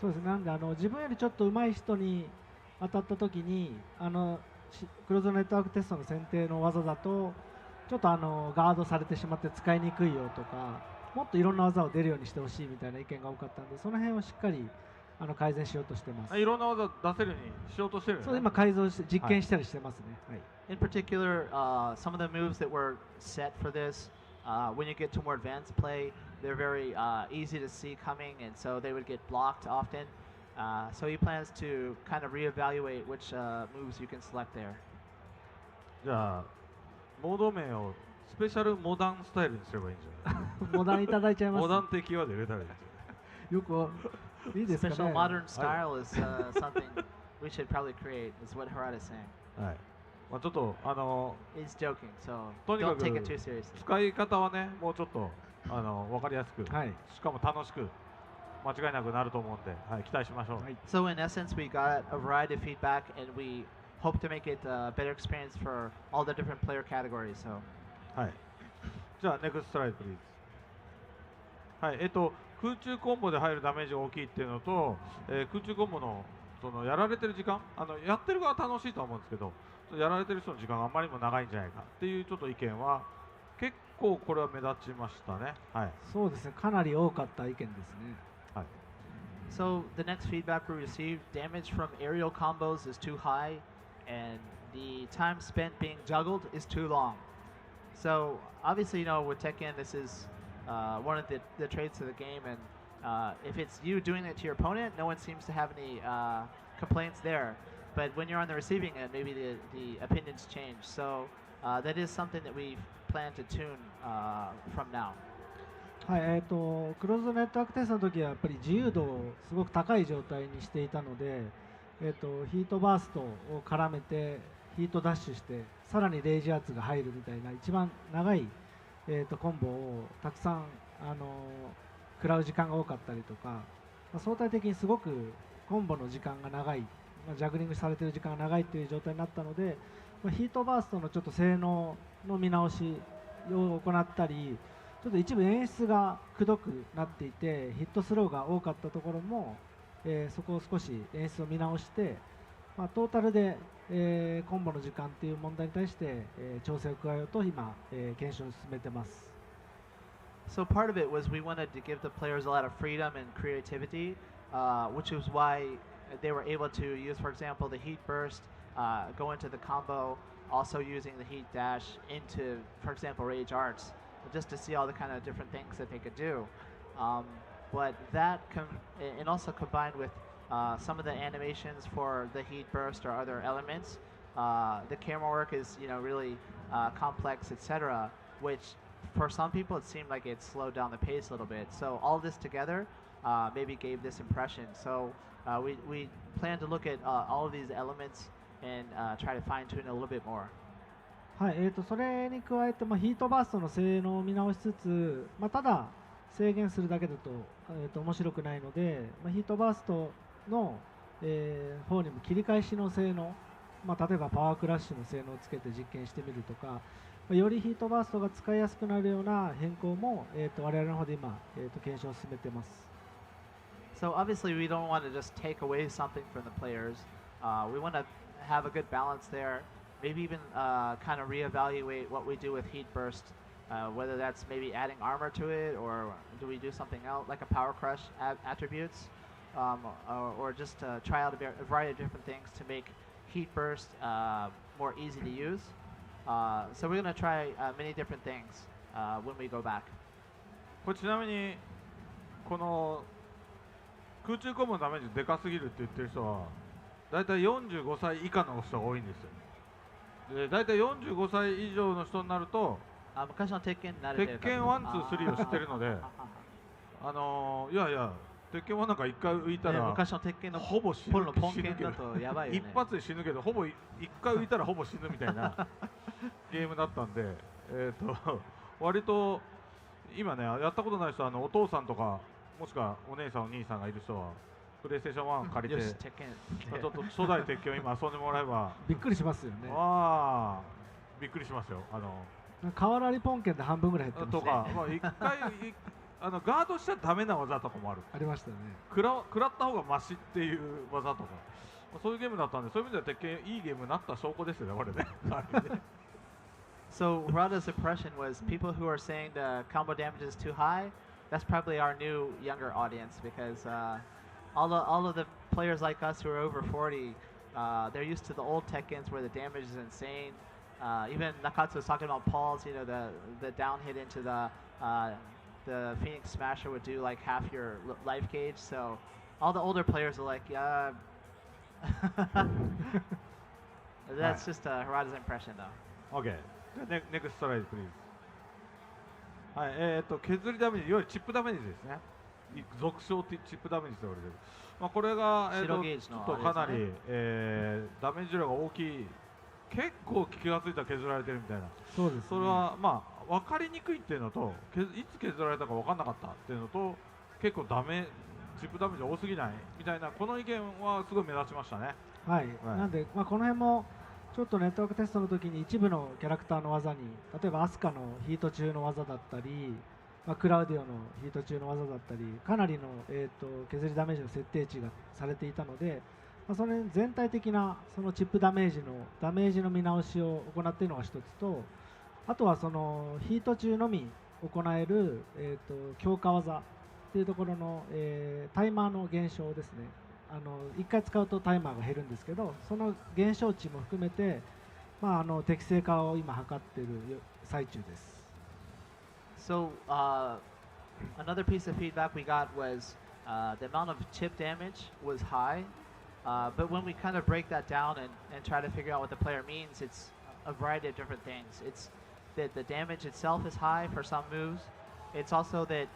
そうですね。なんで自分よりちょっと上手い人に当たった時にクローズネットワークテストの選定の技だとちょっとガードされてしまって使いにくいよとか、もっといろんな技を出るようにしてほしいみたいな意見が多かったんで、その辺をしっかり改善しようとしてます。いろんな技出せるようにしようとしてるよね。そう今改造して実験したりしてますね。はい。In particular, some of the moves that were set for this, when you get to more advanced play, they're very easy to see coming, and so they would get blocked often. So he plans to kind of reevaluate which moves you can select there. じゃあモード名をスペシャルモダンスタイルにすればいいんじゃないモダンいただいちゃいます。モダン的キーワード入れたらいいんじゃないよくいいですかね。Special modern style is something we should probably create, is what Harada is saying. はい。まあちょっとHe's joking, so とにか don't く take it too seriously. 使い方はね、もうちょっと分かりやすく、はい、しかも楽しく間違いなくなると思うんで、はい、期待しましょう。はい、So in essence, we got a variety of feedback, and we hope to make it a better experience for all the different player categories. So. はい。じゃあネクストスライドプリーズ。はい。空中コンボで入るダメージが大きいっていうのと、空中コンボのそのやられてる時間、やってる側は楽しいと思うんですけど、やられてる人の時間があまりにも長いんじゃないかっていうちょっと意見は結構これは目立ちましたね。はい。そうですね。かなり多かった意見ですね。はい。So the next feedback we received, damage from aerial combos is too high, and the time spent being juggled is too long. So obviously, with Tekken, this is one of the traits of the game, and if it's you doing it to your opponent, no one seems to have any complaints there. But when you're on the receiving end, maybe the opinions change. So that is something that we plan to tune from now. はい、クローズドネットワークテストの時はやっぱり自由度をすごく高い状態にしていたので、ヒートバーストを絡めてヒートダッシュしてさらにレイジ圧が入るみたいな一番長い、コンボをたくさん、食らう時間が多かったりとか、相対的にすごくコンボの時間が長い、ジャグリングされている時間が長いという状態になったので、ヒートバーストのちょっと性能の見直しを行ったり、ちょっと一部演出がくどくなっていてヒットスローが多かったところも、そこを少し演出を見直して、トータルで、コンボの時間っていう問題に対して、調整を加えようと今、検証を進めてます。So part of it was we wanted to give the players a lot of freedom and creativity, which was why they were able to use, for example, the heat burst, go into the combo, also using the heat dash into, for example, rage arts, just to see all the kind of different things that they could do. But that, and also combined with some of the animations for the heat burst or other elements, the camera work is really complex, etc., which for some people it seemed like it slowed down the pace a little bit. So all this together maybe gave this impression. So we plan to look at all of these elements and try to fine tune it a little bit more. はい、それに加えて、ヒートバーストの性能を見直しつつ、ただ制限するだけだと、面白くないので、ヒートバーストの、方にも切り返しの性能、例えばパワークラッシュの性能をつけて実験してみるとか、よりヒートバーストが使いやすくなるような変更も、我々の方で今、検証を進めています。So obviously we don't want to just take away something from the players. We want to have a good balance there. Maybe even kind of reevaluate what we do with heat burst, whether that's maybe adding armor to it, or do we do something else like a power crush attributes, or just try out a variety of different things to make heat burst more easy to use. So we're going to try many different things when we go back. これちなみにこの空中コンボのダメージでかすぎるって言ってる人はだいたい45歳以下の人が多いんですよ。でだいたい45歳以上の人になると昔の鉄拳に慣れてる鉄拳1、2、3を知ってるのでいやいや鉄拳はなんか1回浮いたら昔の鉄拳のほぼ死ぬポルのポンケンだとやばいよね。一発で死ぬけどほぼ1回浮いたらほぼ死ぬみたいなゲームだったんで割と今ねやったことない人はお父さんとかもしくはお姉さんお兄さんがいる人はプレイステーション1借りてよし鉄拳ちょっと初代鉄拳を今遊んでもらえばびっくりしますよね。びっくりしますよ。瓦割りポンケンで半分ぐらい減ってますとか、一回ガードしちゃダメな技とかもある。ありましたね。食らった方がマシっていう技とか、そういうゲームだったんで、そういう意味では鉄拳いいゲームになった証拠ですよね、これね。So Harada's impression was people who are saying the combo damage is too high. That's probably our new younger audience because all of the players like us who are over 40, they're used to the old Tekkens where the damage is insane. Even Nakatsu was talking about Paul's, you know, the down hit into the Phoenix Smasher would do like half your life gauge. So all the older players are like, yeah. That's just Harada's impression though. OK。ネクストライドプリーズ。はい、削りダメージ、いわゆるチップダメージですね。俗称チップダメージと言われてる。これが、ちょっとかなり、ダメージ量が大きい。結構気がついたら削られてるみたいな。そうですね。それはまあ分かりにくいっていうのと、いつ削られたか分かんなかったっていうのと、結構チップダメージ多すぎないみたいなこの意見はすごい目立ちましたね。はい。なんでこの辺もちょっとネットワークテストの時に一部のキャラクターの技に、例えばアスカのヒート中の技だったり、クラウディオのヒート中の技だったり、かなりの、削りダメージの設定値がされていたので、それ全体的なそのチップダメージの見直しを行っているのが一つと、あとはそのヒート中のみ行える、強化技っていうところの、タイマーの減少ですね。1回使うとタイマーが減るんですけど、その減少値も含めて、適正化を今図っている最中です。So another piece of feedback we got was the amount of chip damage was high, but when we kind of break that down and try to figure out what the player means, it's a variety of different things. It's that the damage itself is high for some moves. It's also that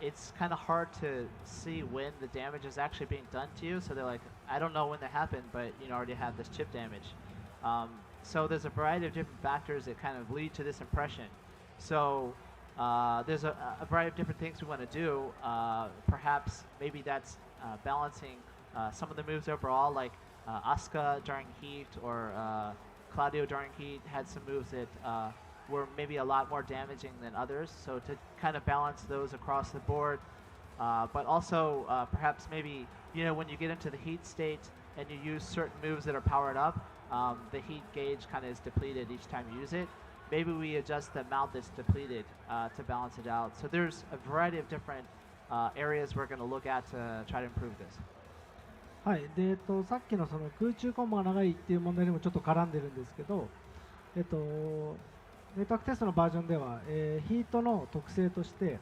it's kind of hard to see when the damage is actually being done to you. So they're like, I don't know when that happened, but you already have this chip damage. So there's a variety of different factors that kind of lead to this impression. So there's a variety of different things we want to do. Perhaps maybe that's balancing some of the moves overall, like Asuka during Heat or Claudio during Heat had some moves that were maybe a lot more damaging than others, so to kind of balance those across the board, but also perhaps maybe when you get into the heat state and you use certain moves that are powered up, the heat gauge kind of is depleted each time you use it. Maybe we adjust the amount that's depleted to balance it out. So there's a variety of different areas we're going to look at to try to improve this. はい。で、さっきのその空中コンボが長いっていう問題にもちょっと絡んでるんですけど、ネットワークテストのバージョンでは、ヒートの特性として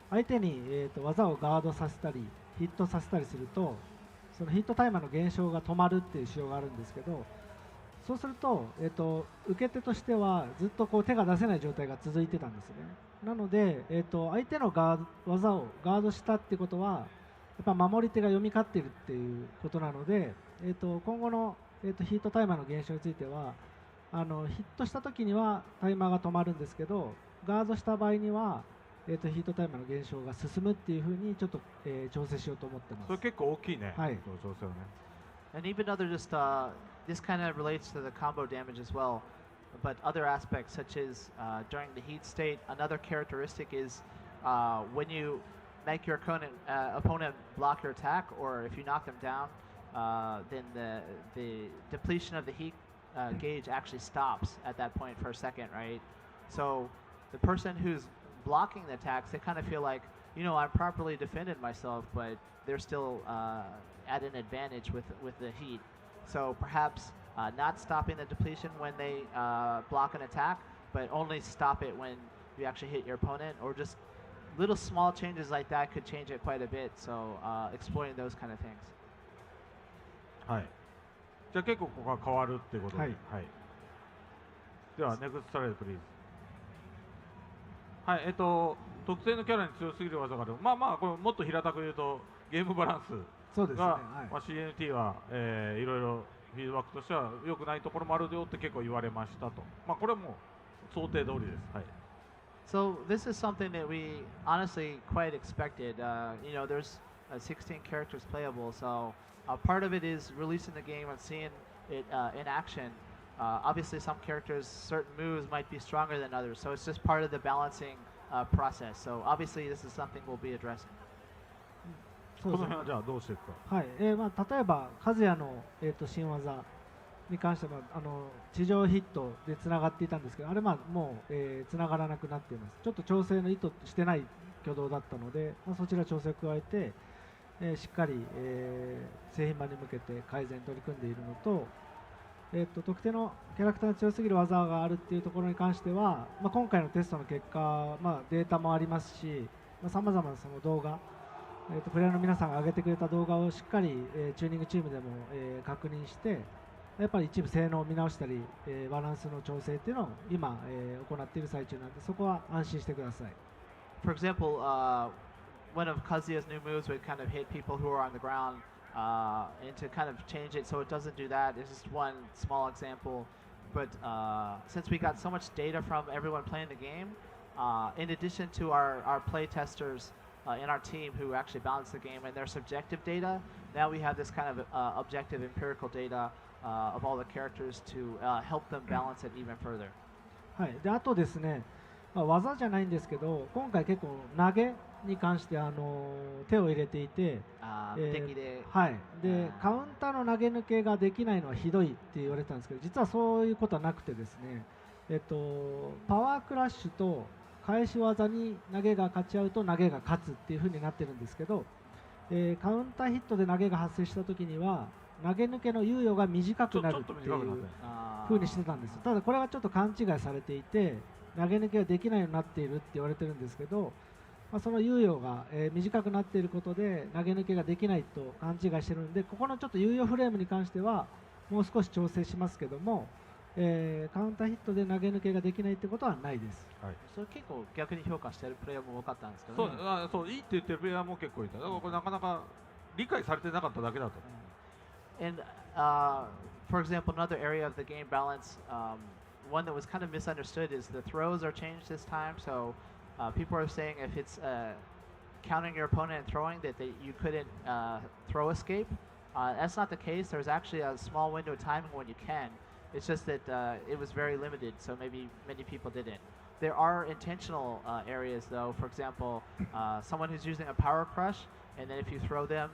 相手に、技をガードさせたりヒットさせたりするとそのヒットタイマーの減少が止まるっていう仕様があるんですけど、そうすると、受け手としてはずっと手が出せない状態が続いてたんですね。なので、相手の技をガードしたってことはやっぱ守り手が読み勝っているっていうことなので、今後の、ヒートタイマーの減少についてはヒットした時にはタイマーが止まるんですけど、ガードした場合には、ヒートタイマーの減少が進むっていうふうにちょっと、調整しようと思ってます。それ結構大きいね。はい。調整をね。And even other just this kind of relates to the combo damage as well, but other aspects such as during the heat state, another characteristic is when you make your opponent block your attack, or if you knock them down, then the depletion of the heat gauge actually stops at that point for a second, right? So the person who's blocking the attacks, they kind of feel like, I properly defended myself, but they're still at an advantage with the heat. So perhaps not stopping the depletion when they block an attack, but only stop it when you actually hit your opponent, or just little small changes like that could change it quite a bit. So exploring those kind of things. はい。じゃあ結構ここが変わるっていうことで。はいでは、ネクストスライドプリーズ。はい、特定のキャラに強すぎる技がある。まあまあ、これもっと平たく言うと、ゲームバランスそうですね。が、はいまあ、CNT は、いろいろフィードバックとしては良くないところもあるよって結構言われましたと。まあ、これはもう想定通りです。はい。So this is something that we honestly quite expected. You know, there's 16 characters playable, so part of it is releasing the game and seeing it in action. Obviously, some characters, certain moves might be stronger than others, so it's just part of the balancing process. So obviously, this is something we'll be addressing. そうですね。この辺はじゃあどうしていくか。はい。まあ、例えば和也の、新技に関しては地上ヒットでつながっていたんですけど、あれもう、つながらなくなっています。ちょっと調整の意図してない挙動だったので、まあ、そちら調整を加えて、しっかり、製品版に向けて改善に取り組んでいるのと、特定のキャラクターに強すぎる技があるっていうところに関しては、まあ、今回のテストの結果、まあ、データもありますし、さまざ、まなその動画、プレイヤーの皆さんが上げてくれた動画をしっかり、チューニングチームでも、確認して、やっぱり一部性能を見直したり、バランスの調整っていうのを今、行っている最中なので、そこは安心してください。For example, one of Kazuya's new moves would kind of hit people who are on the ground, and to kind of change it so it doesn't do that is just one small example. But since we got so much data from everyone playing the game, in addition to our play testers in our team who actually balance the game and their subjective data, now we have this kind of objective empirical data of all the characters to help them balance it even further. はい、であとですね、まあ、技じゃないんですけど、今回結構投げに関して手を入れていて、はい、でカウンターの投げ抜けができないのはひどいって言われてたんですけど、実はそういうことはなくてですね、パワークラッシュと返し技に投げが勝ち合うと投げが勝つっていう風になってるんですけど、カウンターヒットで投げが発生した時には投げ抜けの猶予が短くなるっていう風にしてたんです。ただこれはちょっと勘違いされていて、投げ抜けができないようになっているって言われてるんですけど、まあ、その猶予が、短くなっていることで投げ抜けができないと勘違いしてるんで、ここのちょっと猶予フレームに関してはもう少し調整しますけども、カウンターヒットで投げ抜けができないってことはないです。はい、それ結構逆に評価してるプレイヤーも多かったんですけどね。そういいって言ってるプレイヤーも結構いた。だからこれなかなか理解されてなかっただけだと。And for example, another area of the game balance, one that was kind of misunderstood is the throws are changed this time. So people are saying if it's countering your opponent and throwing that you couldn't throw escape. That's not the case. There's actually a small window of timing when you can. It's just that it was very limited, so maybe many people didn't. There are intentional areas, though. For example, someone who's using a power crush, and then if you throw them,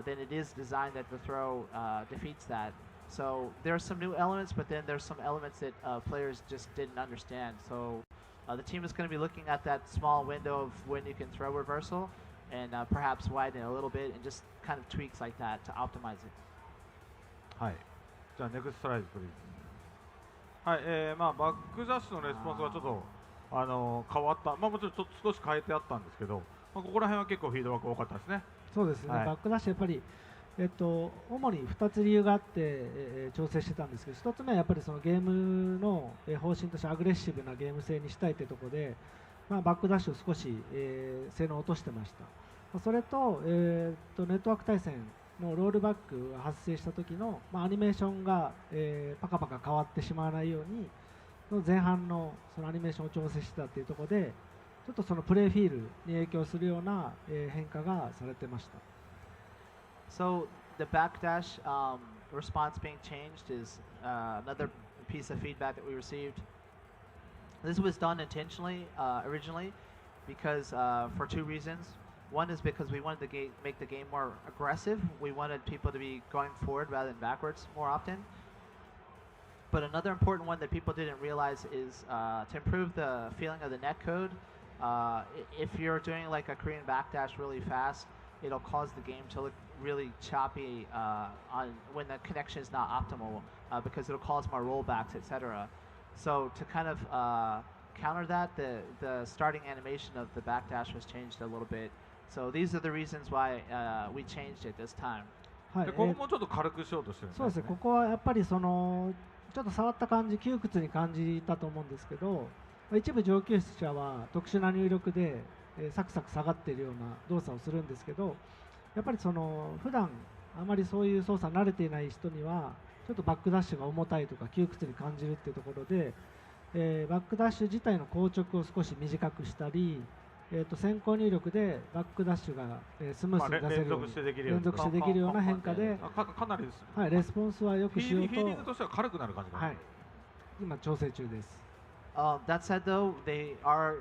then it is designed that the throw defeats that. So there are some new elements, but then there's some elements that players just didn't understand. So the team is going to be looking at that small window of when you can throw reversal, and perhaps widen it a little bit, and just kind of tweaks like that to optimize it. はい。じゃあネクストスライドプリーズ。はい、まあバックダッシュのレスポンスがちょっと変わった。まあもちろんちょっと少し変えてあったんですけど、まあ、ここら辺は結構フィードバック多かったですね。そうですね。はい、バックダッシュやっぱり主に2つ理由があって、調整してたんですけど、1つ目はやっぱりそのゲームの、方針としてアグレッシブなゲーム性にしたいというところで、まあ、バックダッシュを少し、性能を落としてました。それと、ネットワーク対戦のロールバックが発生した時の、まあ、アニメーションが、パカパカ変わってしまわないように前半のそのアニメーションを調整してたというところで、ちょっとそのプレーフィールに影響するような、変化がされてました。So the backdash response being changed is another piece of feedback that we received. This was done intentionally originally because for two reasons. One is because we wanted to make the game more aggressive. We wanted people to be going forward rather than backwards more often. But another important one that people didn't realize is to improve the feeling of the netcode. If you're doing like a Korean backdash really fast, it'll cause the game to look really choppy when the connection is not optimal because it'll cause more rollbacks, etc. So to kind of counter that, the starting animation of the backdash was changed a little bit. So these are the reasons why we changed it this time. はい、でここもちょっと軽くしようとしてるんですね。そうですね、ここはやっぱりそのちょっと触った感じ、窮屈に感じたと思うんですけど、一部上級者は特殊な入力で、サクサク下がっているような動作をするんですけど、やっぱりその普段あまりそういう操作慣れていない人にはちょっとバックダッシュが重たいとか窮屈に感じるっていうところで、バックダッシュ自体の硬直を少し短くしたり、先行入力でバックダッシュが、スムースに出せるように、連続してできるような変化で、かなりです、はい、レスポンスはよくしようと、フィーリングとしては軽くなる感じかな、はい、今調整中です。That said, though, they are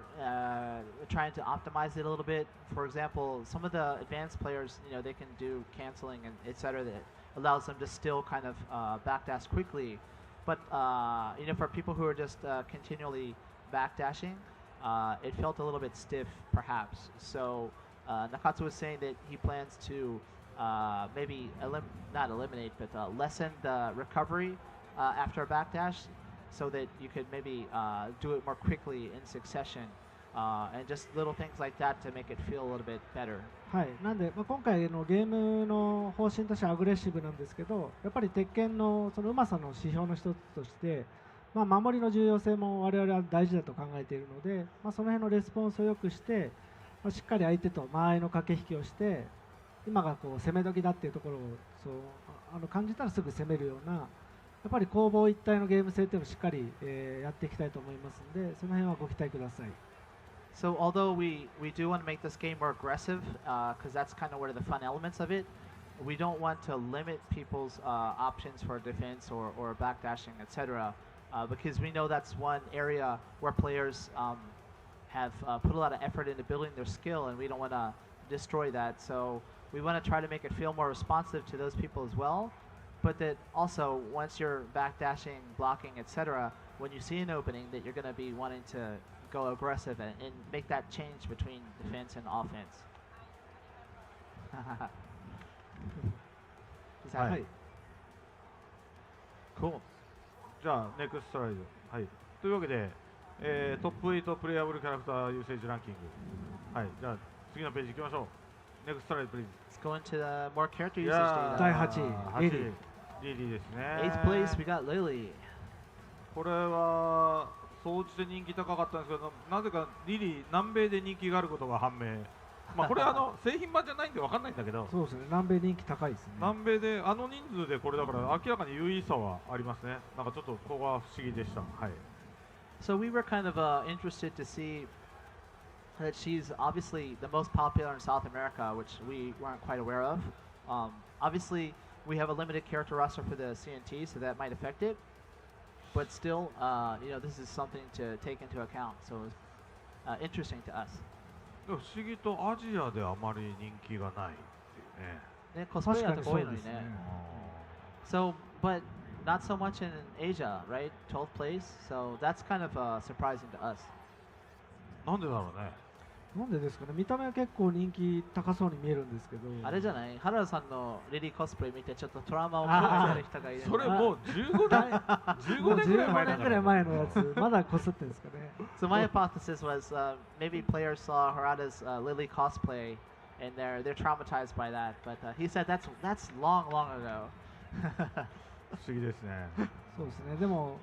trying to optimize it a little bit. For example, some of the advanced players, they can do canceling and etc. that allows them to still kind of backdash quickly. But for people who are just continually backdashing, it felt a little bit stiff, perhaps. So Nakatsu was saying that he plans to maybe not eliminate, but lessen the recovery after a backdash, so that you could maybe do it more quickly in succession, and just little things like that to make it feel a little bit better. はい、なんで、今回のゲームの方針としてはアグレッシブなんですけど、やっぱり鉄拳のそのうまさの指標の一つとして、守りの重要性も我々は大事だと考えているので、その辺のレスポンスを良くして、しっかり相手と間合いの駆け引きをして、今がこう攻め時だっていうところを感じたらすぐ攻めるような、やっぱり攻防一体のゲーム性っていうのをしっかり、やっていきたいと思いますので、その辺はご期待ください。So although we do want to make this game more aggressive, because that's kind of where the fun elements of it, we don't want to limit people's options for defense or backdashing, etc. Because we know that's one area where players have put a lot of effort into building their skill, and we don't want to destroy that. So we want to try to make it feel more responsive to those people as well. But that also, once you're backdashing, blocking, etc., when you see an opening, that you're going to be wanting to go aggressive and make that change between defense and offense. Is that right? Cool. じゃあ、ネクストスライド。はい。というわけで、トップ8プレイヤブルキャラクターユーセージランキング。はい。じゃあ、次のページ行きましょう。ネクストスライド、プリーズ。Let's go into the more character usage 第 data. 8位、リリー。リリーですね。 8th place, we got Lily. これは、総じて人気高かったんですけど、なぜかリリー、南米で人気があることが判明。これ製品版じゃないんで分かんないんだけど、そうですね、南米人気高いですね。南米で人数でこれだから明らかに優位さはありますね。なんかちょっとここは不思議でした。はい。So we were kind of interested to see that she's obviously the most popular in South America, which we weren't quite aware of. Obviously, we have a limited character roster for the CNT, so that might affect it. But still, this is something to take into account. So it's interesting to us. 不思議とアジアであまり人気がないっていうね。ね、コスプレイヤーとか多いのにね。So, but not so much in Asia, right? 12th place. So that's kind of surprising to us. なんでだろうね。なんでですかね、見た目は結構人気高そうに見えるんですけど。あれじゃない、原田さんのリリーコスプレ見てちょっとトラウマを抱えてる人がいる。それもう15年ぐらい前だから。15年ぐらい前のやつ、まだこすってるんですかね。So my hypothesis was maybe players saw Harada's Lily cosplay and they're traumatized by that, but he said that's long ago. 不思議ですね。そうですね。でも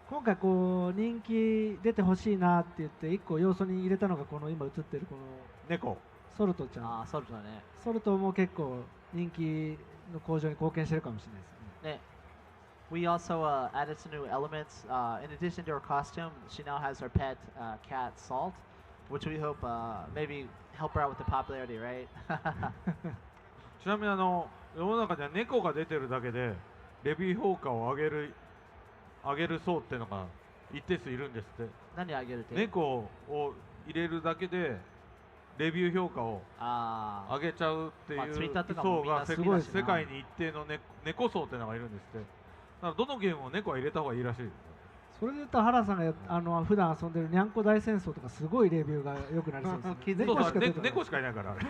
今回こう人気出てほしいなって言って一個要素に入れたのがこの今映ってるこの猫ソルトちゃん。ああ、ソルトね。ソルトも結構人気の向上に貢献してるかもしれないですね。ね。We also added some new elements. In addition to her costume, she now has her pet cat Salt, which we hope maybe help her out with the popularity, right? ちなみに世の中には猫が出てるだけでレビュー評価を上げる層っていうのが一定数いるんですって。何上げるって？猫を入れるだけでレビュー評価を上げちゃうっていう層が世界に一定の猫層っていうのがいるんですって。だからどのゲームも猫は入れた方がいいらしいです。それで言うと原さんが普段遊んでるにゃんこ大戦争とかすごいレビューが良くなりそうですね。猫しかいないからあれ。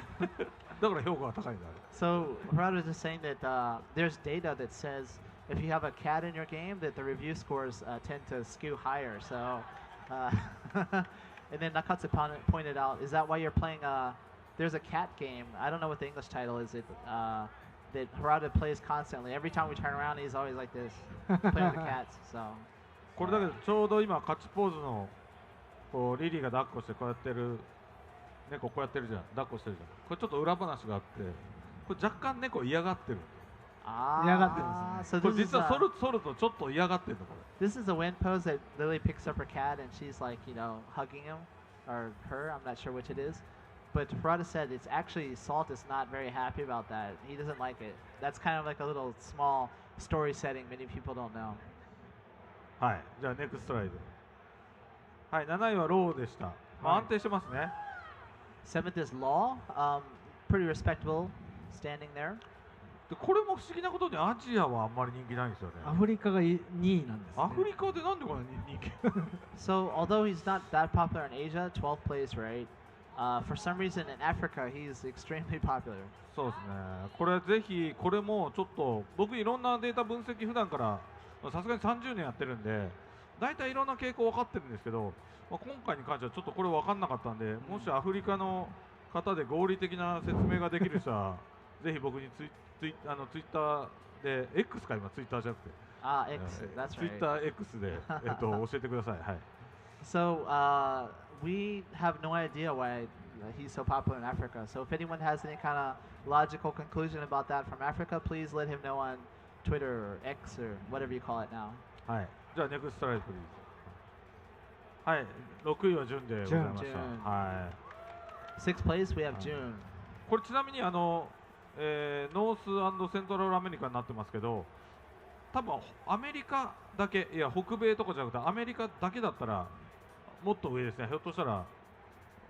だから評価が高いんだ。So Harada is just saying that there's data that says if you have a cat in your game, that the review scores tend to skew higher. So And then Nakatsu pointed out, is that why you're playing there's a cat game, I don't know what the English title is, that Harada plays constantly. Every time we turn around, he's always like this, playing with the cats. So これだけどちょうど今勝ちポーズのこうリリーが抱っこしてこうやってる猫こうやってるじゃん、抱っこしてるじゃん。これちょっと裏話があって、これ若干猫嫌がってる。嫌がってますね。 So これ this is 実は反るとちょっと嫌がってるのこれ。 this is a win pose that Lily picks up her cat and she's like, you know, hugging him or her. I'm not sure which it is. But Harada said it's actually Salt is not very happy about that. He doesn't like it. That's kind of like a little small story setting many people don't know. はい、じゃあネクストライド。はい、7位はローでした。まあ安定してますね。 Seventh is Law. Pretty respectable standing there. でこれも不思議なことにアジアはあんまり人気ないんですよね。アフリカが2位なんです、ね。アフリカでなんでこんなに人気 So although he's not that popular in Asia, 12th place, right? For some reason in Africa, he's extremely popular. そうですね。これぜひこれもちょっと僕いろんなデータ分析普段からさすがに30年やってるんで、大体いろんな傾向分かってるんですけど、まあ、今回に関してはちょっとこれ分かんなかったんで、もしアフリカの方で合理的な説明ができる人はぜひ僕にツイッターで X か今ツイッターじゃなくて X, that's ツイ right. ッター X で教えてください。はい。 So we have no idea why he's so popular in Africa. So if anyone has any kind of logical conclusion about that from Africa, please let him know on Twitter or X or whatever you call it now. はい。じゃあネクストライドプリーズ。はい。6位は順でございました。順は Sixth place, we have June. い。これちなみにノース&セントラルアメリカになってますけど、多分アメリカだけ、いや北米とかじゃなくてアメリカだけだったらもっと上ですね。ひょっとしたら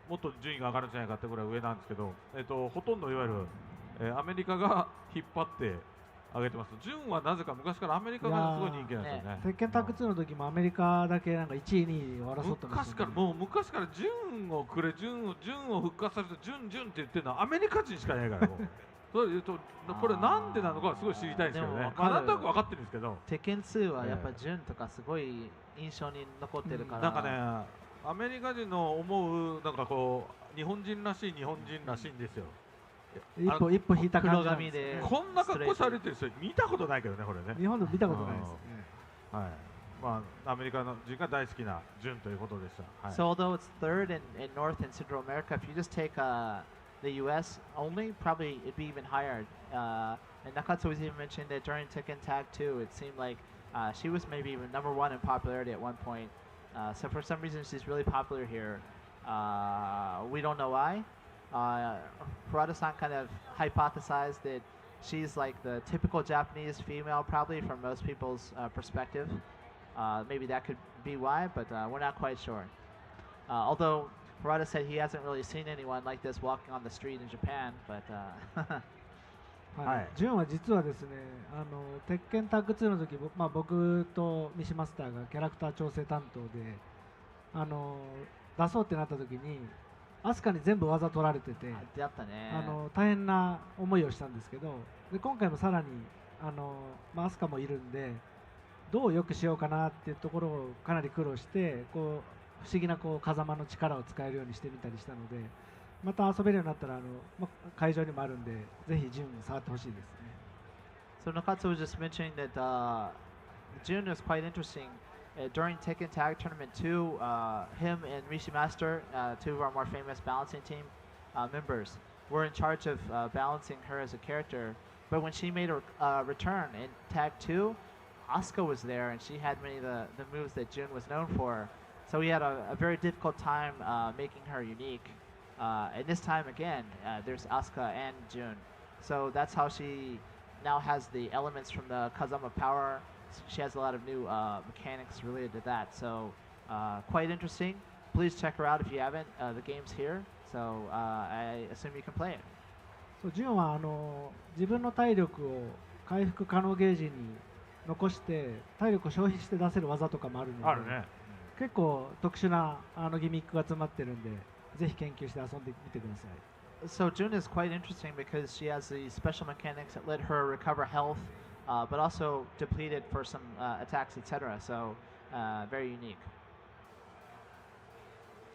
もっと順位が上がるんじゃないかってぐらい上なんですけど、ほとんどいわゆる、アメリカが引っ張って上げてます。順はなぜか昔からアメリカがすごい人気なんですよね。鉄拳タッグ2の時もアメリカだけなんか1位2位を争ってました、ね、昔から順をくれ順を復活させて順って言ってるのはアメリカ人しかいないからもうそれ言うとこれなんでなのかすごい知りたいんですけどね。まあなんとなく分かってるんですけど。Tekken 2はやっぱJuneとかすごい印象に残ってるから。なんかねアメリカ人の思うなんかこう日本人らしい日本人らしいんですよ。一歩引いた感じなんですね。こんな格好されてる人見たことないけどねこれね。日本でも見たことないですね。はい。まあアメリカの人が大好きな順ということでした。はい。So although it's third in North and Central America, if you just take the U.S. only, probably it'd be even higher. And Nakatsu was even mentioned that during Tekken Tag 2, it seemed like she was maybe even #1 in popularity at one point. So for some reason, she's really popular here. We don't know why. Harada-san kind of hypothesized that she's like the typical Japanese female, probably from most people's perspective. Maybe that could be why, but we're not quite sure. Although Harada said he hasn't really seen anyone like this walking on the street in Japan, but はい、ジュンは実はですね、鉄拳タッグ2の時、僕と三島マスターがキャラクター調整担当で、出そうってなった時に、アスカに全部技取られてて、大変な思いをしたんですけど、で今回もさらにアスカもいるんで、どうよくしようかなっていうところをかなり苦労して、こう不思議なこう風間の力を使えるようにしてみたりしたので。また遊べるようになったら会場にもあるんで、ぜひジュン触ってほしいですね。So Nakatsu was just mentioning that June is quite interesting. During Tekken Tag Tournament 2, him and Rishi Master, two of our more famous balancing team members, were in charge of balancing her as a character. But when she made a return in Tag 2, Asuka was there and she had many of the moves that June was known for. So we had a very difficult time making her unique. And this time again, there's Asuka and June. So that's how she now has the elements from the Kazama power. She has a lot of new mechanics related to that. So quite interesting. Please check her out if you haven't. The game's here. So I assume you can play it. そうジュンは自分の体力を回復可能ゲージに残して体力を消費して出せる技とかもあるので、あるね。結構特殊なギミックが詰まってるんで。ぜひ研究して遊んでみてください。So June is quite interesting because she has the special mechanics that let her recover health, but also deplete it for some attacks, etc. So very unique.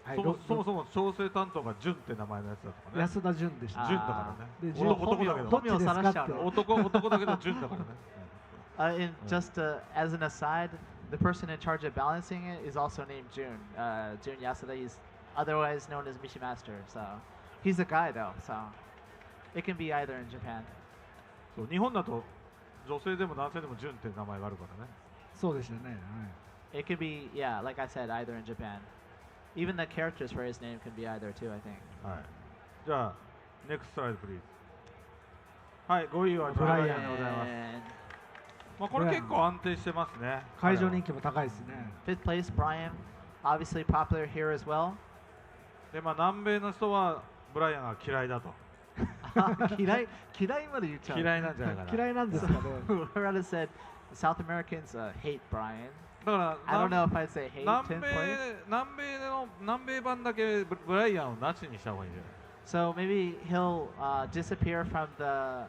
はい、そもそも調整担当が潤って名前のやつだとかね。安田潤でした。潤だからね。で男だけど。どっちですかって。男だけど潤だからね。And just as an aside, the person in charge of balancing it is also named Jun. Jun Yasuda. He's otherwise known as Mishi Master. So he's a guy though. So it can be either in Japan. そう日本だと女性でも男性でも潤って名前があるからね。そうでしたね。It could be, yeah, like I said, either in Japan. Even the characters for his name can be either too, I think. はい。じゃあ、next slide please。はい、5位はブブライアンライアンでございます。まあこれ結構安定してますね。会場人気も高いですね。Fifth place, Brian. Obviously popular here as well. で、まあ南米の人はブライアンが嫌いだと。嫌いまで言っちゃう。嫌いなんじゃないかな。嫌いなんですかね。Harada said South Americans hate Brian. だから I don't know if I'd say hate 南米版だけブライアンをなしにした方がいいんじゃない？ So maybe he'll disappear from the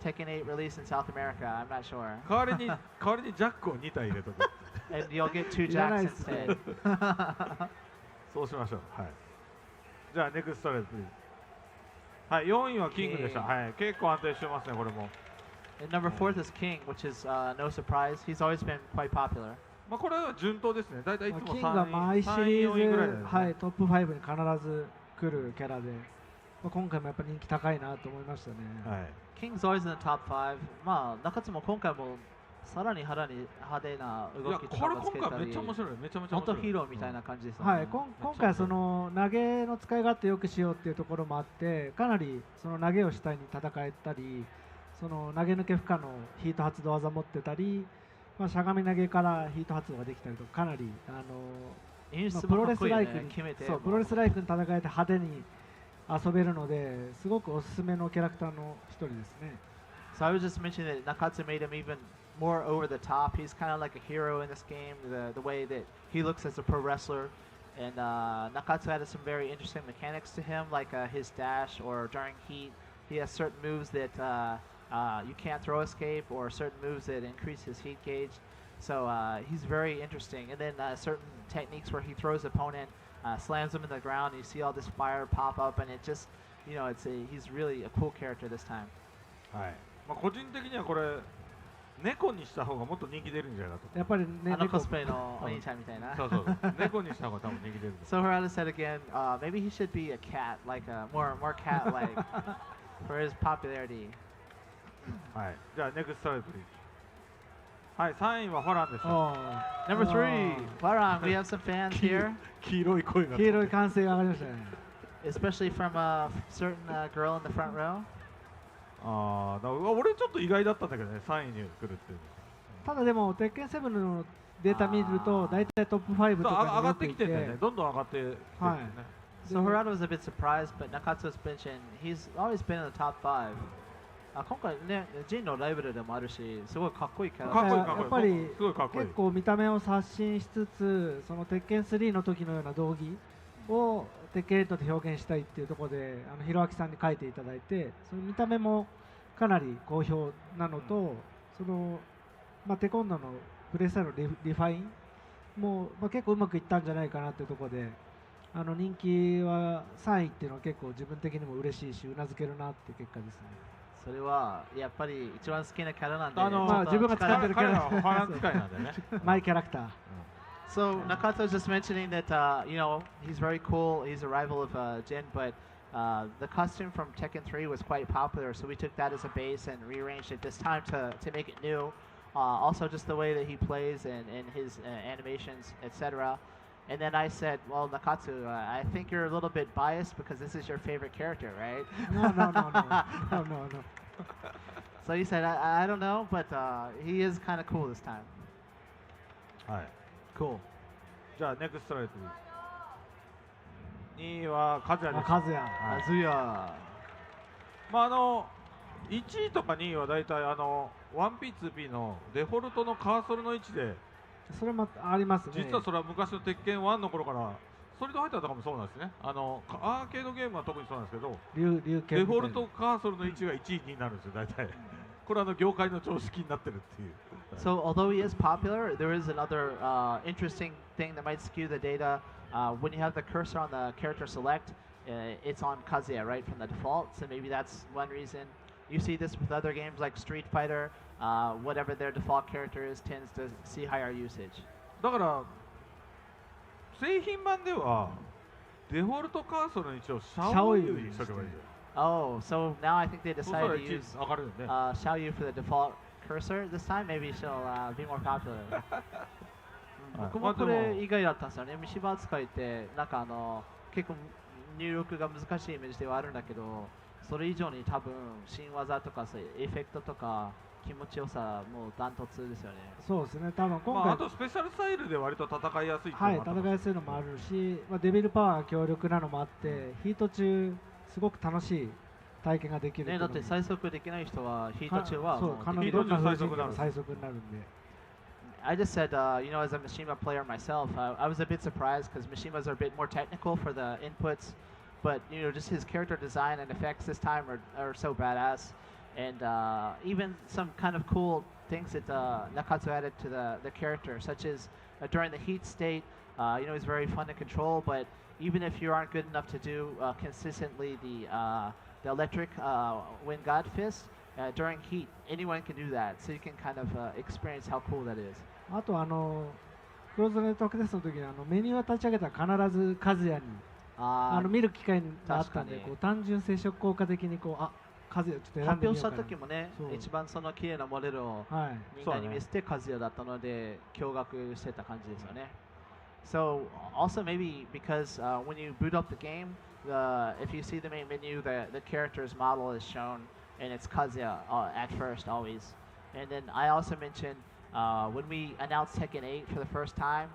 Tekken 8 release in South America. I'm not sure. 代わりにジャックを2体入れとく。And you'll get 2 jacks instead. そうしましょう。はい。じゃあネクストレート。はい、4位はキングでした。はい、結構安定してますね、これも。And number 4th is King, which is no surprise. He's always been quite popular. まあこれは順当ですね。だいたいいつもキングは毎シリー4位ぐらいズ、だよね。はい、トップ5に必ず来るキャラで、まあ、今回もやっぱり人気高いなと思いましたね。はい。 King's always in the top 5. まあ中津も今回もさらに派手な動きとかもつけたり、これ今回めっちゃ面白い。めちゃめちゃ面白い。本当ヒーローみたいな感じですよね。はい、今回はその投げの使い勝手よくしようっていうところもあって、かなりその投げを主体に戦えたり、その投げ抜け不可のヒート発動技持ってたり、まあ、しゃがみ投げからヒート発動ができたりとか、かなりプロレスライクにプロレスライクに戦えて派手に遊べるので、すごくおすすめのキャラクターの一人ですね。So I was just mentioning that Nakatsu made him even more over the top. He's kind of like a hero in this game, the way that he looks as a pro wrestler. And Nakatsu had some very interesting mechanics to him, like his dash or during heat. He has certain moves that you can't throw escape, or certain moves that increase his heat gauge. So he's very interesting. And then certain techniques where he throws opponent, slams him in the ground, and you see all this fire pop up, and it just, you know, he's really a cool character this time. はい。まあ個人的にはこれ猫にした方がもっと人気出るんじゃないかと。やっぱりね、コスプレのお兄ちゃんみたいな。そうそう。猫にした方が多分人気出る。So Harada said again, maybe he should be a cat, like more cat-like, for his popularity. はい。じゃあネクストライブプリーズ。はい、3位はホランでした。Number 3, Varan. We have some fans here. 黄色い声が。黄色い歓声が上がりましたね。Especially from a certain girl in the front row. ああ、俺ちょっと意外だったんだけどね、3位に来るっていう。ただでも、鉄拳7のデータ見ると、大体トップ5とかに上がってきてるんだよね。どんどん上がってきてるんだよね。はい。So Harada was a bit surprised, but Nakatsu's mentioned he's always been in the top 5. 今回ね、ジンのライブルでもあるし、すごいかっこいいキャラクター。やっぱり結構見た目を刷新しつつ、その鉄拳3の時のような道着を鉄拳8で表現したいっていうところで、ひろあきさんに書いていただいて、その見た目もかなり好評なのと、そのテコンドーのプレースタイルのリファインも、結構うまくいったんじゃないかなっていうところで、人気は3位っていうのは結構自分的にも嬉しいし、うなずけるなっていう結果ですね。それはやっぱり一番好きなキャラなんで、自分が使ってるキャラマイキャラクター。So Nakatsu was just mentioning that you know, he's very cool. He's a rival of Jin, but the costume from Tekken 3 was quite popular, so we took that as a base and rearranged it this time to make it new. Also, just the way that he plays and his animations, etc. And then I said, well, Nakatsu, I think you're a little bit biased because this is your favorite character, right? No. So he said, I don't know, but he is kind of cool this time. はい。Cool. じゃあ、ネクストライト2位はカズヤです。カズヤ。まあ1位とか2位は大体1P2P のデフォルトのカーソルの位置で、それもありますね。実はそれは昔の鉄拳1の頃からストリートファイターとかもそうなんですね。アーケードゲームは特にそうなんですけど、デフォルトカーソルの位置が1位になるんですよ大体。これ業界の常識になってるっていう。So although he is popular, there is another interesting thing that might skew the data. When you have the cursor on the character select, it's on Kazuya, right, from the default. So maybe that's one reason. You see this with other games like Street Fighter. Whatever their default character is tends to see higher usage. だから製品版ではデフォルトカーソルの位置をシャオユにしとけばいいんだよ。Oh, so now I think they そしたら decided to 1 use 上がるよね。Xiaoyu for the default cursor this time. Maybe she'll be more popular. 僕もこれ意外だったんですよね。虫歯扱いってなんか結構入力が難しいイメージではあるんだけど、それ以上に多分新技とかエフェクトとか気持ちよさもうダントツですよね。そうですね、多分今回、まあ、あとスペシャルスタイルで割と戦いやすいっていうのはい、もあった戦いやすいのもあるし、デビルパワーが強力なのもあって、ヒート中、すごく楽しい体験ができるね、だって最速できない人はヒート中はそう、もうできる。どんな風神でも最速になるんで。I just said, as a Mishima player myself, I was a bit surprised because Mishimas are a bit more technical for the inputs, but just his character design and effects this time are so badass, and even some kind of cool things that Nakatsu added to the character, such as during the heat state, he's very fun to control, but even if you aren't good enough to do consistently the electric wind god fist, during heat, anyone can do that, so you can kind of experience how cool that is. あとクローズネットワークテストの時にメニューを立ち上げたら必ずカズヤに見る機会があったんで、こう単純接触効果的にカズヤちょっと選んでみようかな。発表した時もね、一番その綺麗なモデルをみんなに見せてカズヤだったので驚愕してた感じですよね。So also maybe because when you boot up the game, if you see the main menu, the character's model is shown and it's Kazuya at first always. And then I also mentioned when we announced Tekken 8 for the first time,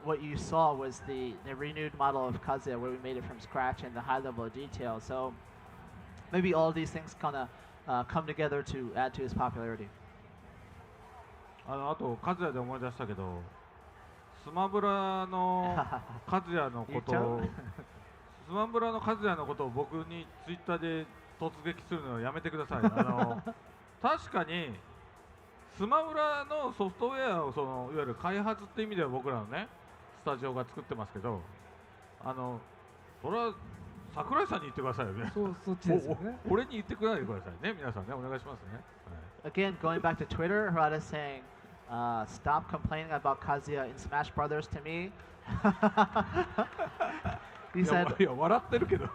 what you saw was the renewed model of Kazuya where we made it from scratch and the high level of detail. So maybe all of these things kind of come together to add to his popularity. あとカズヤで思い出したけど、スマブラのカズヤのことをスマブラのカズヤのことを僕にツイッターで突撃するのをやめてください。確かにスマブラのソフトウェアをいわゆる開発って意味では僕らのねスタジオが作ってますけど、それは桜井さんに言ってくださいよね。そっちですよね。俺に言ってくれないでくださいね、皆さんね、お願いしますね。Again, going back to Twitter, Harada is saying, stop complaining about Kazuya in Smash Brothers to me. He said, いや笑ってるけど。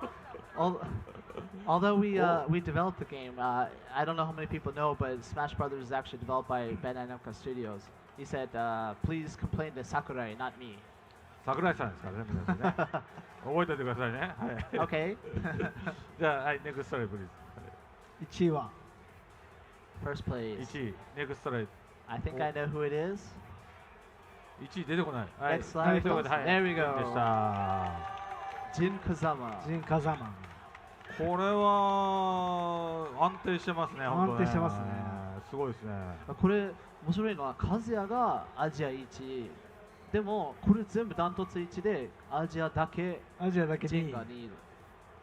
Although we developed the game, I don't know how many people know, but Smash Brothers is actually developed by BANDAI NAMCO Studios. He said, please complain to Sakurai, not me. 桜井さんですからね、皆さんね。覚えておいてくださいね。はい。Okay. じゃあ、はい、ネクストライブリーズ。1位は First place. 1位、ネクストライブ。I think I know who it is. 1位出てこない。はい。 Next slide. ということで、はい。There we でし go. た。Jin Kazama. ジン・カザマン。これは安定してますね。安定してますね。すごいですね。これ面白いのはカズヤがアジア1位でもこれ全部ダントツ1でアジアだけジンが2位。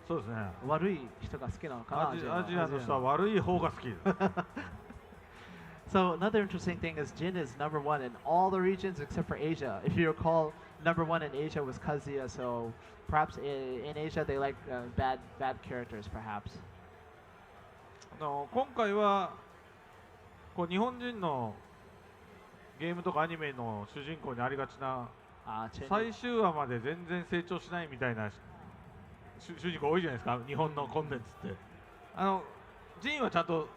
そうですね。悪い人が好きなのかな。アジアの人は悪い方が好き。So another interesting thing is Jin is number 1 in all the regions except for Asia. If you recall, number 1 in Asia was Kazuya, so perhaps in Asia they like bad characters, perhaps. 今回は日本人のゲームとかアニメの主人公にありがちな最終話まで全然成長しないみたいな主人公多いじゃないですか、日本のコンテンツって。ジンはちゃんと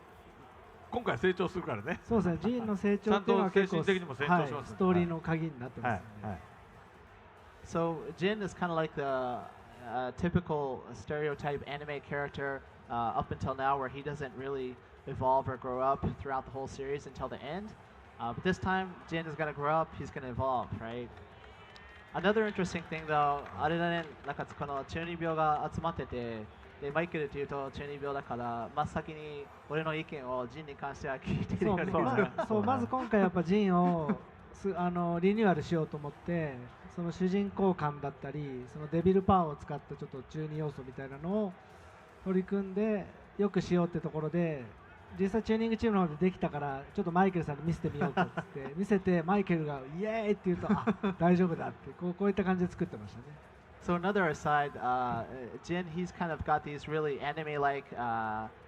今回成長するからね。そうですね、ジンの成長っていうのは結構精神的にも成長します、ストーリーの鍵になってますね。So Jin is kind of like the typical stereotype anime character up until now, where he doesn't really evolve or grow up throughout the whole series until the end. But this time, Jin is going to grow up. He's going to evolve, right? Another interesting thing, though, あれだね、なんかこの中二病が集まってて、でマイケルっていうと中二病だから真っ先に俺の意見をジンに関しては聞いてるよね。そう、まず今回やっぱジンをリニューアルしようと思って、その主人公感だったり、そのデビルパワーを使ったちょっと中二要素みたいなのを取り組んでよくしようってところで、実際チューニングチームの方でできたからちょっとマイケルさんに見せてみようかっつって見せてマイケルがイエーイって言うとあ大丈夫だってこういった感じで作ってましたね。So another aside, Jin, he's kind of got these really anime-like,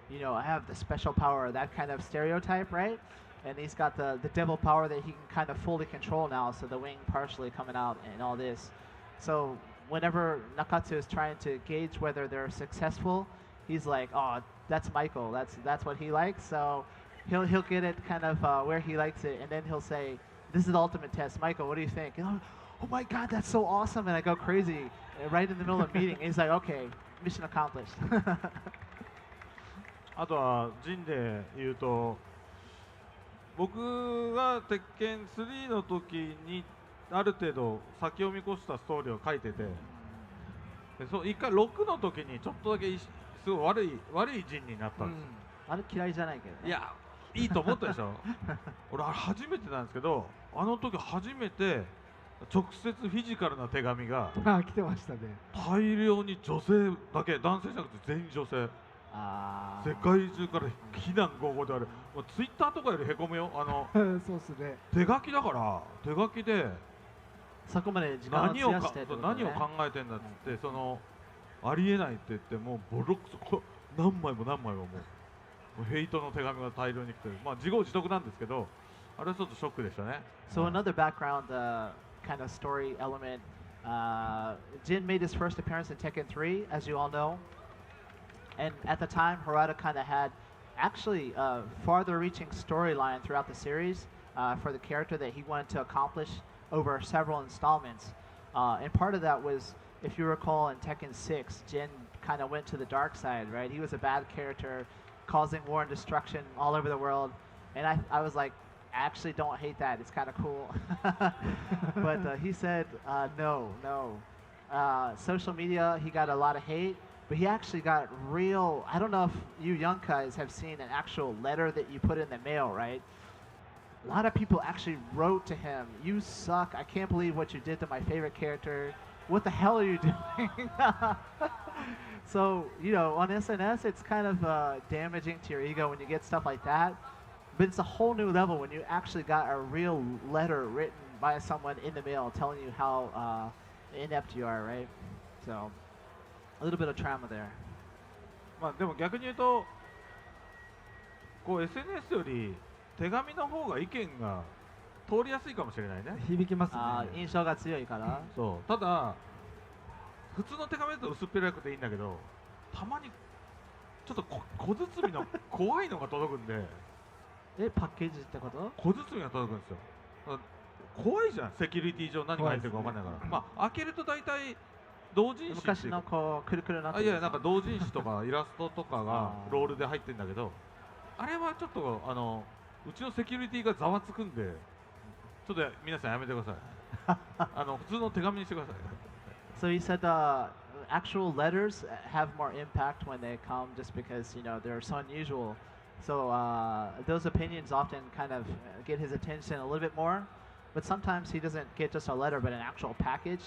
you know, I have the special power, that kind of stereotype, right? And he's got the devil power that he can kind of fully control now, so the wing partially coming out and all this. So whenever Nakatsu is trying to gauge whether they're successful, he's like, oh, that's Michael, that's what he likes. So he'll get it kind of where he likes it, and then he'll say, this is the ultimate test. Michael, what do you think? And oh my God, that's so awesome. And I go crazy right in the middle of the meeting. And he's like, okay, mission accomplished. あとはジンで言うと、僕が鉄拳3の時にある程度先を見越したストーリーを書いてて、でそう一回6の時にちょっとだけすごい悪いジンになったんですよ。あれ嫌いじゃないけどね。いや、いいと思ったでしょ。俺あれ初めてなんですけど、あの時初めて直接フィジカルな手紙が来てましたね。大量に女性だけ、男性じゃなくて全員女性。世界中から非難合々である。もうツイッターとかよりへこむよ。そうっすね。手書きだから手書きでそこまで時間を費やしてってことね。何を考えてんだっつって、そのありえないって言ってもうボロクソ何枚ももうヘイトの手紙が大量に来てる。まあ自業自得なんですけど、あれはちょっとショックでしたね。So another background kind of story element. Jin made his first appearance in Tekken 3, as you all know. And at the time, Harada kind of had actually a farther-reaching storyline throughout the series for the character that he wanted to accomplish over several installments. And part of that was, if you recall, in Tekken 6, Jin kind of went to the dark side, right? He was a bad character, causing war and destruction all over the world. And I was like, I actually don't hate that. It's kind of cool. But he said, no. Social media, he got a lot of hate. But he actually got real, I don't know if you young guys have seen an actual letter that you put in the mail, right? A lot of people actually wrote to him, you suck, I can't believe what you did to my favorite character. What the hell are you doing? So, you know, on SNS, it's kind of damaging to your ego when you get stuff like that. But it's a whole new level when you actually got a real letter written by someone in the mail telling you how inept you are, right? So, a little bit of trauma there. まあでも逆に言うと、こう SNS より手紙の方が意見が通りやすいかもしれないね。響きますね。印象が強いから。そう。ただ普通の手紙だと薄っぺらくていいんだけど、たまにちょっと小包みの怖いのが届くんで。パッケージってこと？小包みが届くんですよ。怖いじゃん。セキュリティ上何が入ってるか分かんないから。まあ開けると大体同人誌昔のこうくるくるなってる。いやなんか同人誌とかイラストとかがロールで入ってるんだけど、あれはちょっとうちのセキュリティがざわつくんで、ちょっと皆さんやめてください。普通の手紙にしてください。So he said actual letters have more impact when they come just because, you know, they're so unusual. So those opinions often kind of get his attention a little bit more, but sometimes he doesn't get just a letter but an actual package,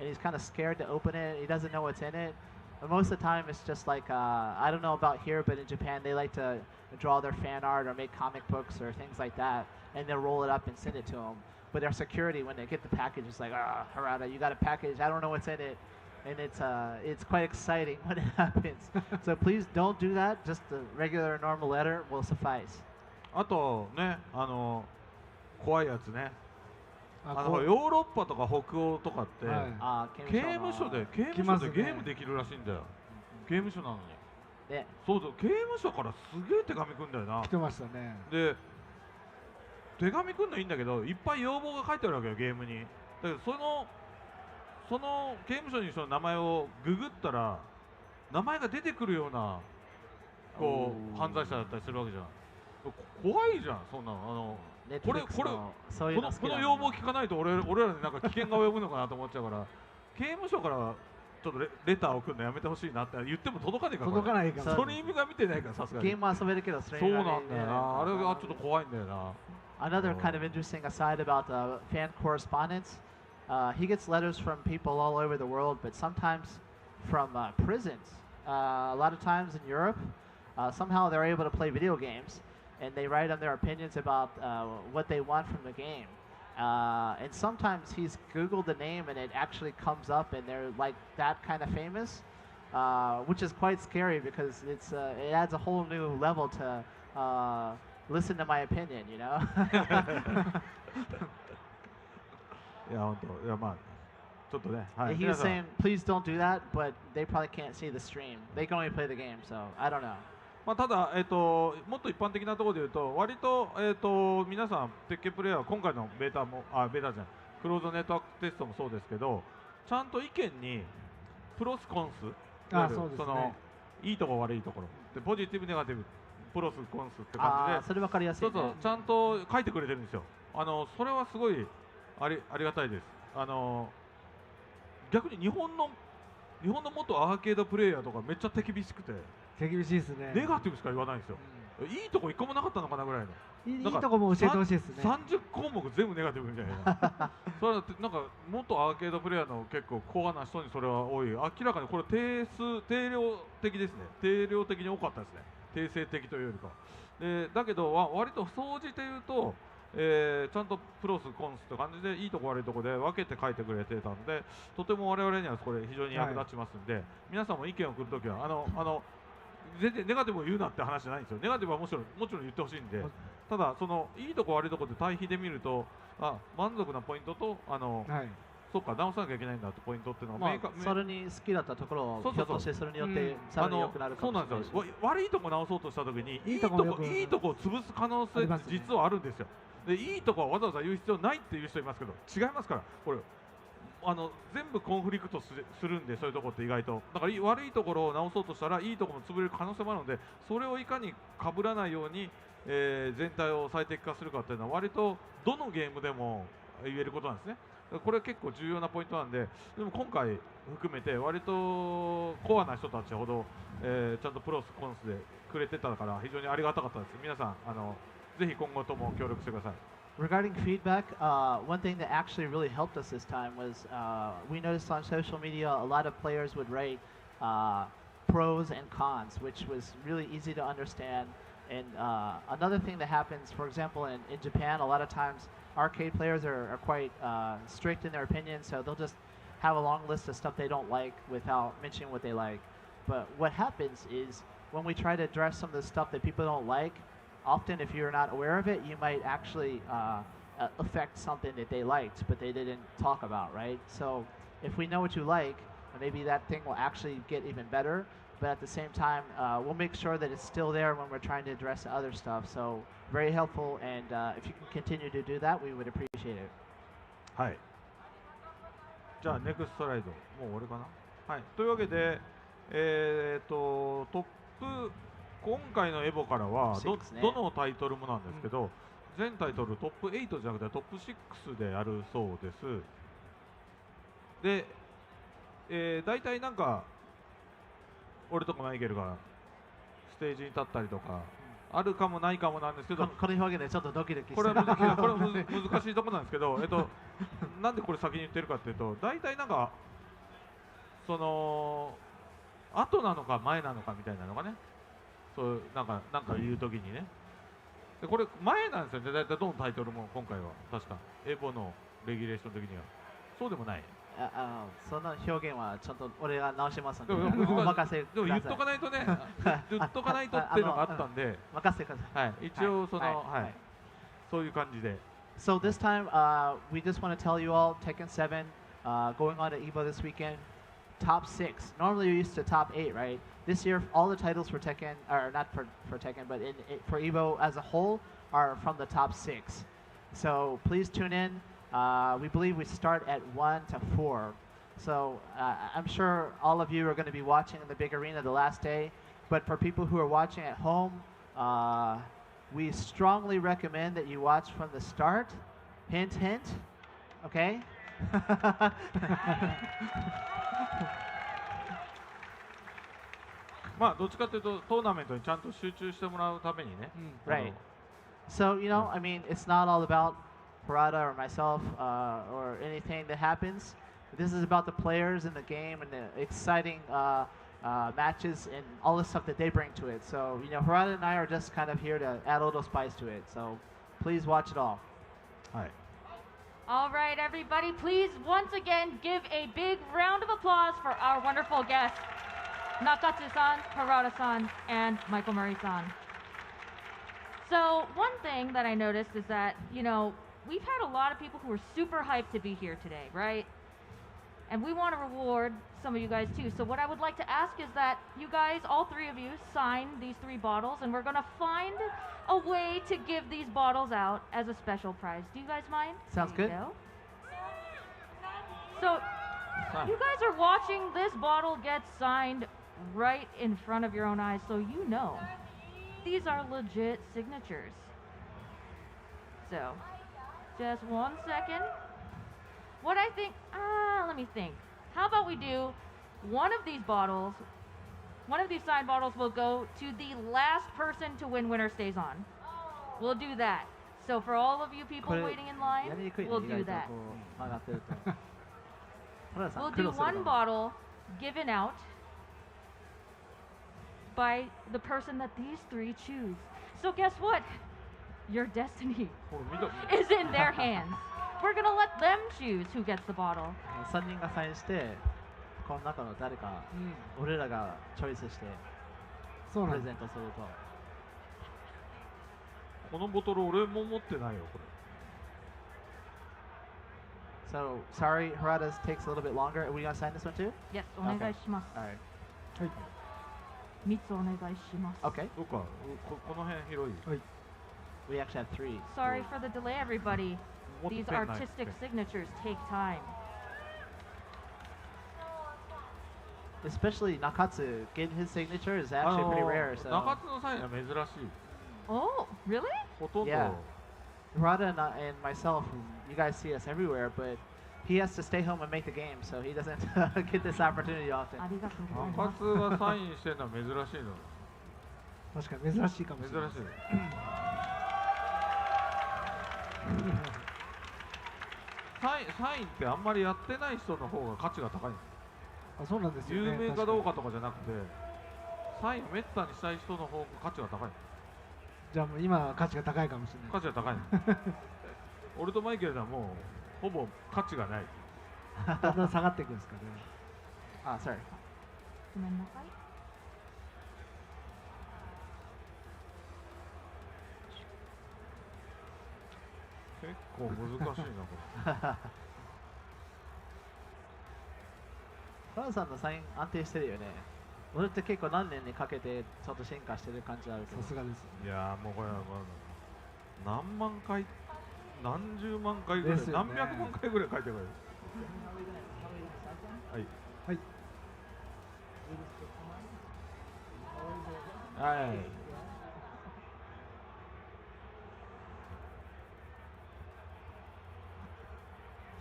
and he's kind of scared to open it. He doesn't know what's in it. But most of the time it's just like, I don't know about here, but in Japan they like to draw their fan art or make comic books or things like that, and they'll roll it up and send it to him. But their security, when they get the package, is like, Harada, you got a package, I don't know what's in it. And it's quite exciting when it happens. So please don't do that. Just the regular normal letter will suffice. あとね、怖いやつね。ヨーロッパとか北欧とかって、刑務所でゲームできるらしいんだよ。刑務所なのに。そうそう、刑務所からすげえ手紙来んだよな。来てましたね。で、手紙来んのいいんだけど、いっぱい要望が書いてあるわけよ、ゲームに。だけどその刑務所にその名前をググったら名前が出てくるようなこう犯罪者だったりするわけじゃん。怖いじゃん、そんなの。この要望聞かないと俺らになんか危険が及ぶのかなと思っちゃうから、刑務所からちょっとレターを送るのやめてほしいなって言っても届かねえから。届かないから。それ意味が見てないからさすがに。ゲーム遊べるけどそうなんだよな。あれがちょっと怖いんだよな。Another kind of interesting aside about fan correspondence. He gets letters from people all over the world, but sometimes from prisons. A lot of times in Europe, somehow they're able to play video games, and they write on their opinions about what they want from the game. And sometimes he's Googled the name and it actually comes up and they're like that kind of famous, which is quite scary because it adds a whole new level to listen to my opinion, you know? いや本当いやまあちょっとね、はい。 He's 皆さん saying, please don't do that, but they probably can't see the stream. They can only play the game, so I don't know. まあただもっと一般的なところで言うと割と皆さん鉄拳プレイヤーは今回のベータじゃないクローズドネットワークテストもそうですけどちゃんと意見にプロスコンスそうですね。そのいいところ悪いところでポジティブネガティブプロスコンスって感じでそれ分かりやすいね。そうそうちゃんと書いてくれてるんですよ。それはすごいありがたいです。逆に日本の元アーケードプレイヤーとかめっちゃ手厳しくて手厳しいですね。ネガティブしか言わないんですよ。いいとこ一個もなかったのかなぐらいの。いいとこも教えてほしいですね。30項目全部ネガティブみたいな。それはなんか元アーケードプレイヤーの結構コアな人にそれは多い。明らかにこれ定量的ですね。定量的に多かったですね。定性的というよりかは。だけど割と総じて言うと、ちゃんとプロスコンスって感じでいいとこ悪いとこで分けて書いてくれてたのでとても我々にはこれ非常に役立ちますんで、皆さんも意見を送るときは全然ネガティブを言うなって話じゃないんですよ。ネガティブはもちろん言ってほしいんで、ただそのいいとこ悪いとこで対比で見ると満足なポイントとそうか直さなきゃいけないんだってポイントっていうのはそれに好きだったところをひょっとしてそれによってさらに良くなるかもしれないし、そうなんですよ。悪いとこ直そうとしたときにいいとこを潰す可能性って実はあるんですよ。でいいとこはわざわざ言う必要ないっていう人いますけど違いますからこれ全部コンフリクトするんでそういうところって意外とだから悪いところを直そうとしたらいいところも潰れる可能性もあるのでそれをいかに被らないように、全体を最適化するかっていうのは割とどのゲームでも言えることなんですね。これ結構重要なポイントなんででも今回含めて割とコアな人たちほど、ちゃんとプロスコンスでくれてたから非常にありがたかったです。皆さんぜひ今後とも協力してください。Regarding feedback, one thing that actually really helped us this time was we noticed on social media a lot of players would write pros and cons, which was really easy to understand. And another thing that happens, for example, in Japan, a lot of times arcade players are quite strict in their opinions, so they'll just have a long list of stuff they don't like without mentioning what they like. But what happens is when we try to address some of the stuff that people don't like, often if you're not aware of it, you might actually affect something that they liked, but they didn't talk about, right? So if we know what you like, maybe that thing will actually get even better, but at the same time, we'll make sure that it's still there when we're trying to address other stuff. So very helpful, and if you can continue to do that, we would appreciate it. はい。じゃあネクストスライドもう終わりかな。はい。というわけでトップ今回のエボからはどのタイトルもなんですけど、全タイトルトップ8じゃなくてトップ6でやるそうです。で、大体なんか俺とかマイケルがステージに立ったりとかあるかもないかもなんですけど、この表現でちょっとドキドキしてる。これは難しいところなんですけど、なんでこれ先に言ってるかっていうと、大体なんかその後なのか前なのかみたいなのがね。そうなんか言うときにねでこれ前なんですよね。だいたいどのタイトルも今回は確かエボのレギュレーション的にはそうでもない。その表現はちょっと俺が直しますのでお任せください。でも言っとかないとね言っとかないとっていうのがあったんで任せてください。はい、一応そういう感じで。So this time, we just want to tell you all, Tekken 7, going on to EVO this weekend, top 6. Normally you're used to top 8, right? This year, all the titles for Tekken, or not for Tekken, but for EVO as a whole, are from the top 6. So please tune in. We believe we start at 1 to 4. So I'm sure all of you are going to be watching in the big arena the last day. But for people who are watching at home, we strongly recommend that you watch from the start. Hint, hint. Okay? まあどっちかというとトーナメントにちゃんと集中してもらうためにね。Right. So, you know, I mean, it's not all about Harada or myself or anything that happens. This is about the players in the game and the exciting matches and all the stuff that they bring to it. So, you know, Harada and I are just kind of here to add a little spice to it. So please watch it all. はい。 All right, everybody, please once again give a big round of applause for our wonderful guests, Nakatsu-san, Harada-san, and Michael Murray-san. So one thing that I noticed is that, you know, we've had a lot of people who are super hyped to be here today, right? And we want to reward some of you guys too. So what I would like to ask is that you guys, all three of you, sign these 3 bottles, and we're going to find a way to give these bottles out as a special prize. Do you guys mind? Sounds There you good. go. So you guys are watching this bottle get signed right in front of your own eyes, so you know these are legit signatures. So just 1 second. What I think, let me think. How about we do one of these signed bottles will go to the last person to win Winner Stays On. We'll do that. So for all of you people これ waiting in line, やりにくいね we'll 意 do 外と that. こう曲がってると。原田さん We'll 苦 do 労するか one も bottle given out by the person that these 3 choose. So guess what? Your destiny これ見た is in their hands. We're gonna let them choose who gets the bottle. 3人がサインして、この中の誰か、俺らがチョイスしてそうなんです。プレゼントすると。このボトル俺も持ってないよこれ So, sorry, Harada's takes a little bit longer. Are we gonna sign this one too? Yes, お願いします。 Alright. 3つお願いします。 Okay. どっかこの辺広い We actually have 3. Sorry for the delay, everybody. 持って These ない artistic signatures take time. Especially Nakatsu, getting his signature is actually pretty rare. So 中津のサインは珍しい Oh, really? ほとんど Yeah. Harada and myself, you guys see us everywhere, but he has to stay home and make the game, so he doesn't get this opportunity often. ありがとうございます。中津がサインしてるのは珍しいの確かに珍しいかもしれない。珍しいサインってあんまりやってない人の方が価値が高いあ、そうなんですよね。有名かどうかとかじゃなくてサインをめったにしたい人の方が価値が高いじゃあもう今は価値が高いかもしれない。価値が高い俺とマイケルはもうほぼ価値がないだんだん下がっていくんですかね。Ah, sorry. ごめんなさい。結構難しいなこれ原田さんのサイン安定してるよね。俺って結構何年にかけてちょっと進化してる感じあるけど。さすがです。いやーもうこれは何万回何十万回ぐらい、ですよね何百万回ぐらい書いてくれるはいはい。はい。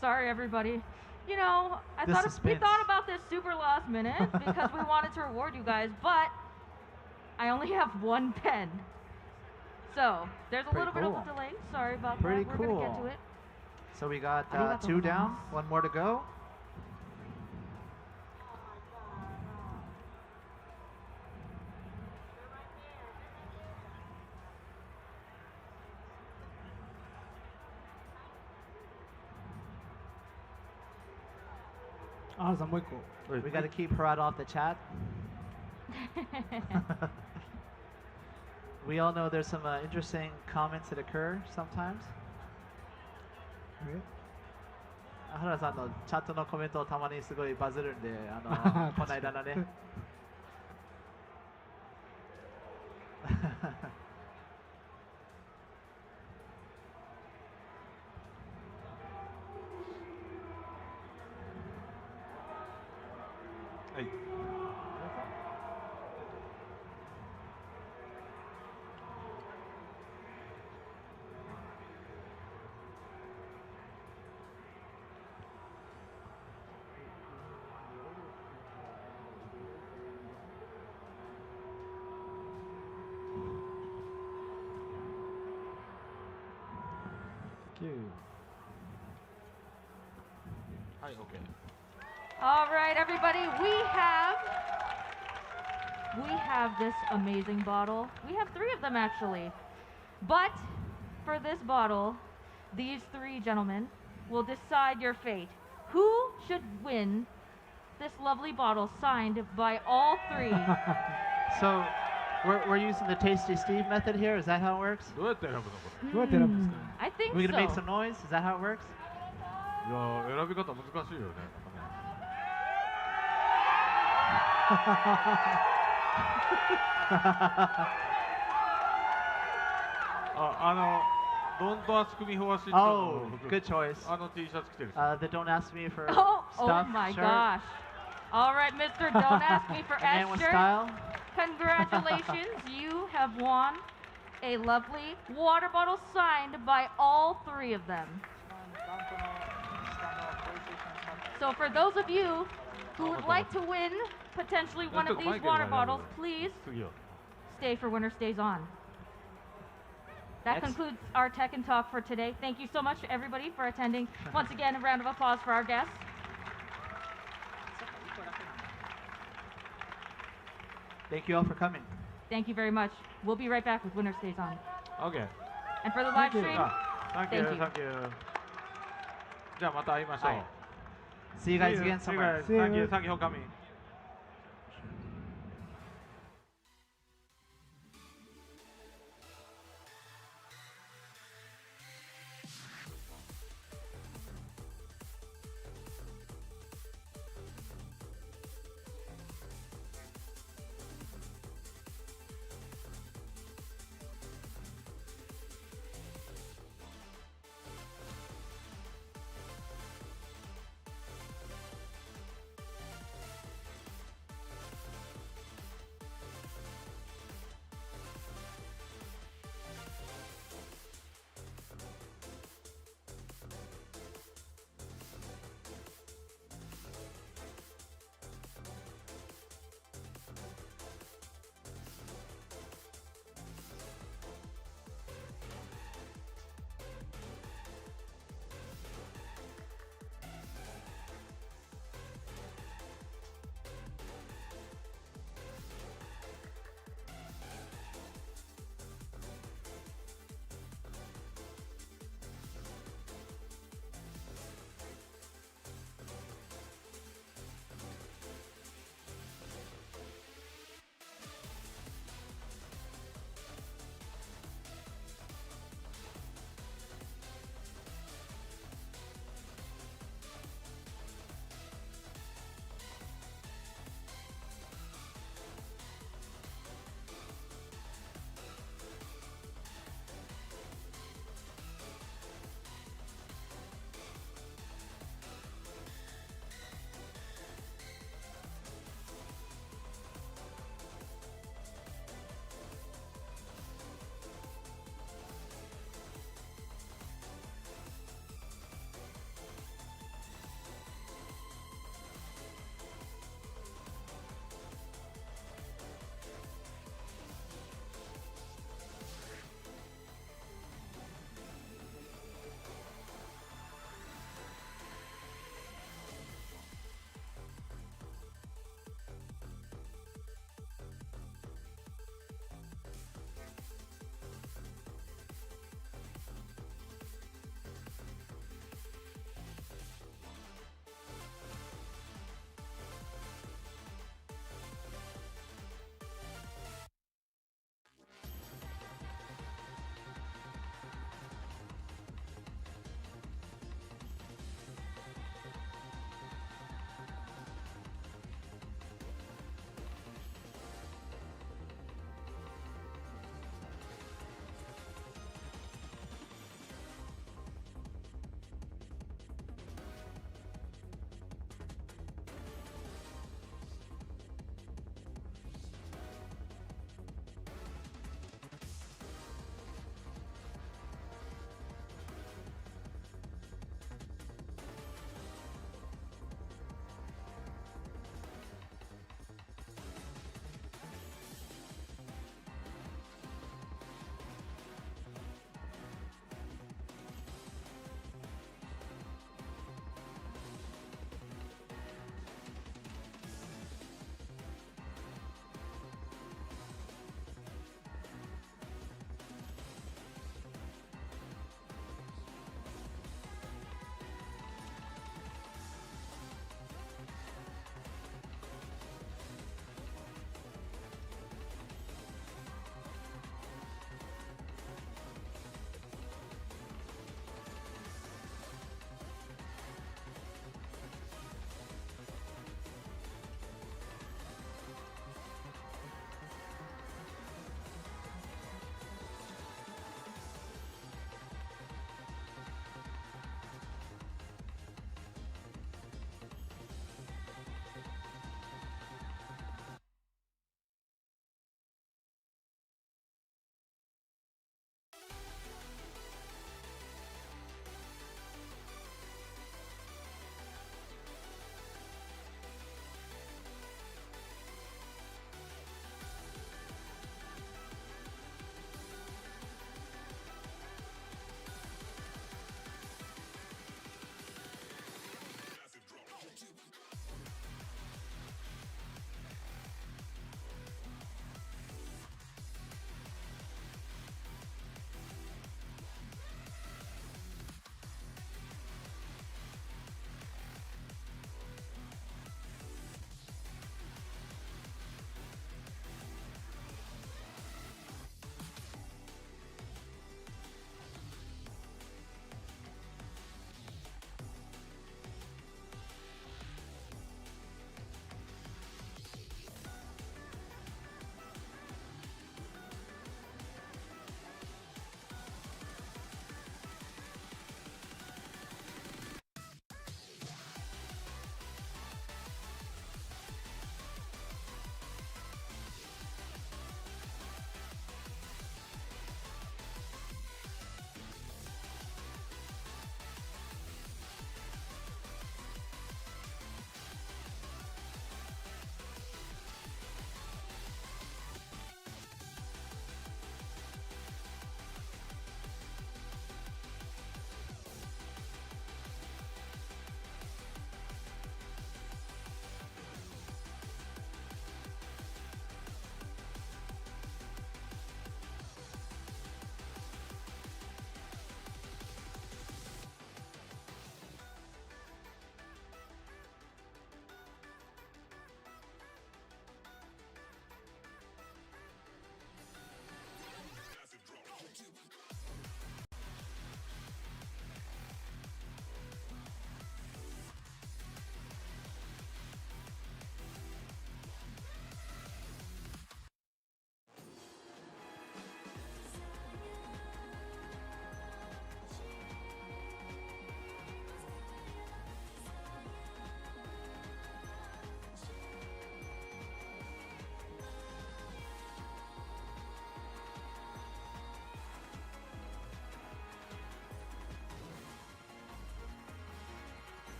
Sorry, everybody. You know, The we suspense. thought about this super last minute because we wanted to reward you guys, but I only have 1 pen. So there's a Pretty little bit of cool. a delay. Sorry about Pretty that. We're gonna get cool. to it. So we got ありがとう 2 ござい down, ます 1 more to go. Ah, さんもう一個。 We got to keep Harada off the chat. We all know there's some interesting comments that occur sometimes. え原田さんのチャットのコメントたまにすごいバズるんで、この間のね。はい All right, everybody, we have we have this amazing bottle. We have 3 of them actually. But for this bottle, these 3 gentlemen will decide your fate. Who should win this lovely bottle signed by all 3? So we're using the Tasty Steve method here. Is that how it works? どうやって選ぶのこれ？ どうやって選ぶんですか？ I think We're gonna make so. some noise. Is that how it works? いや選び方難しいよね。Don't ask me for shit. Oh, good choice. あの T シャツ着てる人。 The don't ask me for Oh stuff my shirt. gosh. All right, Mr. Don't Ask Me for A man with S shirt. style. Congratulations, you have won a lovely water bottle signed by all 3 of them. So for those of you who would like to win potentially one of these water bottles, please 次は。 stay for Winner Stays On. That concludes our Tekken Talk for today. Thank you so much, everybody, for attending. Once again, a round of applause for our guests. Thank you all for coming. Thank you very much. We'll be right back with Winner Stays On. OK。 And for the live stream, Thank you. Thank you. じゃあまた会いましょう。See you guys again somewhere. Thank you for coming.